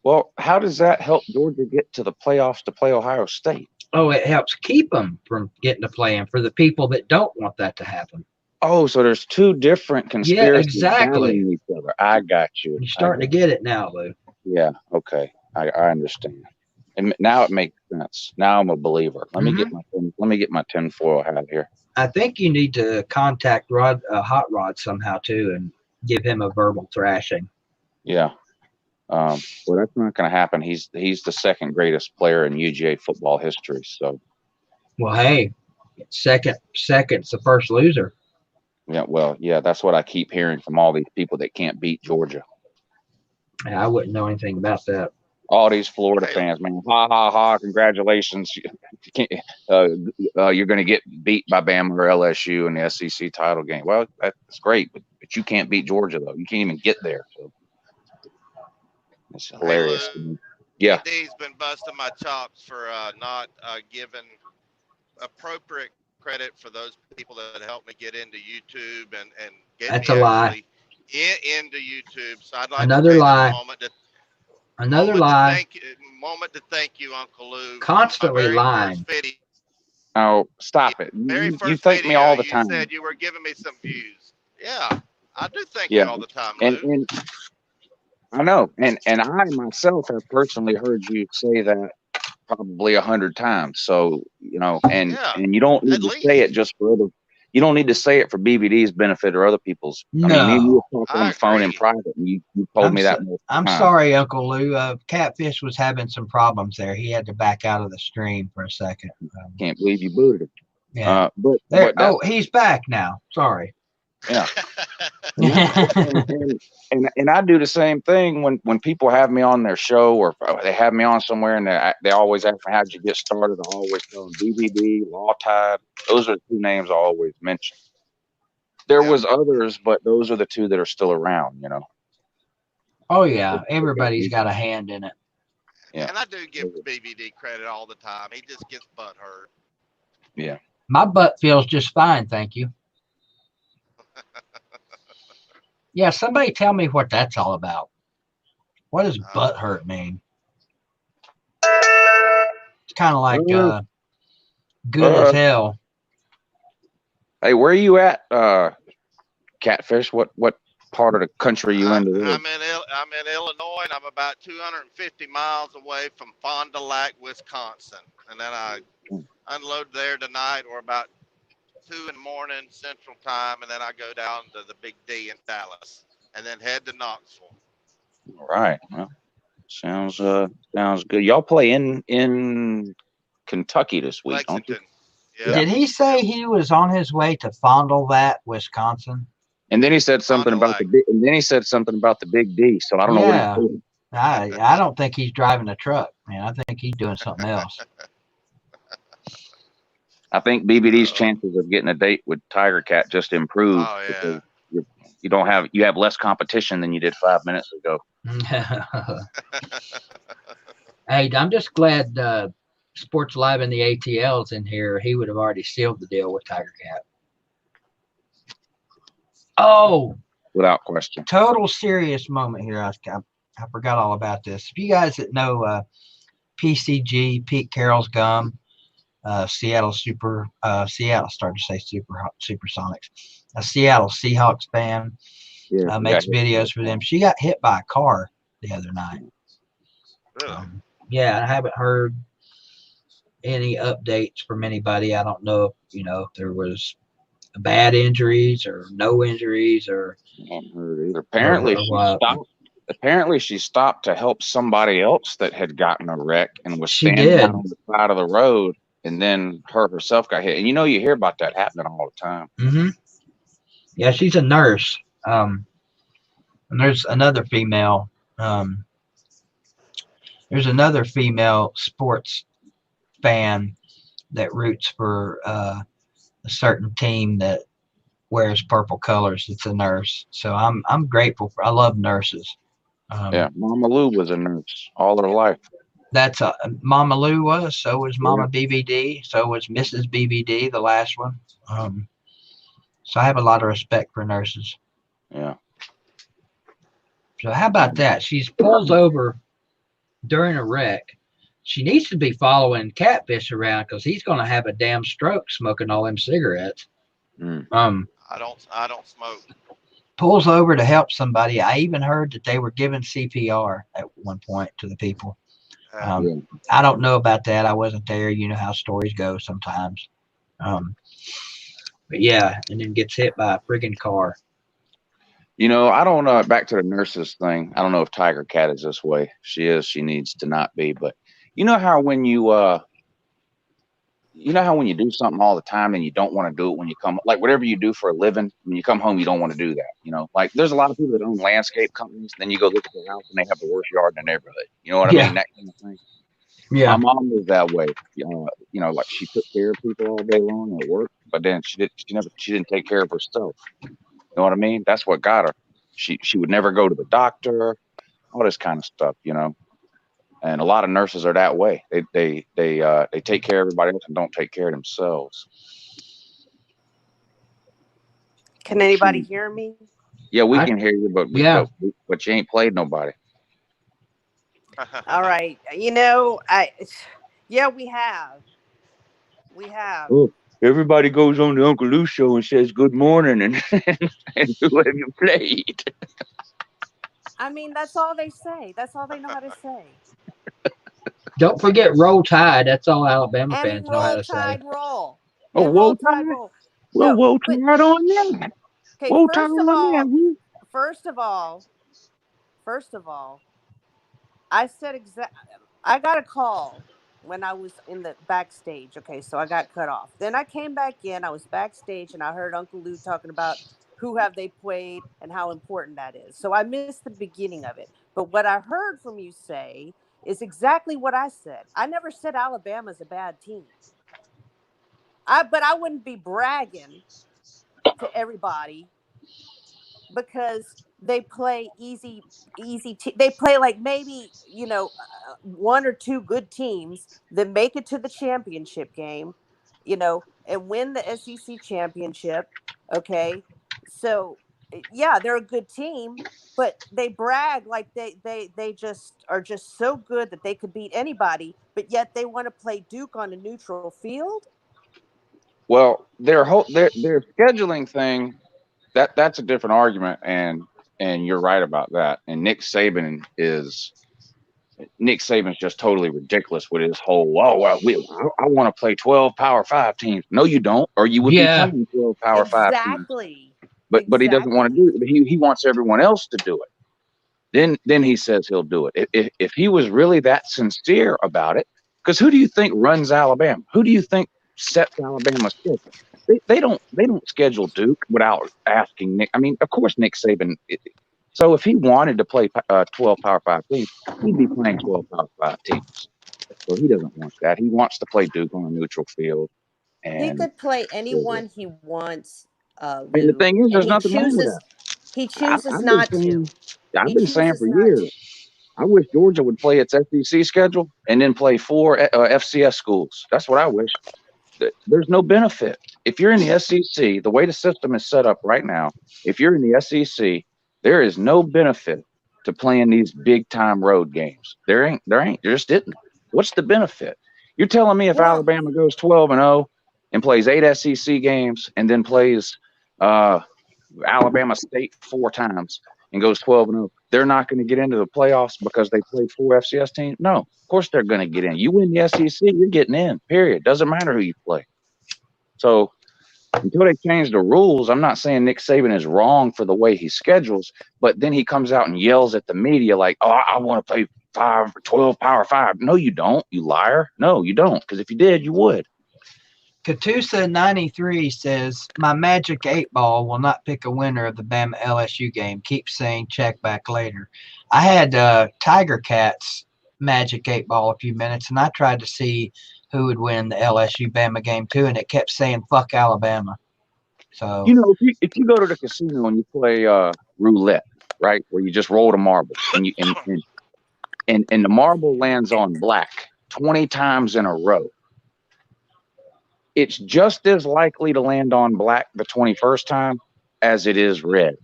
Well, how does that help Georgia get to the playoffs to play Ohio State? Oh, it helps keep them from getting to playing for the people that don't want that to happen. Oh, so there's two different Yeah, conspiracies exactly. battling each other. I got you. You're starting to get it now, Lou. Yeah. Okay. I understand. And now it makes sense. Now I'm a believer. Let me get my tinfoil hat here. I think you need to contact Hot Rod somehow too, and give him a verbal thrashing. Yeah. Well, that's not going to happen. He's the second greatest player in UGA football history. So. Well, hey, second's the first loser. Yeah. Well, yeah. That's what I keep hearing from all these people that can't beat Georgia. I wouldn't know anything about that. All these Florida fans, man, ha ha ha! Congratulations, you're going to get beat by Bama or LSU in the SEC title game. Well, that's great, but you can't beat Georgia though. You can't even get there. So it's hilarious. Hey, Lou, yeah, DD's been busting my chops for not giving appropriate credit for those people that helped me get into YouTube and get That's me a lie. into YouTube. So I'd like Another to take lie. this moment to Another lie. Moment to thank you, Uncle Lou. Constantly lying. Oh, stop it! You thank me all the time. You said you were giving me some views. Yeah, I do thank you all the time, Lou. And I know, and I myself have personally heard you say that probably 100 times. So and you don't need to say it just for other. You don't need to say it for BBD's benefit or other people's. No. I mean, me and you were talking on the phone in private, and you told me that. I'm sorry, Uncle Lou. Catfish was having some problems there. He had to back out of the stream for a second. Can't believe you booted him. Yeah. But he's back now. Sorry. Yeah. and I do the same thing when people have me on their show or they have me on somewhere and they always ask me how'd you get started. I always tell them DVD, Law Tide. Those are the two names I always mention. There was others, but those are the two that are still around. Oh yeah, everybody's got a hand in it. Yeah. And I do give BBD credit all the time. He just gets butt hurt. Yeah. My butt feels just fine, thank you. Yeah, somebody tell me what that's all about. What does butt hurt mean? It's kind of like good as hell. Hey, where are you at, Catfish? What part of the country are you in? I'm in Illinois, and I'm about 250 miles away from Fond du Lac, Wisconsin. And then unload there tonight, or about 2 in the morning Central Time, and then I go down to the Big D in Dallas, and then head to Knoxville. All right. Well, sounds good. Y'all play in Kentucky this week, don't you? Lexington. Yep. Did he say he was on his way to Fond du Lac, Wisconsin? And then he said something about the big. And then he said something about the Big D. So I don't know what he's doing. I don't think he's driving a truck, man. I think he's doing something else. I think BBD's chances of getting a date with Tiger Cat just improved. Oh yeah. You have less competition than you did 5 minutes ago. Hey, I'm just glad Sports Live and the ATL's in here. He would have already sealed the deal with Tiger Cat. Oh, without question. Total serious moment here. I forgot all about this. If you guys that know PCG, Pete Carroll's Gum, Seattle started to say Supersonics. A Seattle Seahawks fan, makes videos for them. She got hit by a car the other night. Really? Yeah, I haven't heard any updates from anybody. I don't know if there was bad injuries or no injuries or. I haven't heard either. Apparently she stopped to help somebody else that had gotten a wreck and was standing on the side of the road, and then herself got hit. And you hear about that happening all the time. Mm-hmm. Yeah, she's a nurse. And there's another female. There's another female sports fan that roots for a certain team that wears purple colors. It's a nurse. So I'm grateful I love nurses. Mama Lou was a nurse all her life. That's Mama Lou was. So was Mama BBD. So was Mrs. BBD, the last one. So I have a lot of respect for nurses. Yeah. So how about that? She pulls over during a wreck. She needs to be following Catfish around because he's going to have a damn stroke smoking all them cigarettes. Mm. I don't smoke. Pulls over to help somebody. I even heard that they were giving CPR at one point to the people. I don't know about that. I wasn't there. You know how stories go sometimes. But yeah, and then gets hit by a friggin' car. I don't know. Back to the nurses thing. I don't know if Tiger Cat is this way. She is. She needs to not be. But you know how when you do something all the time and you don't want to do it when you come, like whatever you do for a living, when you come home, you don't want to do that. Like there's a lot of people that own landscape companies. Then you go look at their house and they have the worst yard in the neighborhood. You know what I mean? That kind of thing. Yeah. My mom was that way. Like she took care of people all day long at work, but then she didn't take care of herself. You know what I mean? That's what got her. She would never go to the doctor, all this kind of stuff, And a lot of nurses are that way. They take care of everybody else and don't take care of themselves. Can anybody hear me? Yeah, we can hear you, but you ain't played nobody. All right. We have. Oh, everybody goes on the Uncle Lou show and says good morning and who have you played? I mean, that's all they say. That's all they know how to say. Don't forget Roll Tide. That's all Alabama fans know how to say. Roll Tide, roll. Oh, Roll Tide, roll. Well, Roll Tide on that. Okay, first of all, I said I got a call when I was in the backstage. Okay, so I got cut off. Then I came back in. I was backstage, and I heard Uncle Lou talking about who have they played and how important that is. So I missed the beginning of it. But what I heard from you say is exactly what I said. I never said Alabama's a bad team. But I wouldn't be bragging to everybody because they play easy. They play like maybe, one or two good teams that make it to the championship game, and win the SEC championship. Okay. So yeah, they're a good team, but they brag like they just are just so good that they could beat anybody, but yet they want to play Duke on a neutral field. Well, their scheduling thing, that's a different argument, and you're right about that. And Nick Saban is Nick Saban's just totally ridiculous with his whole, oh, well, I want to play 12 Power 5 teams. No, you don't, or you would be playing 12 Power 5 teams. Exactly. But he doesn't want to do it. He wants everyone else to do it. Then he says he'll do it. If he was really that sincere about it, because who do you think runs Alabama? Who do you think sets Alabama's schedule? They don't schedule Duke without asking Nick. I mean, of course, Nick Saban. So if he wanted to play 12 Power 5 teams, he'd be playing 12 Power 5 teams. So he doesn't want that. He wants to play Duke on a neutral field. And He could play anyone he wants, and the Lou, thing is, and there's nothing wrong with that. he chooses I've not to. I've been saying for years, I wish Georgia would play its SEC schedule and then play 4 FCS schools. That's what I wish. There's no benefit. If you're in the SEC, the way the system is set up right now, if you're in the SEC, there is no benefit to playing these big time road games. There just isn't. What's the benefit? You're telling me if Alabama goes 12-0 and plays 8 SEC games and then plays Alabama State 4 times and goes 12-0, they're not going to get into the playoffs because they played 4 FCS teams? No, of course they're going to get in. You win the SEC, you're getting in, period. Doesn't matter who you play. So until they change the rules, I'm not saying Nick Saban is wrong for the way he schedules, but then he comes out and yells at the media like, oh, I want to play 12 Power 5. No, you don't, you liar. No, you don't, because if you did, you would. Katusa93 says, my magic 8 ball will not pick a winner of the Bama LSU game. Keep saying check back later. I had Tiger Cats magic 8 ball a few minutes, and I tried to see who would win the LSU Bama game too, and it kept saying fuck Alabama. So if you go to the casino and you play roulette, right, where you just roll the marble and the marble lands on black 20 times in a row, it's just as likely to land on black the 21st time as it is red.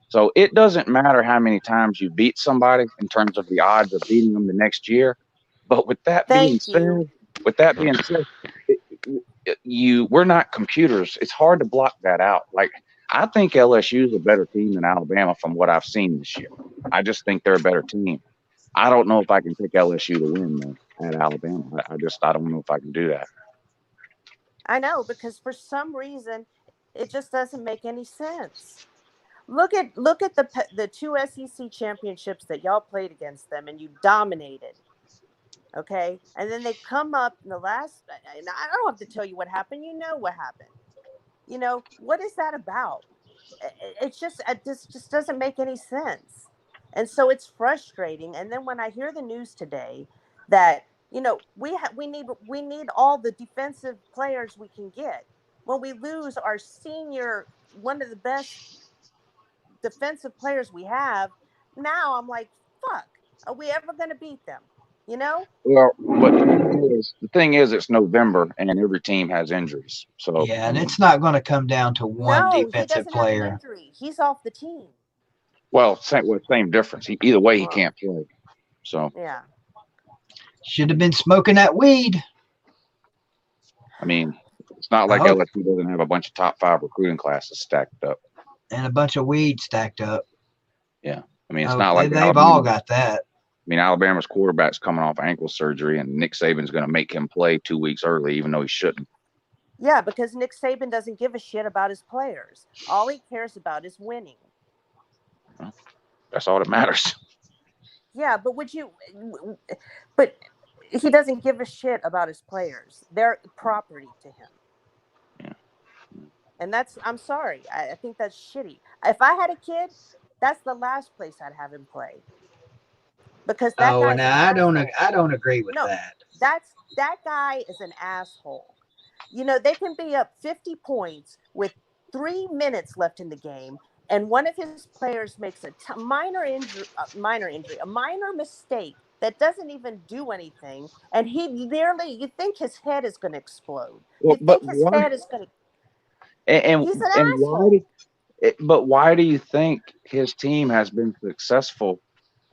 So it doesn't matter how many times you beat somebody in terms of the odds of beating them the next year. But with that being said, we're not computers. It's hard to block that out. Like, I think LSU is a better team than Alabama from what I've seen this year. I just think they're a better team. I don't know if I can pick LSU to win though at Alabama. I don't know if I can do that. I know, because for some reason it just doesn't make any sense. Look at the 2 SEC championships that y'all played against them, and you dominated. Okay, and then they come up in the last. And I don't have to tell you what happened. You know what happened. You know what is that about? It's just this just doesn't make any sense, and so it's frustrating. And then when I hear the news today that we need all the defensive players we can get. When we lose our senior, one of the best defensive players we have, now I'm like, fuck, are we ever going to beat them? Well, but the thing is, it's November and every team has injuries. So yeah, and it's not going to come down to one defensive player. Have an injury. He's off the team. Well, same difference. Either way, he can't play. So yeah. Should have been smoking that weed. I mean, it's not like LSU doesn't have a bunch of top 5 recruiting classes stacked up. And a bunch of weed stacked up. Yeah. I mean, it's not like they've all got that. I mean, Alabama's quarterback's coming off ankle surgery, and Nick Saban's going to make him play 2 weeks early, even though he shouldn't. Yeah, because Nick Saban doesn't give a shit about his players. All he cares about is winning. Well, that's all that matters. Yeah, but he doesn't give a shit about his players. They're property to him. Yeah. And I'm sorry. I think that's shitty. If I had a kid, that's the last place I'd have him play. Because I don't agree with that. That guy is an asshole. They can be up 50 points with 3 minutes left in the game, and one of his players makes a minor mistake that doesn't even do anything, and you think his head is going to explode. Well, you think his head is going to. And he's an asshole. Why do you think his team has been successful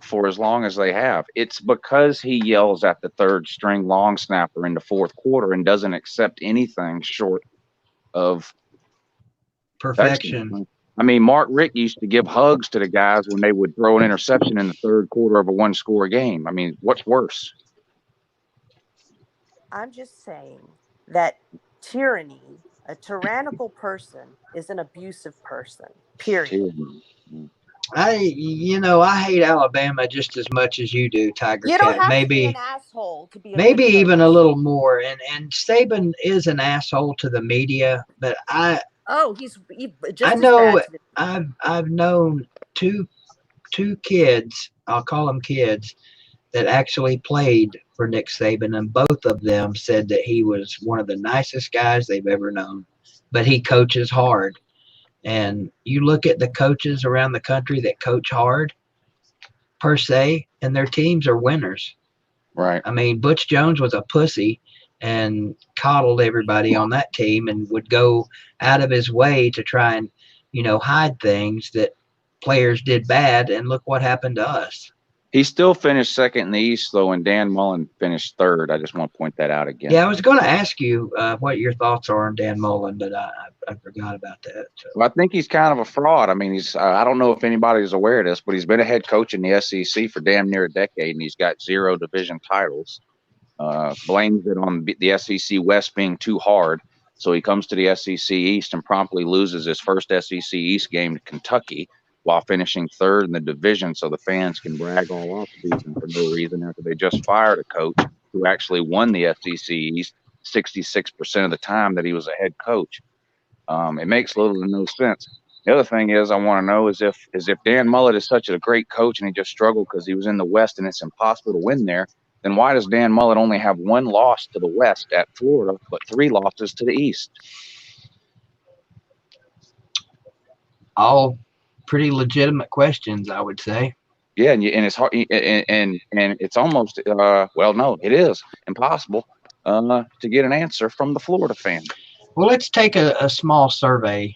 for as long as they have? It's because he yells at the 3rd string long snapper in the 4th quarter and doesn't accept anything short of perfection. I mean, Mark Richt used to give hugs to the guys when they would throw an interception in the third quarter of a one-score game. I mean, what's worse? I'm just saying that tyranny, a tyrannical person, is an abusive person. Period. I hate Alabama just as much as you do, Tiger You don't Cat. have to be an Maybe asshole to be a maybe good even a coach. little more. And Saban is an asshole to the media, but Oh, he's I just as know bad to the I've known two kids, I'll call them kids, that actually played for Nick Saban, and both of them said that he was one of the nicest guys they've ever known. But he coaches hard. And you look at the coaches around the country that coach hard, per se, and their teams are winners. Right. I mean, Butch Jones was a pussy and coddled everybody on that team and would go out of his way to try and, hide things that players did bad. And look what happened to us. He still finished second in the East, though, and Dan Mullen finished third. I just want to point that out again. Yeah, I was going to ask you what your thoughts are on Dan Mullen, but I forgot about that. So. Well, I think he's kind of a fraud. I mean, I don't know if anybody's aware of this, but he's been a head coach in the SEC for damn near a decade, and he's got 0 division titles. Blames it on the SEC West being too hard. So he comes to the SEC East and promptly loses his first SEC East game to Kentucky while finishing third in the division, so the fans can brag all off season for no reason after they just fired a coach who actually won the SEC East 66% of the time that he was a head coach. It makes little to no sense. The other thing is I want to know is if Dan Mullen is such a great coach and he just struggled because he was in the West and it's impossible to win there, then why does Dan Mullen only have 1 loss to the West at Florida, but 3 losses to the East? All pretty legitimate questions, I would say. Yeah, and it's hard, and it's almost no, it is impossible to get an answer from the Florida fan. Well, let's take a small survey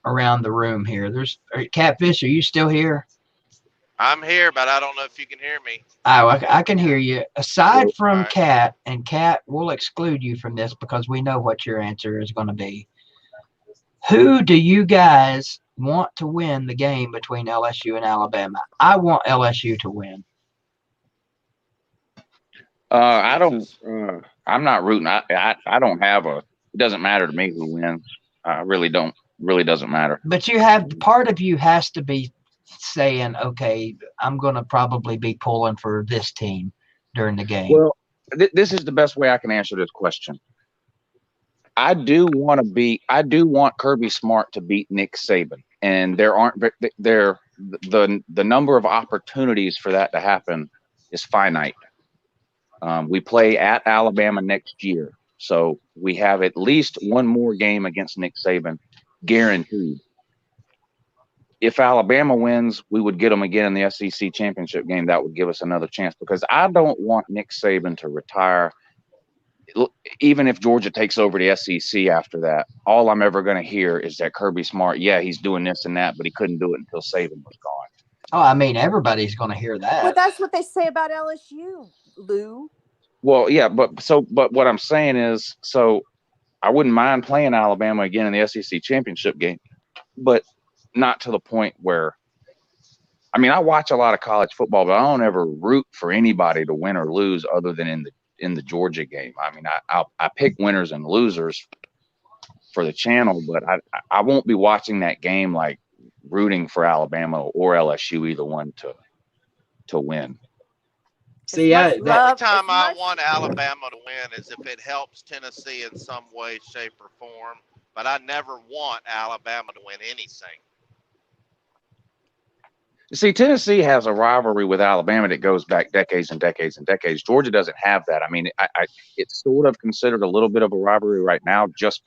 around the room here. Catfish, are you still here? I'm here, but I don't know if you can hear me. Oh, I can hear you. Aside from right. Cat, and Cat, we'll exclude you from this because we know what your answer is going to be. Who do you guys want to win the game between LSU and Alabama? I want LSU to win. I don't. I'm not rooting. I don't have a. It doesn't matter to me who wins. I really don't. Really doesn't matter. But you have part of you has to be saying, okay, I'm going to probably be pulling for this team during the game. Well, this is the best way I can answer this question. I do want Kirby Smart to beat Nick Saban, and the number of opportunities for that to happen is finite. We play at Alabama next year, so we have at least 1 more game against Nick Saban, guaranteed. If Alabama wins, we would get them again in the SEC championship game. That would give us another chance because I don't want Nick Saban to retire. Even if Georgia takes over the SEC after that, all I'm ever going to hear is that Kirby Smart, yeah, he's doing this and that, but he couldn't do it until Saban was gone. Oh, I mean, everybody's going to hear that. Well, that's what they say about LSU, Lou. Well, yeah, but what I'm saying is, so I wouldn't mind playing Alabama again in the SEC championship game, but not to the point where, I mean, I watch a lot of college football, but I don't ever root for anybody to win or lose other than in the Georgia game. I mean, I pick winners and losers for the channel, but I won't be watching that game like rooting for Alabama or LSU, either one to win. See, the only time I want Alabama to win is if it helps Tennessee in some way, shape, or form. But I never want Alabama to win anything. See, Tennessee has a rivalry with Alabama that goes back decades and decades and decades. Georgia doesn't have that. I mean, it's sort of considered a little bit of a rivalry right now just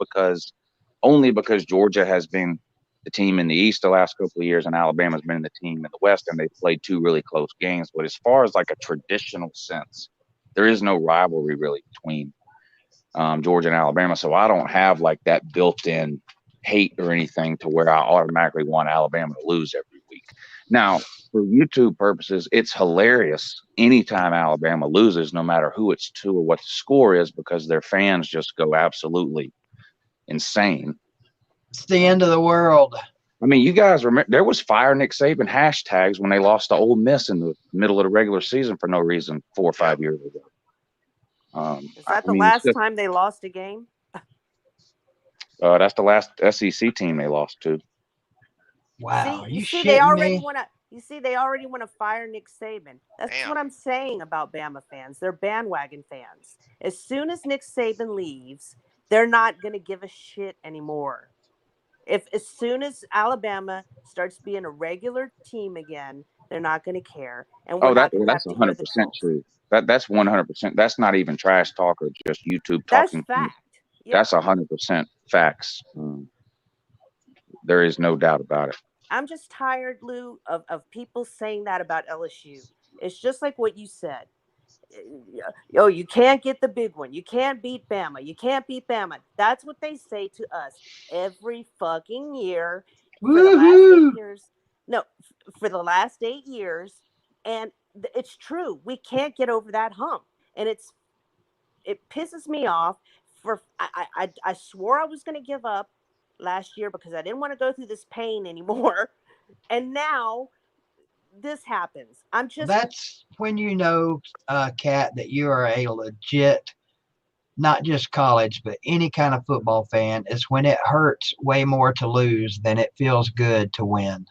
only because Georgia has been the team in the East the last couple of years and Alabama's been the team in the West, and they've played 2 really close games. But as far as like a traditional sense, there is no rivalry really between Georgia and Alabama. So I don't have like that built-in hate or anything to where I automatically want Alabama to lose every week. Now, for YouTube purposes, it's hilarious anytime Alabama loses, no matter who it's to or what the score is, because their fans just go absolutely insane. It's the end of the world. I mean, you guys remember there was fire Nick Saban hashtags when they lost to Ole Miss in the middle of the regular season for no reason 4 or 5 years ago. Is I that the mean, it's last just, time they lost a game? that's the last SEC team they lost to. Wow, are You you see, they shitting already me? want to. You see, they already want to fire Nick Saban. That's Damn. what I'm saying about Bama fans. They're bandwagon fans. As soon as Nick Saban leaves, they're not going to give a shit anymore. If as soon as Alabama starts being a regular team again, they're not going to care, and we're Oh, not going to that's have to hear the 100% trolls. true. That's 100%. That's not even trash talk or just YouTube That's talking points. fact. Yeah, That's 100% facts. There is no doubt about it. I'm just tired, Lou, of people saying that about LSU. It's just like what you said. Oh, you can't get the big one. You can't beat Bama. You can't beat Bama. That's what they say to us every fucking year for the last 8 Woohoo! years. No, for the last 8 years. And it's true. We can't get over that hump. And it pisses me off. I swore I was going to give up last year because I didn't want to go through this pain anymore. And now this happens. I'm just That's when you know, Kat, that you are a legit, not just college, but any kind of football fan, is when it hurts way more to lose than it feels good to win,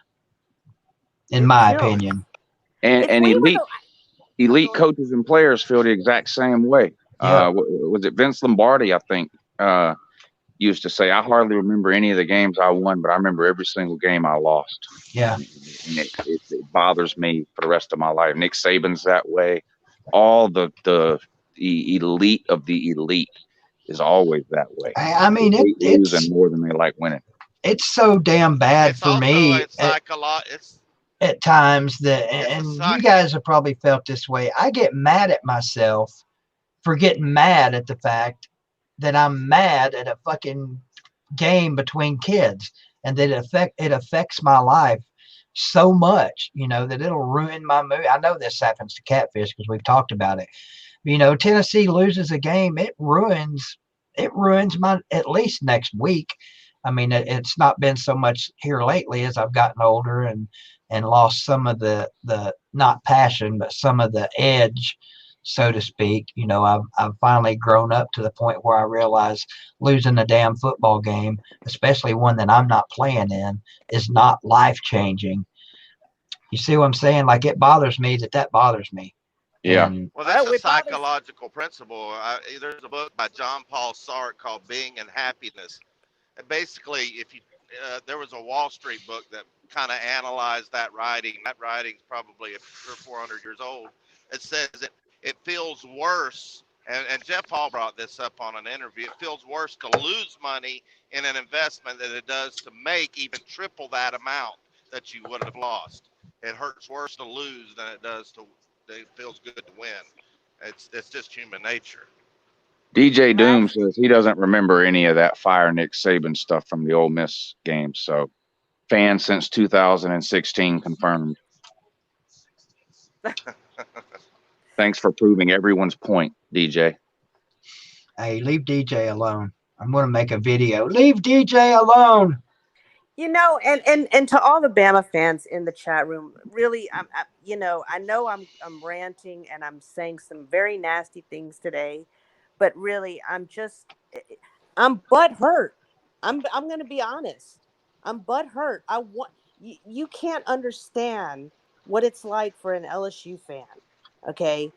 in it my kills. opinion. And, If and we were elite the elite go ahead. coaches and players feel the exact same way. Yeah. Was it Vince Lombardi? I think used to say, "I hardly remember any of the games I won, but I remember every single game I lost." Yeah. And it bothers me for the rest of my life. Nick Saban's that way. All the elite of the elite is always that way. I They mean, hate losing more than they like winning. it's so damn bad It's for also me a psychological. at times that, It's a and you psych. guys have probably felt this way. I get mad at myself for getting mad at the fact that I'm mad at a fucking game between kids, and that it affects my life so much, that it'll ruin my mood. I know this happens to Catfish because we've talked about it. Tennessee loses a game, it ruins my at least next week. I mean, it's not been so much here lately as I've gotten older and lost some of the not passion, but some of the edge, so to speak. I've finally grown up to the point where I realize losing a damn football game, especially one that I'm not playing in, is not life changing. You see what I'm saying? Like, it bothers me that bothers me. Yeah. And Well, that's a It bothers. psychological principle. There's a book by John Paul Sartre called Being and Happiness. And basically, if you there was a Wall Street book that kind of analyzed that writing. That writing's probably 400 years old. It says it feels worse, and Jeff Hall brought this up on an interview. It feels worse to lose money in an investment than it does to make even triple that amount that you would have lost. It hurts worse to lose than it does to. It feels good to win. It's just human nature. DJ I Doom actually, says he doesn't remember any of that fire Nick Saban stuff from the Ole Miss game. So, fan since 2016 confirmed. Thanks for proving everyone's point, DJ. hey, leave DJ alone. I'm going to make a video. Leave DJ alone. and to all the Bama fans in the chat room, really, I know I'm ranting and I'm saying some very nasty things today, but really, I'm butt hurt. I'm going to be honest. I'm butt hurt. You can't understand what it's like for an LSU fan. Okay,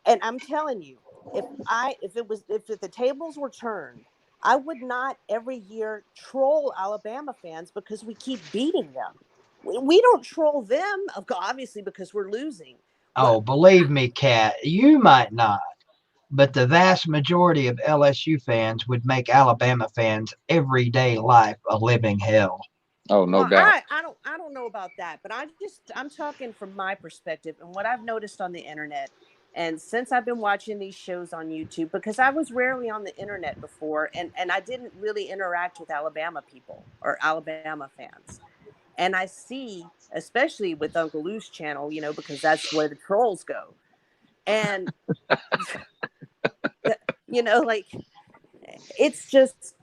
and I'm telling you, if the tables were turned, I would not every year troll Alabama fans because we keep beating them. We don't troll them, obviously, because we're losing. Oh, believe me, Kat, you might not, but the vast majority of LSU fans would make Alabama fans' everyday life a living hell. Oh, no Well, doubt. I don't know about that, but I'm talking from my perspective and what I've noticed on the internet. And since I've been watching these shows on YouTube, because I was rarely on the internet before, and I didn't really interact with Alabama people or Alabama fans. And I see, especially with Uncle Lou's channel, because that's where the trolls go. And like, it's just,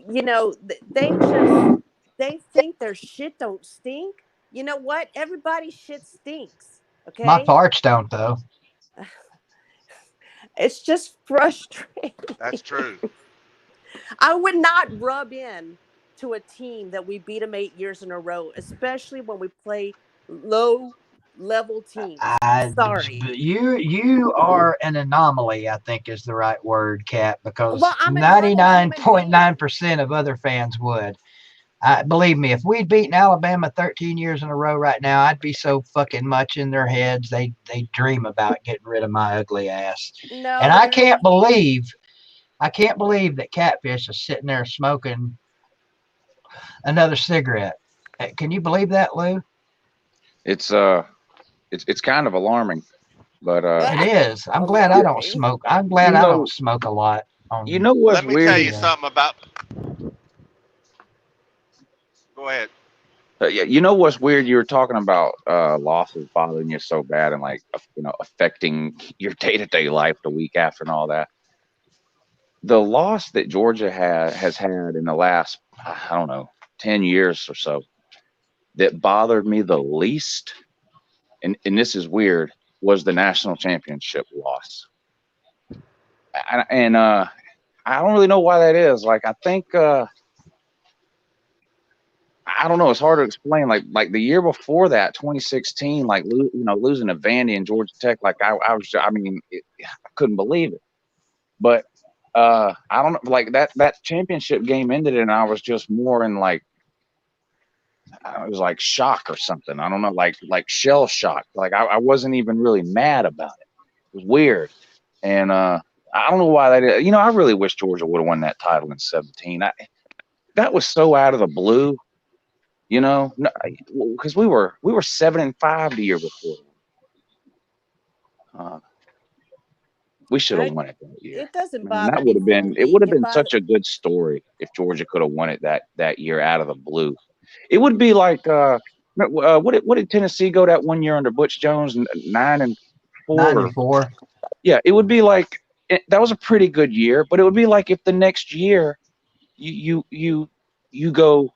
they just they think their shit don't stink. You know what? Everybody's shit stinks. My Okay? parts don't though. It's just frustrating. That's true. I would not rub in to a team that we beat them 8 years in a row, especially when we play low level teams. Sorry. You are an anomaly, I think is the right word, Kat, because Well, I'm a normal human being. 99.9% of other fans would. Believe me, if we'd beaten Alabama 13 years in a row right now, I'd be so fucking much in their heads they dream about getting rid of my ugly ass. And No, I you're can't believe that Catfish is sitting there smoking another cigarette. Can you believe that, Lou? It's kind of alarming, but It is. I'm glad I don't alarming. smoke. I'm glad you I know don't smoke a lot you on know what's Let me tell weird? you the something about. Go ahead. Yeah, you know what's weird? You were talking about losses bothering you so bad and like affecting your day-to-day life the week after and all that. The loss that Georgia has had in the last, I don't know, 10 years or so that bothered me the least, and this is weird, was the national championship loss. And I don't really know why that is. Like I think I don't know. It's hard to explain. Like the year before that, 2016, like losing to Vandy and Georgia Tech. Like I was, I mean, I couldn't believe it. But I don't know. Like that championship game ended, and I was just more in like I was like shock or something. I don't know, like shell shock. Like I wasn't even really mad about it. It was weird, and I don't know why that is. I really wish Georgia would have won that title in 17. That was so out of the blue. Because we were 7-5 the year before. We should have won it that year. It doesn't Man, bother that me would have for a been it week. would have It been bothers. such a good story if Georgia could have won it that year out of the blue. It would be like what did Tennessee go that one year under Butch Jones 9-4? 94. Yeah, it would be like that was a pretty good year, but it would be like if the next year you go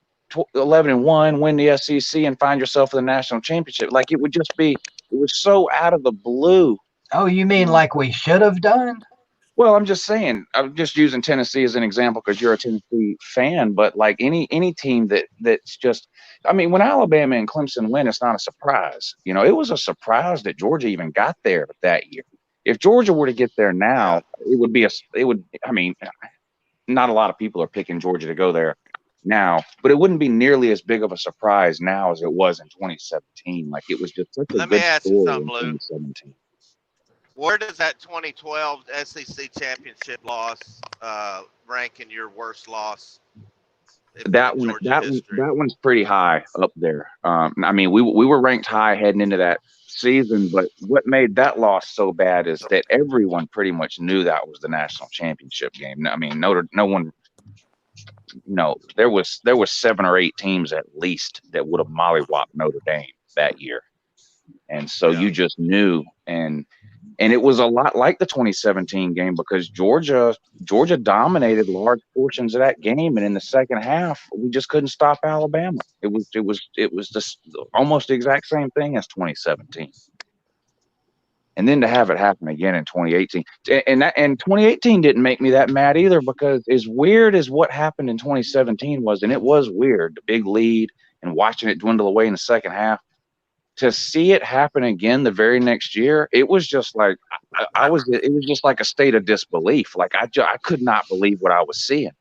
11-1, win the SEC, and find yourself in the national championship. Like it would just be, it was so out of the blue. Oh, you mean like we should have done? Well, I'm just saying, I'm just using Tennessee as an example because you're a Tennessee fan, but like any team that's just, I mean, when Alabama and Clemson win, it's not a surprise. It was a surprise that Georgia even got there that year. If Georgia were to get there now, Yeah. I mean, not a lot of people are picking Georgia to go there now, but it wouldn't be nearly as big of a surprise now as it was in 2017. Like it was just such a Let me good ask you story in something, Lou. 2017. Where does that 2012 SEC championship loss rank in your worst loss That in one, Georgia history? that one's pretty high up there. I mean, we were ranked high heading into that season, but what made that loss so bad is that everyone pretty much knew that was the national championship game. I mean, no one. There was 7 or 8 teams at least that would have mollywopped Notre Dame that year, and so Yeah. you just knew, and it was a lot like the 2017 game because Georgia dominated large portions of that game, and in the second half we just couldn't stop Alabama. It was just almost the exact same thing as 2017. And then to have it happen again in 2018, and 2018 didn't make me that mad either, because as weird as what happened in 2017 was, and it was weird, the big lead and watching it dwindle away in the second half, to see it happen again the very next year, it was just like it was just like a state of disbelief. Like I could not believe what I was seeing,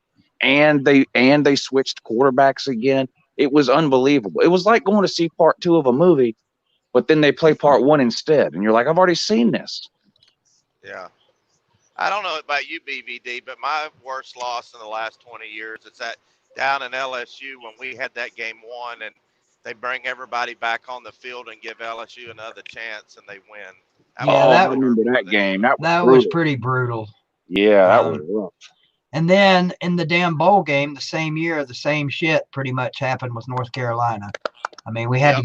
and they switched quarterbacks again. It was unbelievable. It was like going to see part 2 of a movie, but then they play part 1 instead, and you're like, I've already seen this. Yeah. I don't know about you, BVD, but my worst loss in the last 20 years is that down in LSU when we had that game won and they bring everybody back on the field and give LSU another chance and they win. Yeah, I remember that game. That was pretty brutal. Yeah, that was rough. And then in the damn bowl game the same year, the same shit pretty much happened with North Carolina. I mean, they had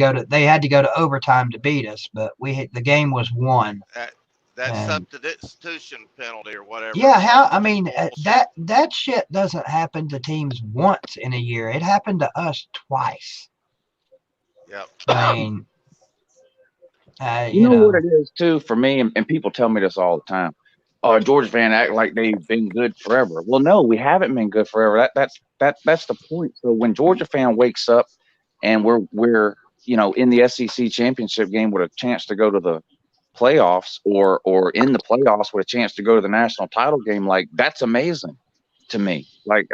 to go to overtime to beat us, but the game was won. That And substitution penalty or whatever. yeah, it was bullshit. that shit doesn't happen to teams once in a year. It happened to us twice. Yep. I mean, You know what it is too for me, and people tell me this all the time. Oh, Georgia fan act like they've been good forever. Well, no, we haven't been good forever. That's the point. So when Georgia fan wakes up and we're in the SEC championship game with a chance to go to the playoffs, or in the playoffs with a chance to go to the national title game, like that's amazing to me. Like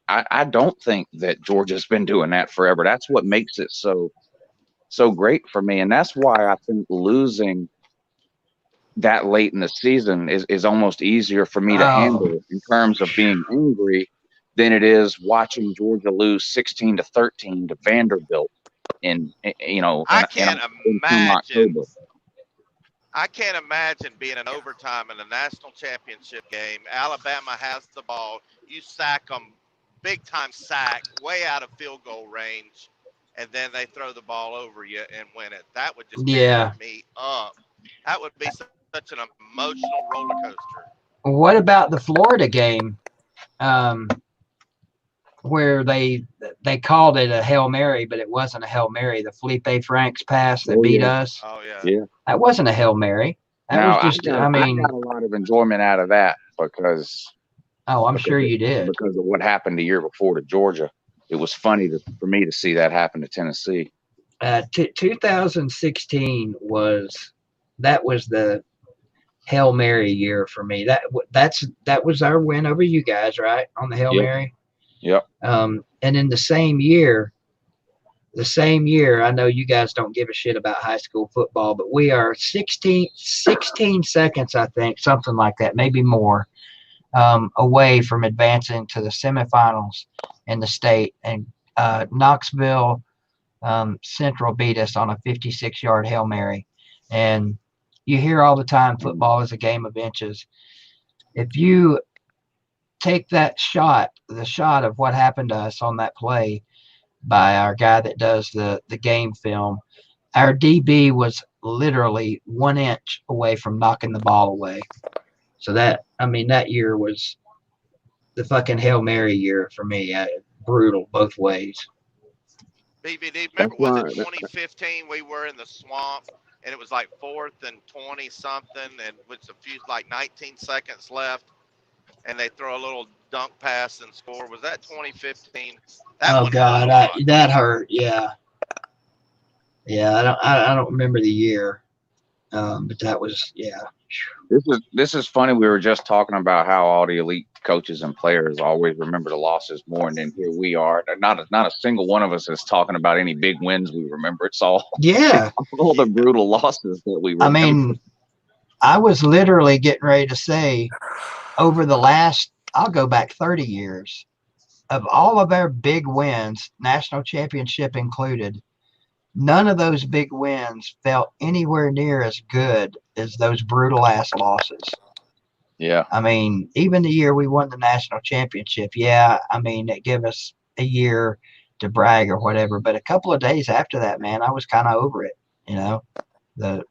I don't think that Georgia's been doing that forever. That's what makes it so great for me, and that's why I think losing that late in the season is almost easier for me to Oh, handle in terms of being angry than it is watching Georgia lose 16-13 to Vanderbilt in I can't in come imagine. October. I can't imagine being in overtime in a national championship game. Alabama has the ball. You sack them, big time sack, way out of field goal range, and then they throw the ball over you and win it. That would just tear yeah. me up. That would be such an emotional roller coaster. What about the Florida game, um, where they called it a Hail Mary, but it wasn't a Hail Mary? The Felipe Franks pass that Oh beat yeah, us. Oh yeah. yeah. That wasn't a Hail Mary. That was Now just. I I mean, got a lot of enjoyment out of that because oh, I'm because sure of, you did. because of what happened the year before to Georgia. It was funny for me to see that happen to Tennessee. 2016 was the Hail Mary year for me. That was our win over you guys, right, on the Hail Yep, Mary. yep. And in the same year, I know you guys don't give a shit about high school football, but we are 16 seconds, I think, something like that, maybe more, away from advancing to the semifinals in the state. And Knoxville Central beat us on a 56-yard Hail Mary. And you hear all the time football is a game of inches. If you take the shot of what happened to us on that play by our guy that does the game film, our DB was literally 1 inch away from knocking the ball away. So that year was the fucking Hail Mary year for me. Brutal both ways. BVD, That's remember, was why. it 2015? We were in the swamp and it was like 4th and 20 something, and with a few, like 19 seconds left, and they throw a little dunk pass and score. Was that 2015? That Oh one hurt God, a lot. that hurt. Yeah. I don't remember the year, but that was This is funny. We were just talking about how all the elite coaches and players always remember the losses more, and then here we are. Not a single one of us is talking about any big wins we remember. It's all yeah. all the brutal losses that we I remember. mean, I was literally getting ready to say over the last, I'll go back 30 years, of all of our big wins, national championship included, none of those big wins felt anywhere near as good as those brutal ass losses. Yeah. I mean, even the year we won the national championship, yeah, I mean, it gave us a year to brag or whatever. But a couple of days after that, man, I was kind of over it. The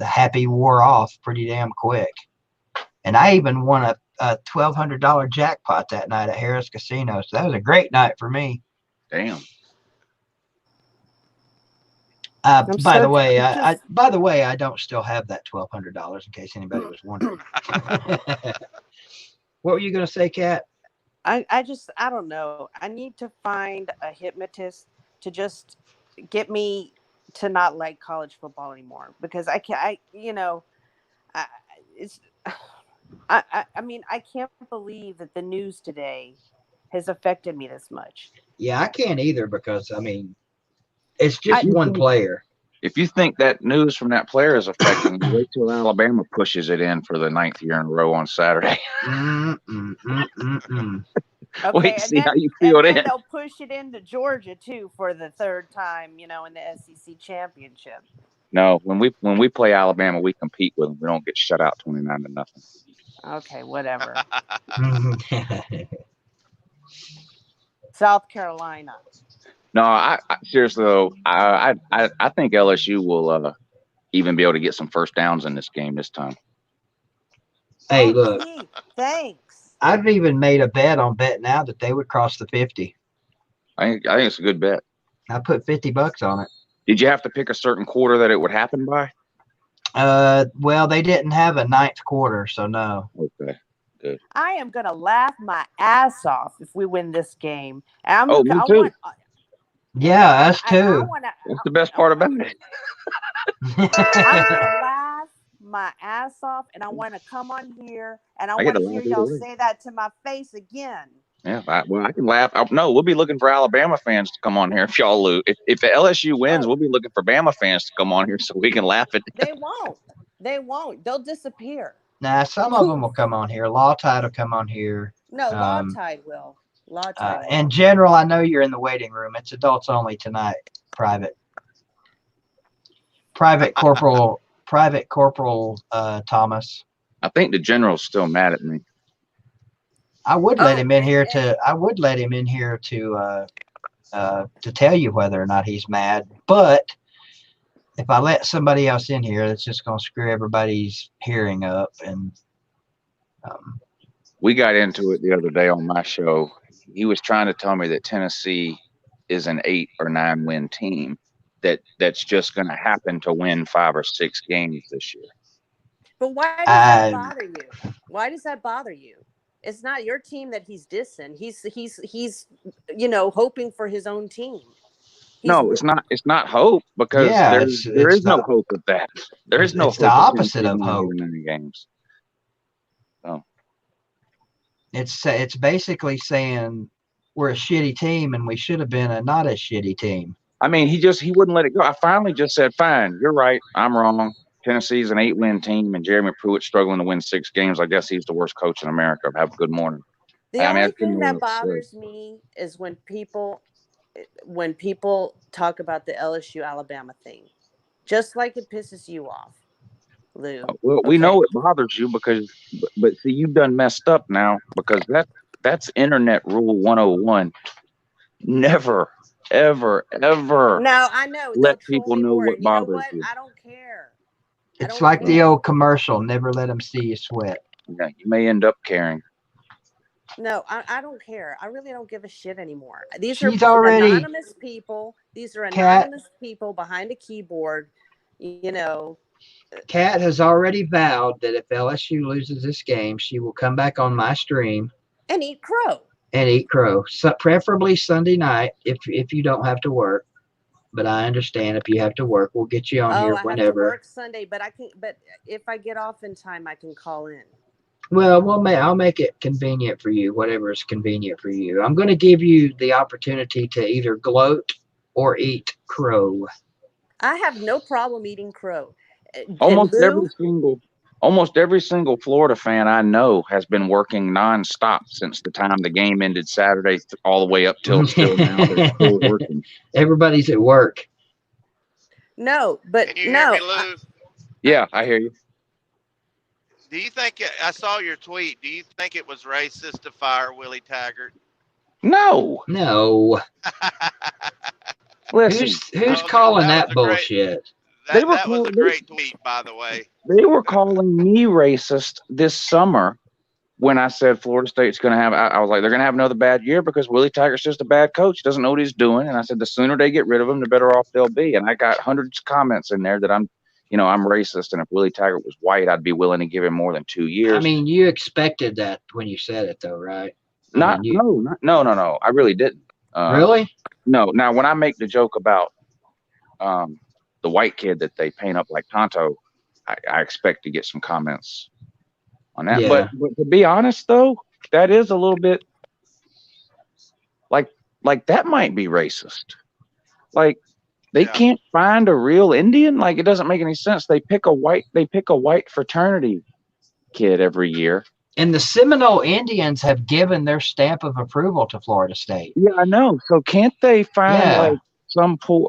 happy wore off pretty damn quick. And I even won a $1,200 jackpot that night at Harris Casino. So that was a great night for me. Damn. By the way, I don't still have that $1,200 in case anybody was wondering. What were you going to say, Kat? I don't know. I need to find a hypnotist to just get me to not like college football anymore, because I mean, I can't believe that the news today has affected me this much. Yeah, I can't either because, I mean, it's just one player. If you think that news from that player is affecting you, wait till Alabama pushes it in for the 9th year in a row on Saturday. Okay, Wait to see how you and feel then then. they'll push it into Georgia too for the 3rd time, in the SEC championship. No, when we play Alabama, we compete with them. We don't get shut out 29-0. Okay, whatever. South Carolina. No, I seriously though, I think LSU will even be able to get some first downs in this game this time. Hey, Oh, look, gee, thanks. I've even made a bet on Bet Now that they would cross the 50. I think it's a good bet. I put $50 on it. Did you have to pick a certain quarter that it would happen by? Well, they didn't have a ninth quarter, so no. Okay, good. I am gonna laugh my ass off if we win this game. And Oh, me I too. want, Yeah, and us I too. want to. That's the best part about it. I'm gonna laugh my ass off, and I want to come on here, and I I get want to to laugh hear either y'all way. say that to my face again. Yeah, I can laugh. No, we'll be looking for Alabama fans to come on here if y'all lose. If the LSU wins, Oh, we'll be looking for Bama fans to come on here so we can laugh at them. they won't. They won't. They'll disappear. Nah, some of them will come on here. Law Tide will come on here. No, Law Tide will. Law Tide will. In general, I know you're in the waiting room. It's adults only tonight. Private Corporal Thomas. I think the general's still mad at me. I would let him in here and- to. I would let him in here to tell you whether or not he's mad. But if I let somebody else in here, that's just going to screw everybody's hearing up. And We got into it the other day on my show. He was trying to tell me that Tennessee is an 8 or 9 win team that's just going to happen to win 5 or 6 games this year. But why does that bother you? Why does that bother you? It's not your team that he's dissing. He's hoping for his own team. No, it's not. It's not hope because there is no hope of that. There is no. It's the opposite of hope. Games. Oh. It's basically saying we're a shitty team and we should have been a not a shitty team. I mean, he wouldn't let it go. I finally just said, fine, you're right. I'm wrong. Tennessee's an 8-win team, and Jeremy Pruitt's struggling to win 6 games. I guess he's the worst coach in America. Have a good morning. The only thing that bothers me is when people talk about the LSU Alabama thing, just like it pisses you off, Lou. Well, we know it bothers you because, but see, you've done messed up now because that's internet rule 101. Never, ever, ever. No, I know. Let people know what bothers you. I don't care. It's like the old commercial, never let them see you sweat. Yeah, you may end up caring. No, I don't care. I really don't give a shit anymore. These She's are already, anonymous people. These are anonymous people behind a keyboard. Kat has already vowed that if LSU loses this game, she will come back on my stream and eat crow. So preferably Sunday night if you don't have to work. But I understand if you have to work, we'll get you on here whenever. I have to work Sunday, but I can. But if I get off in time, I can call in. Well, I'll make it convenient for you, whatever is convenient for you. I'm going to give you the opportunity to either gloat or eat crow. I have no problem eating crow. Almost every single Florida fan I know has been working nonstop since the time the game ended Saturday, all the way up till still now. They're still working. Everybody's at work. No, but Can you hear me, Lou? Yeah, I hear you. Do you think I saw your tweet? Do you think it was racist to fire Willie Taggart? No. Listen, who's calling that bullshit? That was a great tweet, by the way. They were calling me racist this summer when I said Florida State's going to have. I was like, they're going to have another bad year because Willie Taggart's just a bad coach. Doesn't know what he's doing. And I said, the sooner they get rid of him, the better off they'll be. And I got hundreds of comments in there that I'm racist. And if Willie Taggart was white, I'd be willing to give him more than 2 years. I mean, you expected that when you said it, though, right? No. I really didn't. Really? No. Now, when I make the joke about the white kid that they paint up like Tonto, I expect to get some comments on that. Yeah. But to be honest, though, that is a little bit like that might be racist. Like they can't find a real Indian. Like it doesn't make any sense. They pick a white fraternity kid every year. And the Seminole Indians have given their stamp of approval to Florida State. Yeah, I know. So can't they find like some poor,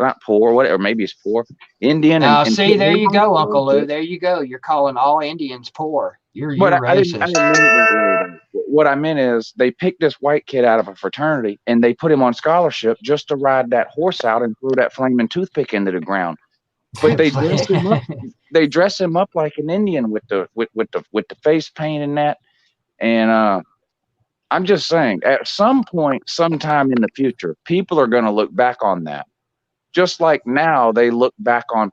not poor, whatever, maybe it's poor Indian. See, there you go, Uncle Lou. There you go. You're calling all Indians poor. You're racist. I didn't mean it. What I meant is they picked this white kid out of a fraternity and they put him on scholarship just to ride that horse out and throw that flaming toothpick into the ground. But they dress him up. They dress him up like an Indian with the face paint and that. And I'm just saying, at some point, sometime in the future, people are going to look back on that. Just like now, they look back on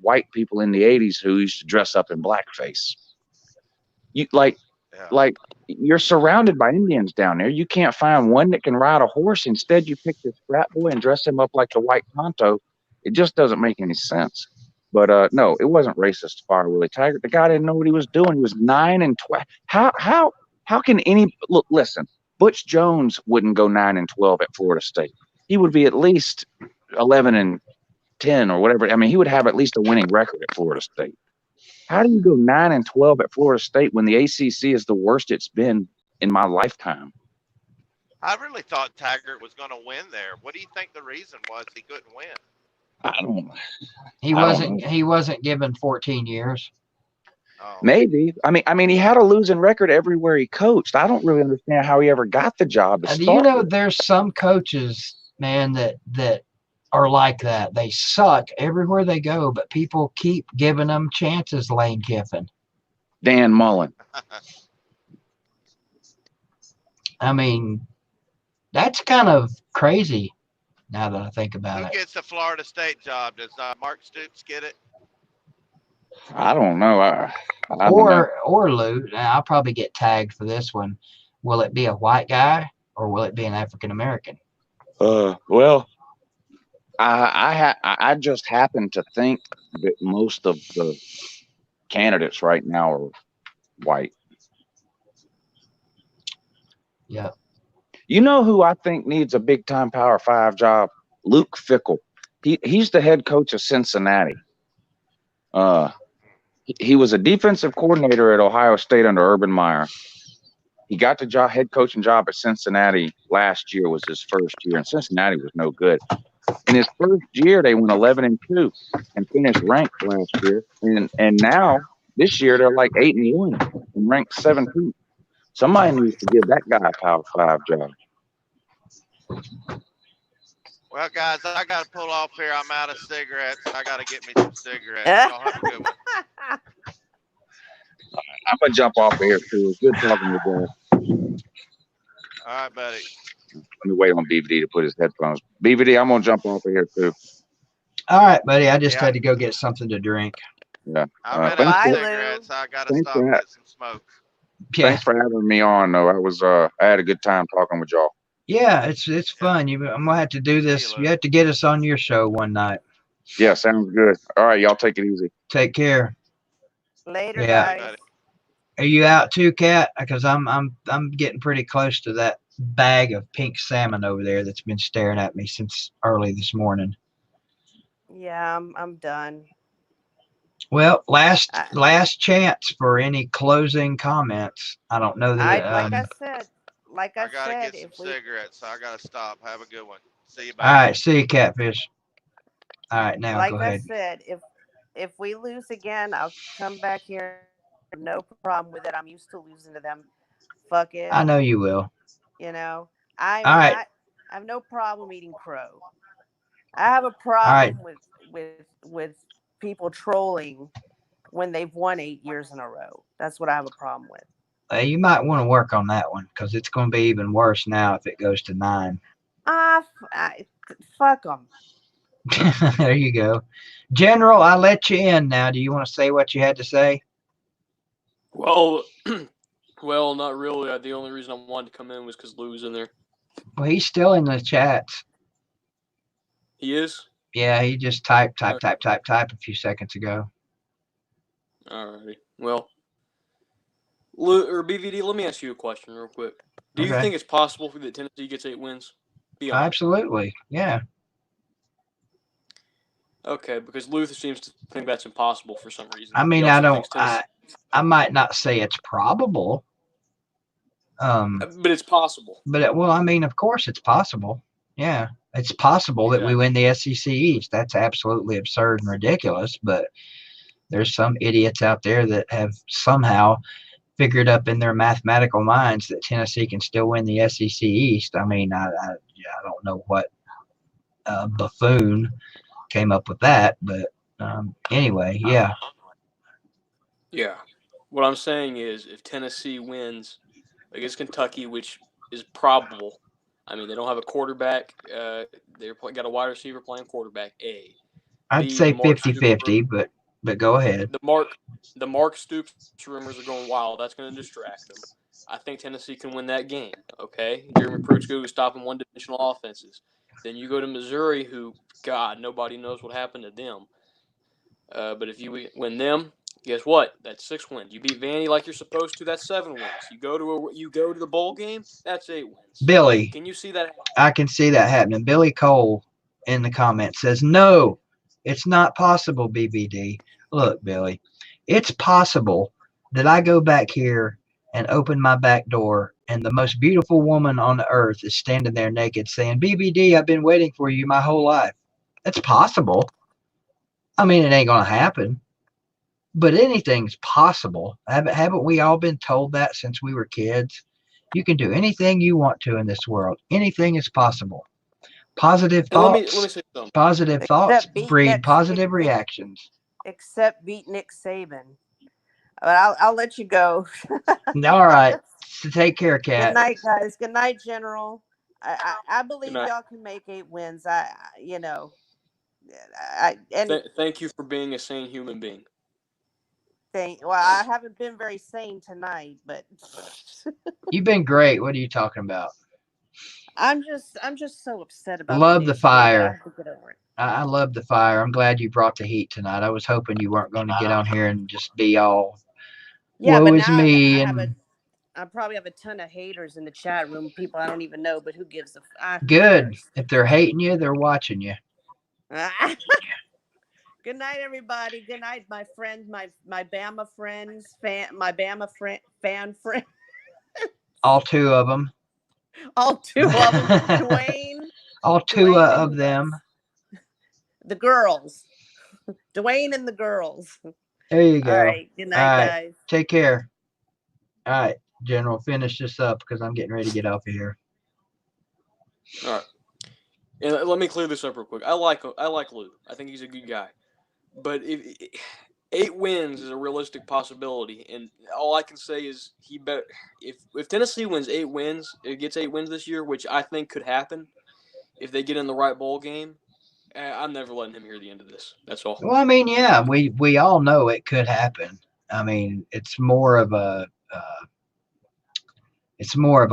white people in the '80s who used to dress up in blackface. You Yeah. like you're surrounded by Indians down there. You can't find one that can ride a horse. Instead, you pick this frat boy and dress him up like the white Tonto. It just doesn't make any sense. But no, it wasn't racist to fire Willie Taggart. The guy didn't know what he was doing. He was 9-12. How can any look? Listen, Butch Jones wouldn't go 9-12 at Florida State. He would be at least 11-10 or whatever. I mean, he would have at least a winning record at Florida State. How do you go 9-12 at Florida State when the ACC is the worst it's been in my lifetime? I really thought Taggart was going to win there. What do you think the reason was he couldn't win? I don't. He wasn't given 14 years. Oh. Maybe. I mean, he had a losing record everywhere he coached. I don't really understand how he ever got the job to start. You know, there's some coaches, man, that are like that. They suck everywhere they go, but people keep giving them chances. Lane Kiffin, Dan Mullen. I mean, that's kind of crazy now that I think about Who it. gets the Florida State job? Does Mark Stoops get it? I don't know. I don't know. Or Lou, I'll probably get tagged for this one. Will it be a white guy or will it be an African American? Well, I just happen to think that most of the candidates right now are white. Yeah. You know who I think needs a big time Power 5 job? Luke Fickell. He's the head coach of Cincinnati. He was a defensive coordinator at Ohio State under Urban Meyer. He got the head coaching job at Cincinnati last year. Was his first year, and Cincinnati was no good. In his first year, they went 11-2 and finished ranked last year. And now this year they're like 8-1 and ranked 17th. Somebody needs to give that guy a Power 5 job. Well, guys, I got to pull off here. I'm out of cigarettes. I got to get me some cigarettes. Y'all have a good one. I'm gonna jump off of here too. It's good talking to you guys. All right, buddy. Let me wait on BVD to put his headphones. BVD, I'm gonna jump off of here too. All right, buddy. I just had to go get something to drink. Yeah. I ran out of cigarettes. I got to stop and get some smoke. Yeah. Thanks for having me on, though. I had a good time talking with y'all. Yeah, it's fun. I'm gonna have to do this. You have to get us on your show one night. Yeah, sounds good. All right, y'all take it easy. Take care. Later, Yeah. guys. Are you out too, Kat? Because I'm getting pretty close to that bag of pink salmon over there that's been staring at me since early this morning. Yeah, I'm done. Well, last chance for any closing comments. I don't know that. Like I gotta said, get some cigarettes, so I gotta stop. Have a good one. See you. Bye. All right, see you, Catfish. All right, now like go I ahead. said, if we lose again, I'll come back here. No problem with it. I'm used to losing to them. Fuck it. I know you will. You know, right. I have no problem eating crow. I have a problem with people trolling when they've won 8 years in a row. That's what I have a problem with. You might want to work on that one because it's going to be even worse now if it goes to 9. Fuck them. There you go. General, I let you in now. Do you want to say what you had to say? Well, not really. The only reason I wanted to come in was because Lou was in there. Well, he's still in the chats. He is? Yeah, he just typed a few seconds ago. Alrighty. Well, Lou, or BVD, let me ask you a question real quick. Do you think it's possible that Tennessee gets 8 wins? Absolutely, yeah. Okay, because Luther seems to think that's impossible for some reason. I mean, I might not say it's probable. But it's possible. But of course it's possible. Yeah, it's possible that we win the SEC East. That's absolutely absurd and ridiculous. But there's some idiots out there that have somehow figured up in their mathematical minds that Tennessee can still win the SEC East. I mean, I don't know what buffoon came up with that, but Anyway, yeah. Yeah. What I'm saying is, if Tennessee wins against Kentucky, which is probable, I mean, they don't have a quarterback. They've got a wide receiver playing quarterback. A. I'd B. The say Mark Stoops 50-50, but go ahead. the Mark Stoops rumors are going wild. That's going to distract them. I think Tennessee can win that game. Okay, Jeremy Pruitt's good with stopping one-dimensional offenses. Then you go to Missouri, who God, nobody knows what happened to them. But if you win them, guess what? That's 6 wins. You beat Vandy like you're supposed to. That's 7 wins. You go to the bowl game. That's 8 wins. Billy, Can you see that? I can see that happening. Billy Cole in the comments says, no, it's not possible, BBD. Look, Billy, it's possible that I go back here and open my back door and the most beautiful woman on the earth is standing there naked saying, BBD, I've been waiting for you my whole life. It's possible. I mean, it ain't going to happen, but anything's possible. Haven't we all been told that since we were kids? You can do anything you want to in this world. Anything is possible. Positive And let me thoughts, say something. positive thoughts Except beat breed positive reactions. Except beat Nick Saban. But I'll let you go. All right. So take care, Kat. Good night, guys. Good night, General. I believe Good night. y'all can make 8 wins. And Thank you for being a sane human being. well, I haven't been very sane tonight, but You've been great. What are you talking about? I'm just so upset about Love the the news today, but I fire. have to get over it. I love the fire. I'm glad you brought the heat tonight. I was hoping you weren't going to get on here and just be all, Yeah, woe but is now me. And I probably have a ton of haters in the chat room, people I don't even know, but who gives who good. cares? If they're hating you, they're watching you. Good night, everybody. Good night, my friends, my Bama friends, my Bama fan friend. All 2 of them. All 2 of them. Dwayne. All 2 of them. The girls. Dwayne and the girls. There you go. All right. Good night, guys. Take care. All right, General, finish this up because I'm getting ready to get off of here. All right. And let me clear this up real quick. I like Lou. I think he's a good guy. But if 8 wins is a realistic possibility, and all I can say is he bet if Tennessee wins 8 wins, it gets 8 wins this year, which I think could happen if they get in the right bowl game. I'm never letting him hear the end of this. That's all. Well, I mean, yeah, we all know it could happen. I mean, it's more of a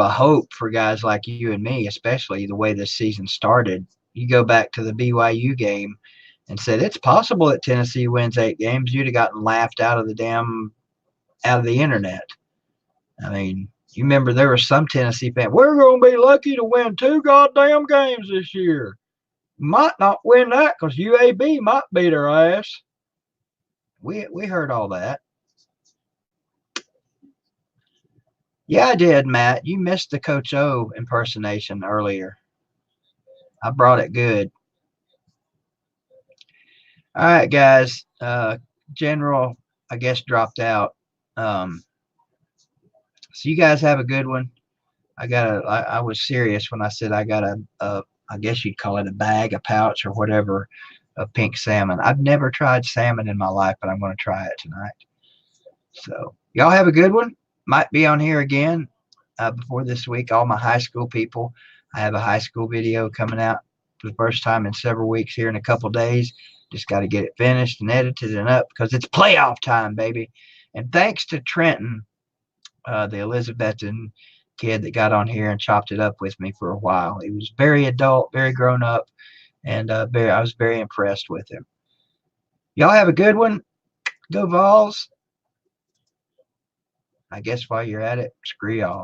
hope for guys like you and me, especially the way this season started. You go back to the BYU game and said it's possible that Tennessee wins 8 games, you'd have gotten laughed out of the internet. I mean, you remember there were some Tennessee fans, we're going to be lucky to win 2 goddamn games this year. Might not win that because UAB might beat our ass. We heard all that. Yeah, I did, Matt. You missed the Coach O impersonation earlier. I brought it good. All right, guys. General, I guess, dropped out. So you guys have a good one. I was serious when I said I got I guess you'd call it a bag, a pouch, or whatever, of pink salmon. I've never tried salmon in my life, but I'm going to try it tonight. So y'all have a good one. Might be on here again before this week. All my high school people, I have a high school video coming out for the first time in several weeks here in a couple days. Just got to get it finished and edited and up because it's playoff time, baby. And thanks to Trenton, the Elizabethan kid that got on here and chopped it up with me for a while. He was very adult, very grown up, and I was very impressed with him. Y'all have a good one. Go Vols. I guess while you're at it, screw y'all.